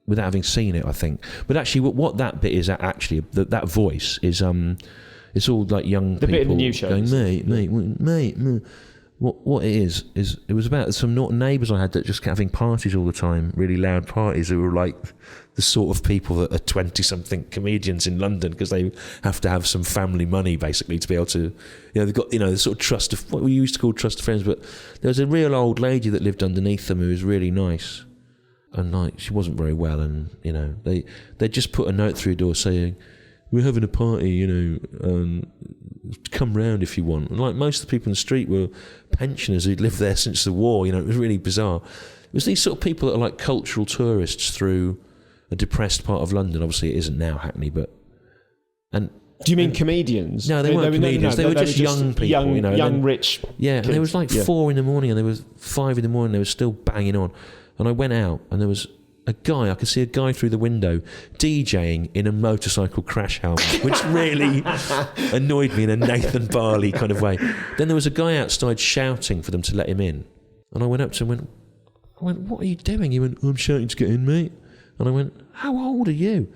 without having seen it, I think. But actually, what that bit is actually, that voice is it's all like young people. The bit in the news show going, mate. What it is it was about some neighbours I had that just kept having parties all the time, really loud parties, who were like the sort of people that are 20-something comedians in London, because they have to have some family money basically to be able to, they've got the sort of trust of what we used to call trust of friends. But there was a real old lady that lived underneath them who was really nice, and like she wasn't very well, and they just put a note through your door saying, we're having a party, come round if you want. And like most of the people in the street were pensioners who'd lived there since the war. It was really bizarre. It was these sort of people that are like cultural tourists through a depressed part of London. Obviously, it isn't now Hackney, but do you mean comedians? No, they weren't comedians. They were just young people, young rich. Yeah, and it was like 4 a.m, and there was 5 a.m. They were still banging on. And I went out, and there was I could see a guy through the window DJing in a motorcycle crash helmet, which really annoyed me in a Nathan Barley kind of way. Then there was a guy outside shouting for them to let him in. And I went up to him and went, what are you doing? He went, I'm shouting to get in, mate. And I went, how old are you?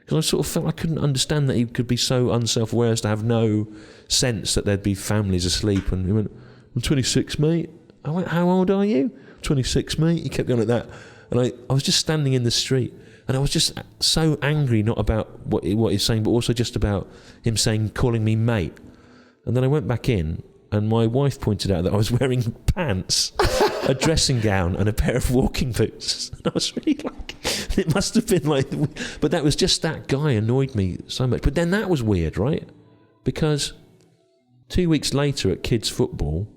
Because I sort of felt I couldn't understand that he could be so unself-aware as to have no sense that there'd be families asleep. And he went, I'm 26, mate. I went, how old are you? 26, mate. He kept going like that. And I was just standing in the street, and I was just so angry, not about what he's saying, but also just about him calling me mate. And then I went back in, and my wife pointed out that I was wearing pants, a dressing gown, and a pair of walking boots. And I was really like, it must have been like, but that was just, that guy annoyed me so much. But then that was weird, right? Because 2 weeks later at kids' football,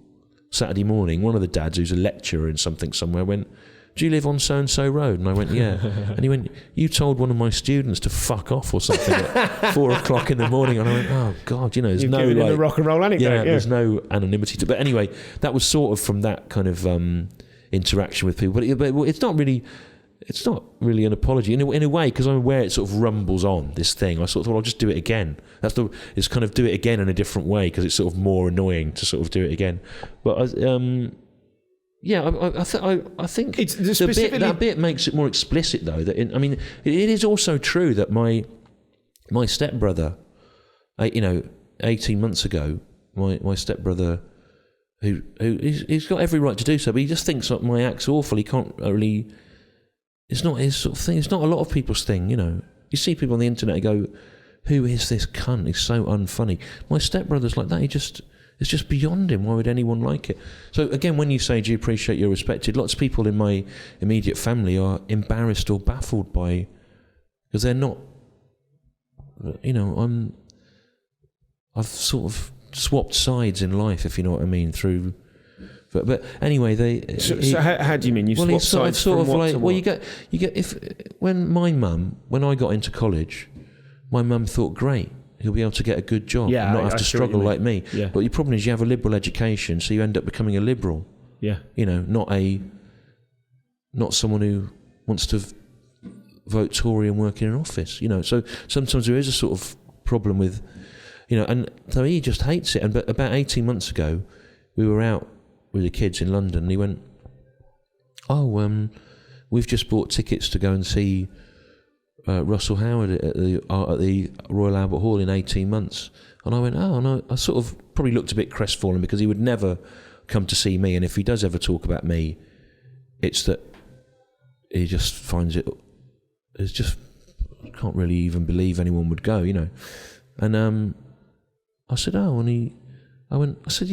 Saturday morning, one of the dads, who's a lecturer in something somewhere, went, do you live on so-and-so road? And I went, yeah. And he went, you told one of my students to fuck off or something at 4 o'clock in the morning. And I went, oh, God, there's You've no... given him a rock and roll anecdote. Yeah, there's no anonymity to... But anyway, that was sort of from that kind of interaction with people. But it's not really... It's not really an apology in a way, because I'm aware it sort of rumbles on this thing. I sort of thought I'll just do it again. It's kind of do it again in a different way, because it's sort of more annoying to sort of do it again. But I think it's that bit makes it more explicit, though. That it is also true that my stepbrother, 18 months ago, my stepbrother, he's got every right to do so, but he just thinks that my act's awful. He can't really. It's not his sort of thing. It's not a lot of people's thing, You see people on the internet and go, "Who is this cunt? He's so unfunny." My stepbrother's like that. It's just beyond him. Why would anyone like it? So again, when you say, do you appreciate you're respected? Lots of people in my immediate family are embarrassed or baffled because they're not, I've sort of swapped sides in life, if you know what I mean, through... But anyway, So how do you mean? You swapped sides from what to what? You get when I got into college, my mum thought, great, he'll be able to get a good job and not have to struggle like me. Yeah. But the problem is you have a liberal education, so you end up becoming a liberal. Yeah. Not someone who wants to vote Tory and work in an office. So sometimes there is a sort of problem with, and so he just hates it. But about 18 months ago, we were out with the kids in London, and he went, we've just bought tickets to go and see Russell Howard at the Royal Albert Hall in 18 months. And I went, and I sort of probably looked a bit crestfallen, because he would never come to see me, and if he does ever talk about me, it's that he just finds it's just, can't really even believe anyone would go, And I said, I said,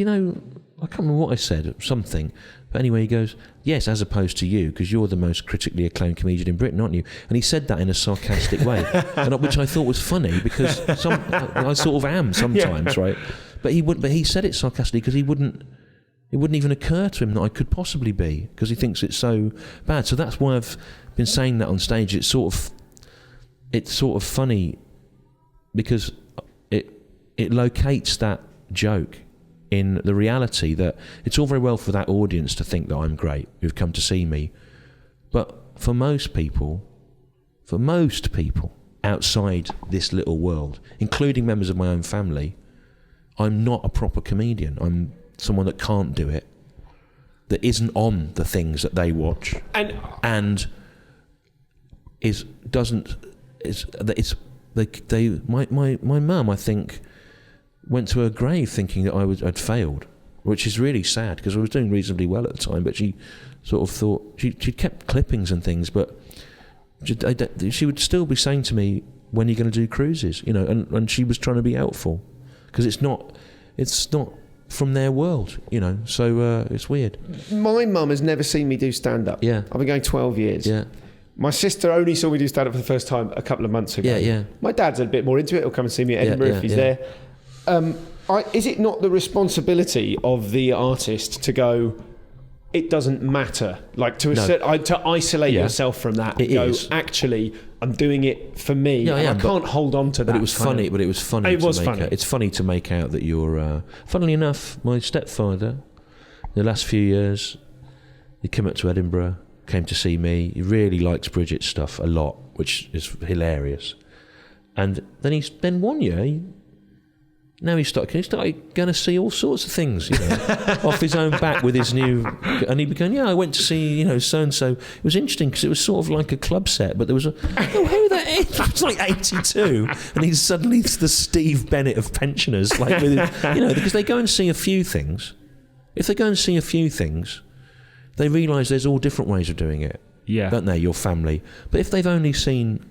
I can't remember what I said, something. But anyway, he goes, yes, as opposed to you, because you're the most critically acclaimed comedian in Britain, aren't you? And he said that in a sarcastic way, which I thought was funny, because I sort of am sometimes, right? But he said it sarcastically because it wouldn't even occur to him that I could possibly be, because he thinks it's so bad. So that's why I've been saying that on stage. It's sort of funny, because it locates that joke in the reality that it's all very well for that audience to think that I'm great, who've come to see me, but for most people outside this little world, including members of my own family, I'm not a proper comedian. I'm someone that can't do it, that isn't on the things that they watch, and my mum, I think, went to her grave thinking that I'd failed, which is really sad, because I was doing reasonably well at the time. But she sort of thought she kept clippings and things, but she would still be saying to me, "When are you going to do cruises?" And she was trying to be helpful, because it's not from their world, So it's weird. My mum has never seen me do stand up. Yeah, I've been going 12 years. Yeah. My sister only saw me do stand up for the first time a couple of months ago. Yeah. My dad's a bit more into it. He'll come and see me at Edinburgh if he's there. Is it not the responsibility of the artist to go, it doesn't matter, like to isolate yourself from that? It is. Actually, I'm doing it for me. I can't hold on to that. But it was funny. It's funny to make out that you're. Funnily enough, my stepfather, the last few years, he came up to Edinburgh, came to see me. He really likes Bridget's stuff a lot, which is hilarious. And then one year, now he started going to see all sorts of things, off his own back with his new, and he'd be going, I went to see, so and so. It was interesting because it was sort of like a club set, but there was who that is? It was like 82, and he's suddenly the Steve Bennett of pensioners, like with because they go and see a few things. If they go and see a few things, they realise there's all different ways of doing it, don't they? Your family, but if they've only seen,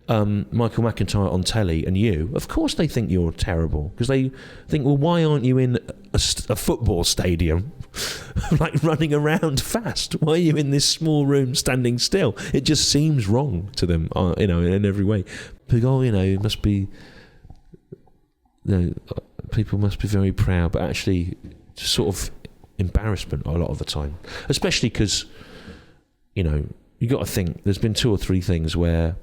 Michael McIntyre on telly and you, of course they think you're terrible, because they think, well, why aren't you in a football stadium like running around fast? Why are you in this small room standing still? It just seems wrong to them, in every way. But it must be, people must be very proud, but actually just sort of embarrassment a lot of the time, especially because you got to think there's been 2 or 3 things where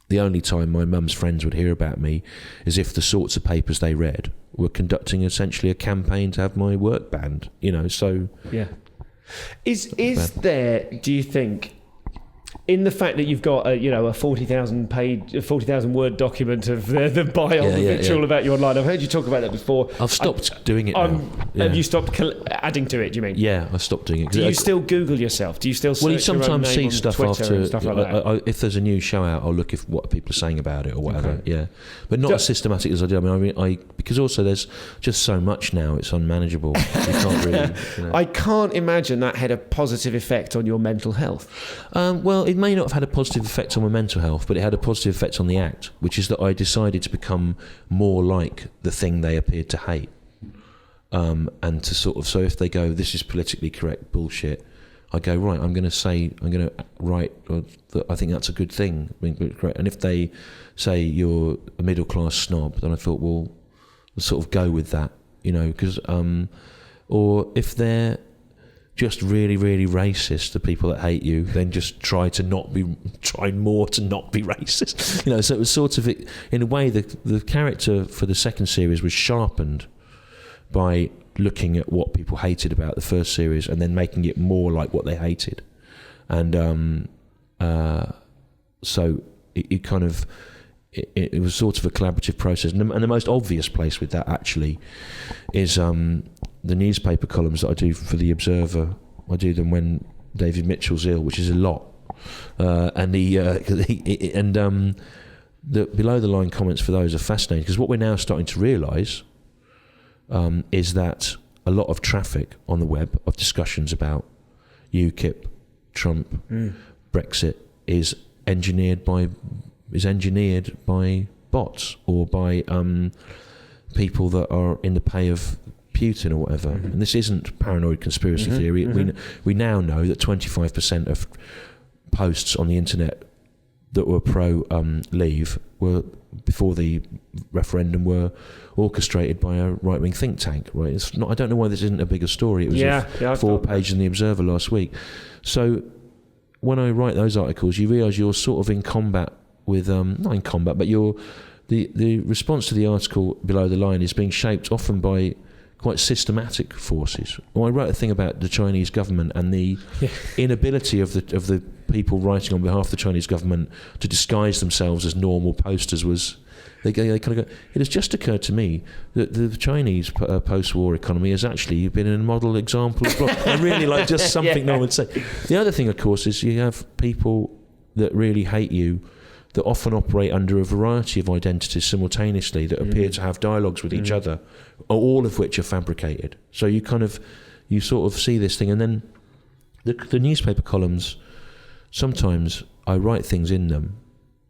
the only time my mum's friends would hear about me is if the sorts of papers they read were conducting essentially a campaign to have my work banned, so... Yeah. Is there, do you think, in the fact that you've got a 40,000 word document of the bio, the vitriol about you online? I've heard you talk about that before. I've stopped doing it now. Have you stopped adding to it, do you mean? Yeah, I stopped doing it. Do you still Google yourself? Do you still search Well, you sometimes see stuff Twitter after... and stuff like that? if there's a new show out, I'll look at what people are saying about it or whatever, But not as systematic as I do. Because also there's just so much now, it's unmanageable. You can't really... I can't imagine that had a positive effect on your mental health. Well, it may not have had a positive effect on my mental health, but it had a positive effect on the act, which is that I decided to become more like the thing they appeared to hate. And to sort of, so if they go, this is politically correct bullshit, I go, right, I'm going to write that I think that's a good thing. And if they say you're a middle class snob, then I thought, well, let's sort of go with that, because, or if they're just really, really racist, the people that hate you, then just try more to not be racist. So it was sort of, in a way, the character for the second series was sharpened by looking at what people hated about the first series and then making it more like what they hated. And so it kind of, it was sort of a collaborative process. And the most obvious place with that, actually, is... the newspaper columns that I do for The Observer, I do them when David Mitchell's ill, which is a lot. And the below the line comments for those are fascinating, because what we're now starting to realise is that a lot of traffic on the web of discussions about UKIP, Trump, Brexit is engineered by bots or by people that are in the pay of Putin or whatever. And this isn't paranoid conspiracy theory. We now know that 25% of posts on the internet that were pro-leave were, before the referendum, were orchestrated by a right-wing think tank. Right? It's not. I don't know why this isn't a bigger story. It was 4 pages in The Observer last week. So when I write those articles, you realise you're sort of in combat with not in combat, but the response to the article below the line is being shaped often by quite systematic forces. Well, I wrote a thing about the Chinese government and the inability of the people writing on behalf of the Chinese government to disguise themselves as normal posters. They kind of go, it has just occurred to me that the Chinese post-war economy has actually been a model example of and really like just something no one would say. The other thing, of course, is you have people that really hate you that often operate under a variety of identities simultaneously that appear to have dialogues with each other, all of which are fabricated. So you sort of see this thing, and then the newspaper columns, sometimes I write things in them.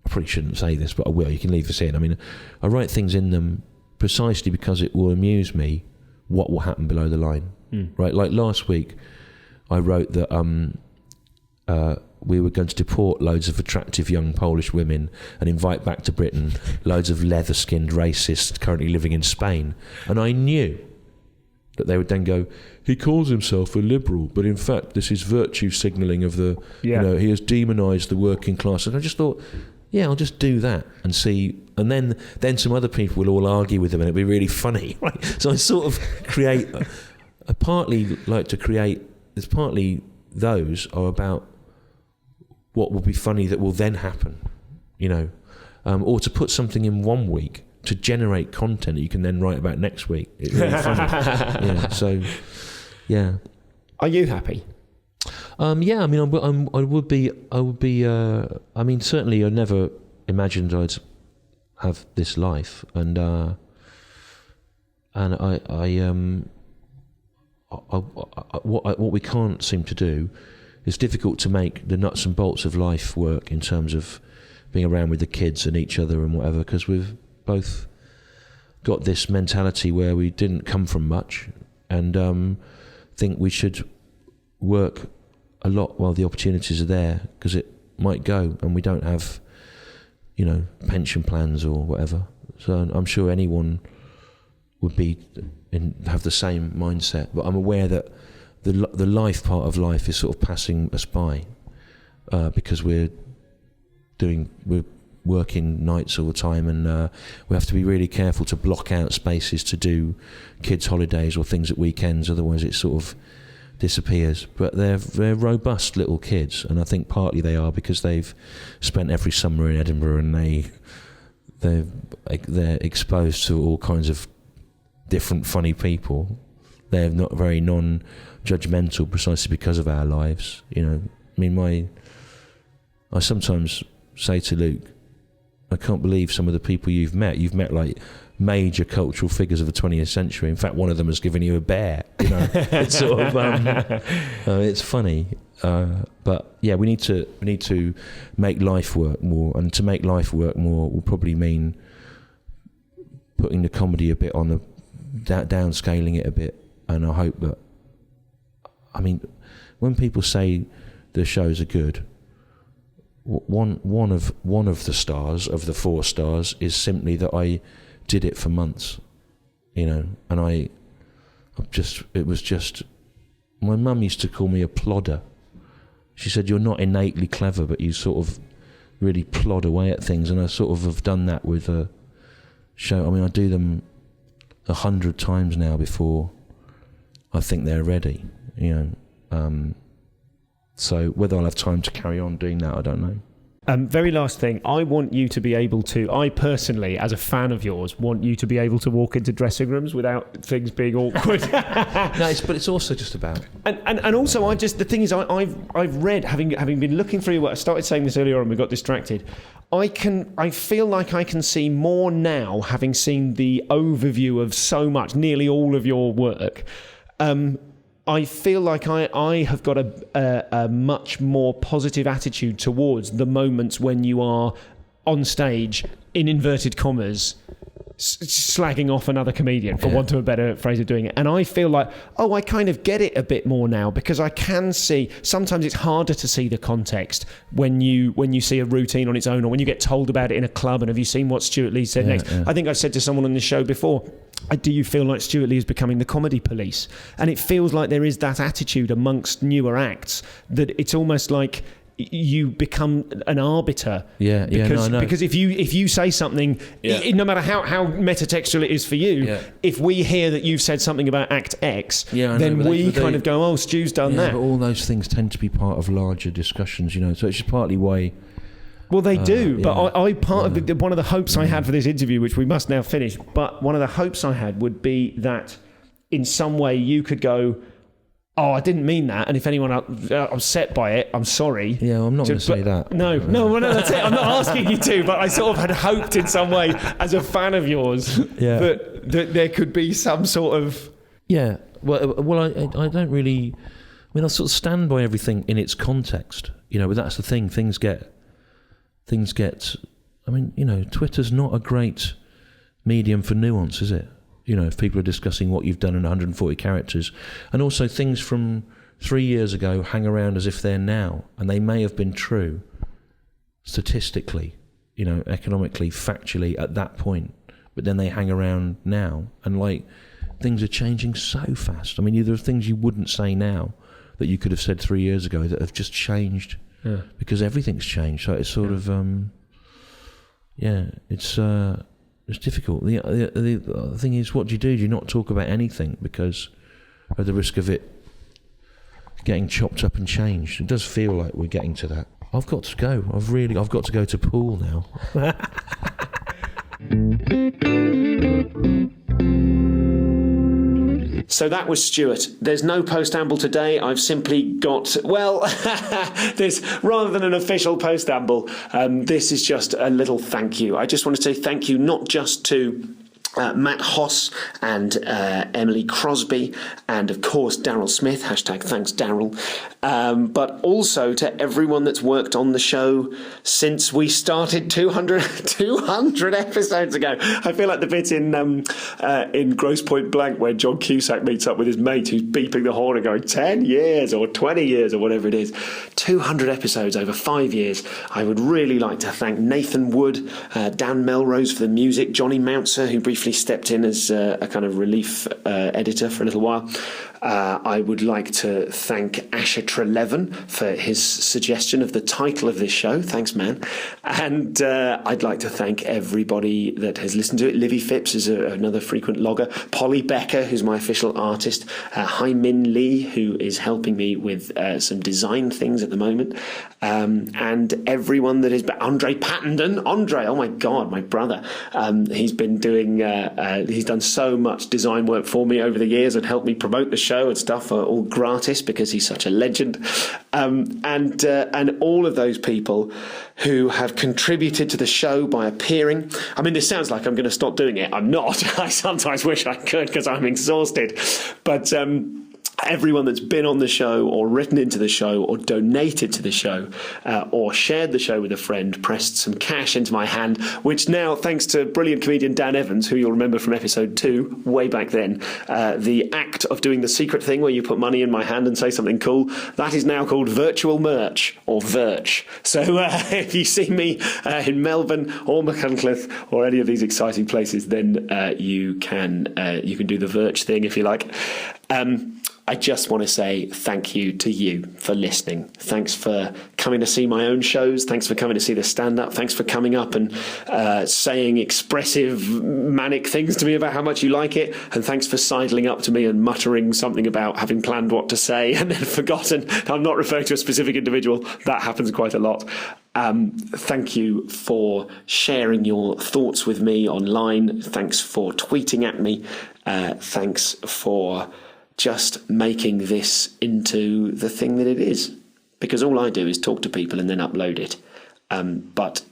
I probably shouldn't say this, but I will. You can leave this in. I mean, I write things in them precisely because it will amuse me what will happen below the line. Right? Like last week, I wrote that we were going to deport loads of attractive young Polish women and invite back to Britain loads of leather-skinned racists currently living in Spain. And I knew that they would then go, he calls himself a liberal, but in fact this is virtue signalling of the, he has demonised the working class. And I just thought, I'll just do that and see. And then some other people will all argue with them and it'll be really funny. Right? So I sort of create, I partly like to create, there's partly those are about what will be funny that will then happen, or to put something in one week to generate content that you can then write about next week. It's really funny. Yeah, so, yeah. Are you happy? Yeah, I mean, I would be. I mean, certainly, I never imagined I'd have this life, and what we can't seem to do is difficult to make the nuts and bolts of life work in terms of being around with the kids and each other and whatever, because we've both got this mentality where we didn't come from much, and think we should work a lot while the opportunities are there, because it might go, and we don't have, pension plans or whatever. So I'm sure anyone would have the same mindset, but I'm aware that the life part of life is sort of passing us by, because we're working nights all the time, and we have to be really careful to block out spaces to do kids' holidays or things at weekends, otherwise it sort of disappears. But they're robust little kids, and I think partly they are because they've spent every summer in Edinburgh, and they're exposed to all kinds of different funny people. They're not very non-judgmental precisely because of our lives. I mean, I sometimes say to Luke, I can't believe some of the people you've met. You've met like major cultural figures of the 20th century. In fact, one of them has given you a bear. It's sort of it's funny, but yeah, we need to make life work more, and to make life work more will probably mean putting the comedy a bit on the downscaling it a bit. And I hope that, I mean, when people say the shows are good, one of the stars of the 4 stars is simply that I did it for months, and it was just, my mum used to call me a plodder. She said, you're not innately clever, but you sort of really plod away at things, and I sort of have done that with a show. I mean, I do them 100 times now before I think they're ready, so whether I'll have time to carry on doing that, I don't know. Very last thing, I want you to be able to, I personally, as a fan of yours, want you to be able to walk into dressing rooms without things being awkward. No, but it's also just about... And also, the thing is, I've read, having been looking through your work, I started saying this earlier on, we got distracted. I feel like I can see more now, having seen the overview of so much, nearly all of your work. I feel like I have got a much more positive attitude towards the moments when you are on stage, in inverted commas, slagging off another comedian, for want of a better phrase of doing it. And I feel like, I kind of get it a bit more now, because I can see, sometimes it's harder to see the context when you see a routine on its own, or when you get told about it in a club, and have you seen what Stewart Lee said next? Yeah. I think I said to someone on the show before, do you feel like Stewart Lee is becoming the comedy police? And it feels like there is that attitude amongst newer acts, that it's almost like you become an arbiter. Because if you say something, no matter how metatextual it is for you, if we hear that you've said something about Act X, then we kind of go, Stu's done that. But all those things tend to be part of larger discussions, so it's just partly why... Well, they do, but one of the hopes I had for this interview, which we must now finish, but one of the hopes I had would be that in some way you could go, I didn't mean that, and if anyone upset by it, I'm sorry. Yeah, I'm not going to say that. No, that's it. I'm not asking you to, but I sort of had hoped in some way, as a fan of yours, that there could be some sort of... Yeah, well, I don't really... I mean, I sort of stand by everything in its context, but that's the thing. Things get... I mean, Twitter's not a great medium for nuance, is it? If people are discussing what you've done in 140 characters. And also things from 3 years ago hang around as if they're now. And they may have been true statistically, economically, factually at that point. But then they hang around now. And, things are changing so fast. I mean, there are things you wouldn't say now that you could have said 3 years ago that have just changed. Yeah. Because everything's changed, so it's sort of it's difficult. The thing is, what do? Do you not talk about anything because of the risk of it getting chopped up and changed? It does feel like we're getting to that. I've got to go. I've got to go to pool now. So that was Stewart. There's no post-amble today. I've simply got, well, this, rather than an official post-amble, this is just a little thank you. I just want to say thank you not just to Matt Hoss and Emily Crosby, and of course Daryl Smith, hashtag thanks Daryl, but also to everyone that's worked on the show since we started 200 episodes ago. I feel like the bit in Grosse Pointe Blank where John Cusack meets up with his mate who's beeping the horn and going 10 years or 20 years or whatever it is. 200 episodes over 5 years. I would really like to thank Nathan Wood, Dan Melrose for the music, Johnny Mouncer, who briefly stepped in as a kind of relief editor for a little while. I would like to thank Asher Trelevin for his suggestion of the title of this show. Thanks, man. And I'd like to thank everybody that has listened to it. Livy Phipps is another frequent logger. Polly Becker, who's my official artist. Hai Min Lee, who is helping me with some design things at the moment. And everyone that is... Andre Pattenden. Andre, oh my God, my brother. He's been doing... he's done so much design work for me over the years and helped me promote the show and stuff, all gratis because he's such a legend, and all of those people who have contributed to the show by appearing. I mean, this sounds like I'm going to stop doing it. I'm not. I sometimes wish I could because I'm exhausted, but everyone that's been on the show or written into the show or donated to the show or shared the show with a friend, pressed some cash into my hand, which now, thanks to brilliant comedian Dan Evans, who you'll remember from episode 2, way back then, the act of doing the secret thing where you put money in my hand and say something cool, that is now called virtual merch or Virch. So if you see me in Melbourne or Machynlleth or any of these exciting places, then you can do the Virch thing if you like. I just want to say thank you to you for listening. Thanks for coming to see my own shows. Thanks for coming to see the stand-up. Thanks for coming up and saying expressive, manic things to me about how much you like it. And thanks for sidling up to me and muttering something about having planned what to say and then forgotten. I'm not referring to a specific individual. That happens quite a lot. Thank you for sharing your thoughts with me online. Thanks for tweeting at me. Thanks for just making this into the thing that it is, because all I do is talk to people and then upload it. But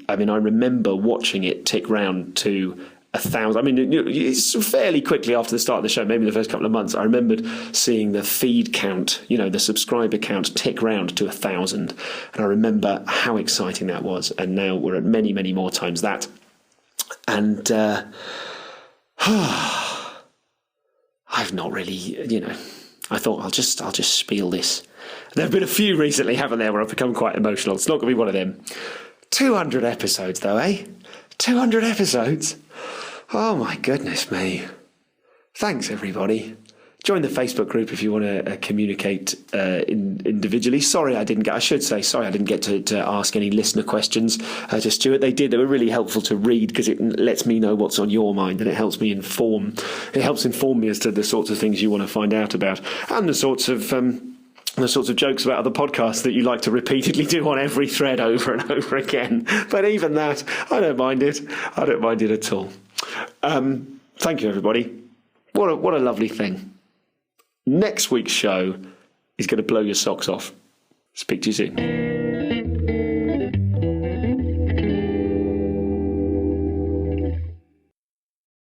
I mean, I remember watching it tick round to 1,000. I mean, it's fairly quickly after the start of the show, maybe the first couple of months, I remembered seeing the feed count, the subscriber count tick round to 1,000. And I remember how exciting that was. And now we're at many, many more times that. And I've not really, I thought I'll just spiel this. There have been a few recently, haven't there, where I've become quite emotional. It's not going to be one of them. 200 episodes, though, eh? 200 episodes? Oh, my goodness me. Thanks, everybody. Join the Facebook group if you want to communicate individually. I should say sorry I didn't get to ask any listener questions to Stewart. They were really helpful to read because it lets me know what's on your mind and it helps inform me as to the sorts of things you want to find out about and the sorts of jokes about other podcasts that you like to repeatedly do on every thread over and over again. But even that, I don't mind it. I don't mind it at all. Thank you, everybody. What a lovely thing. Next week's show is going to blow your socks off. Speak to you soon.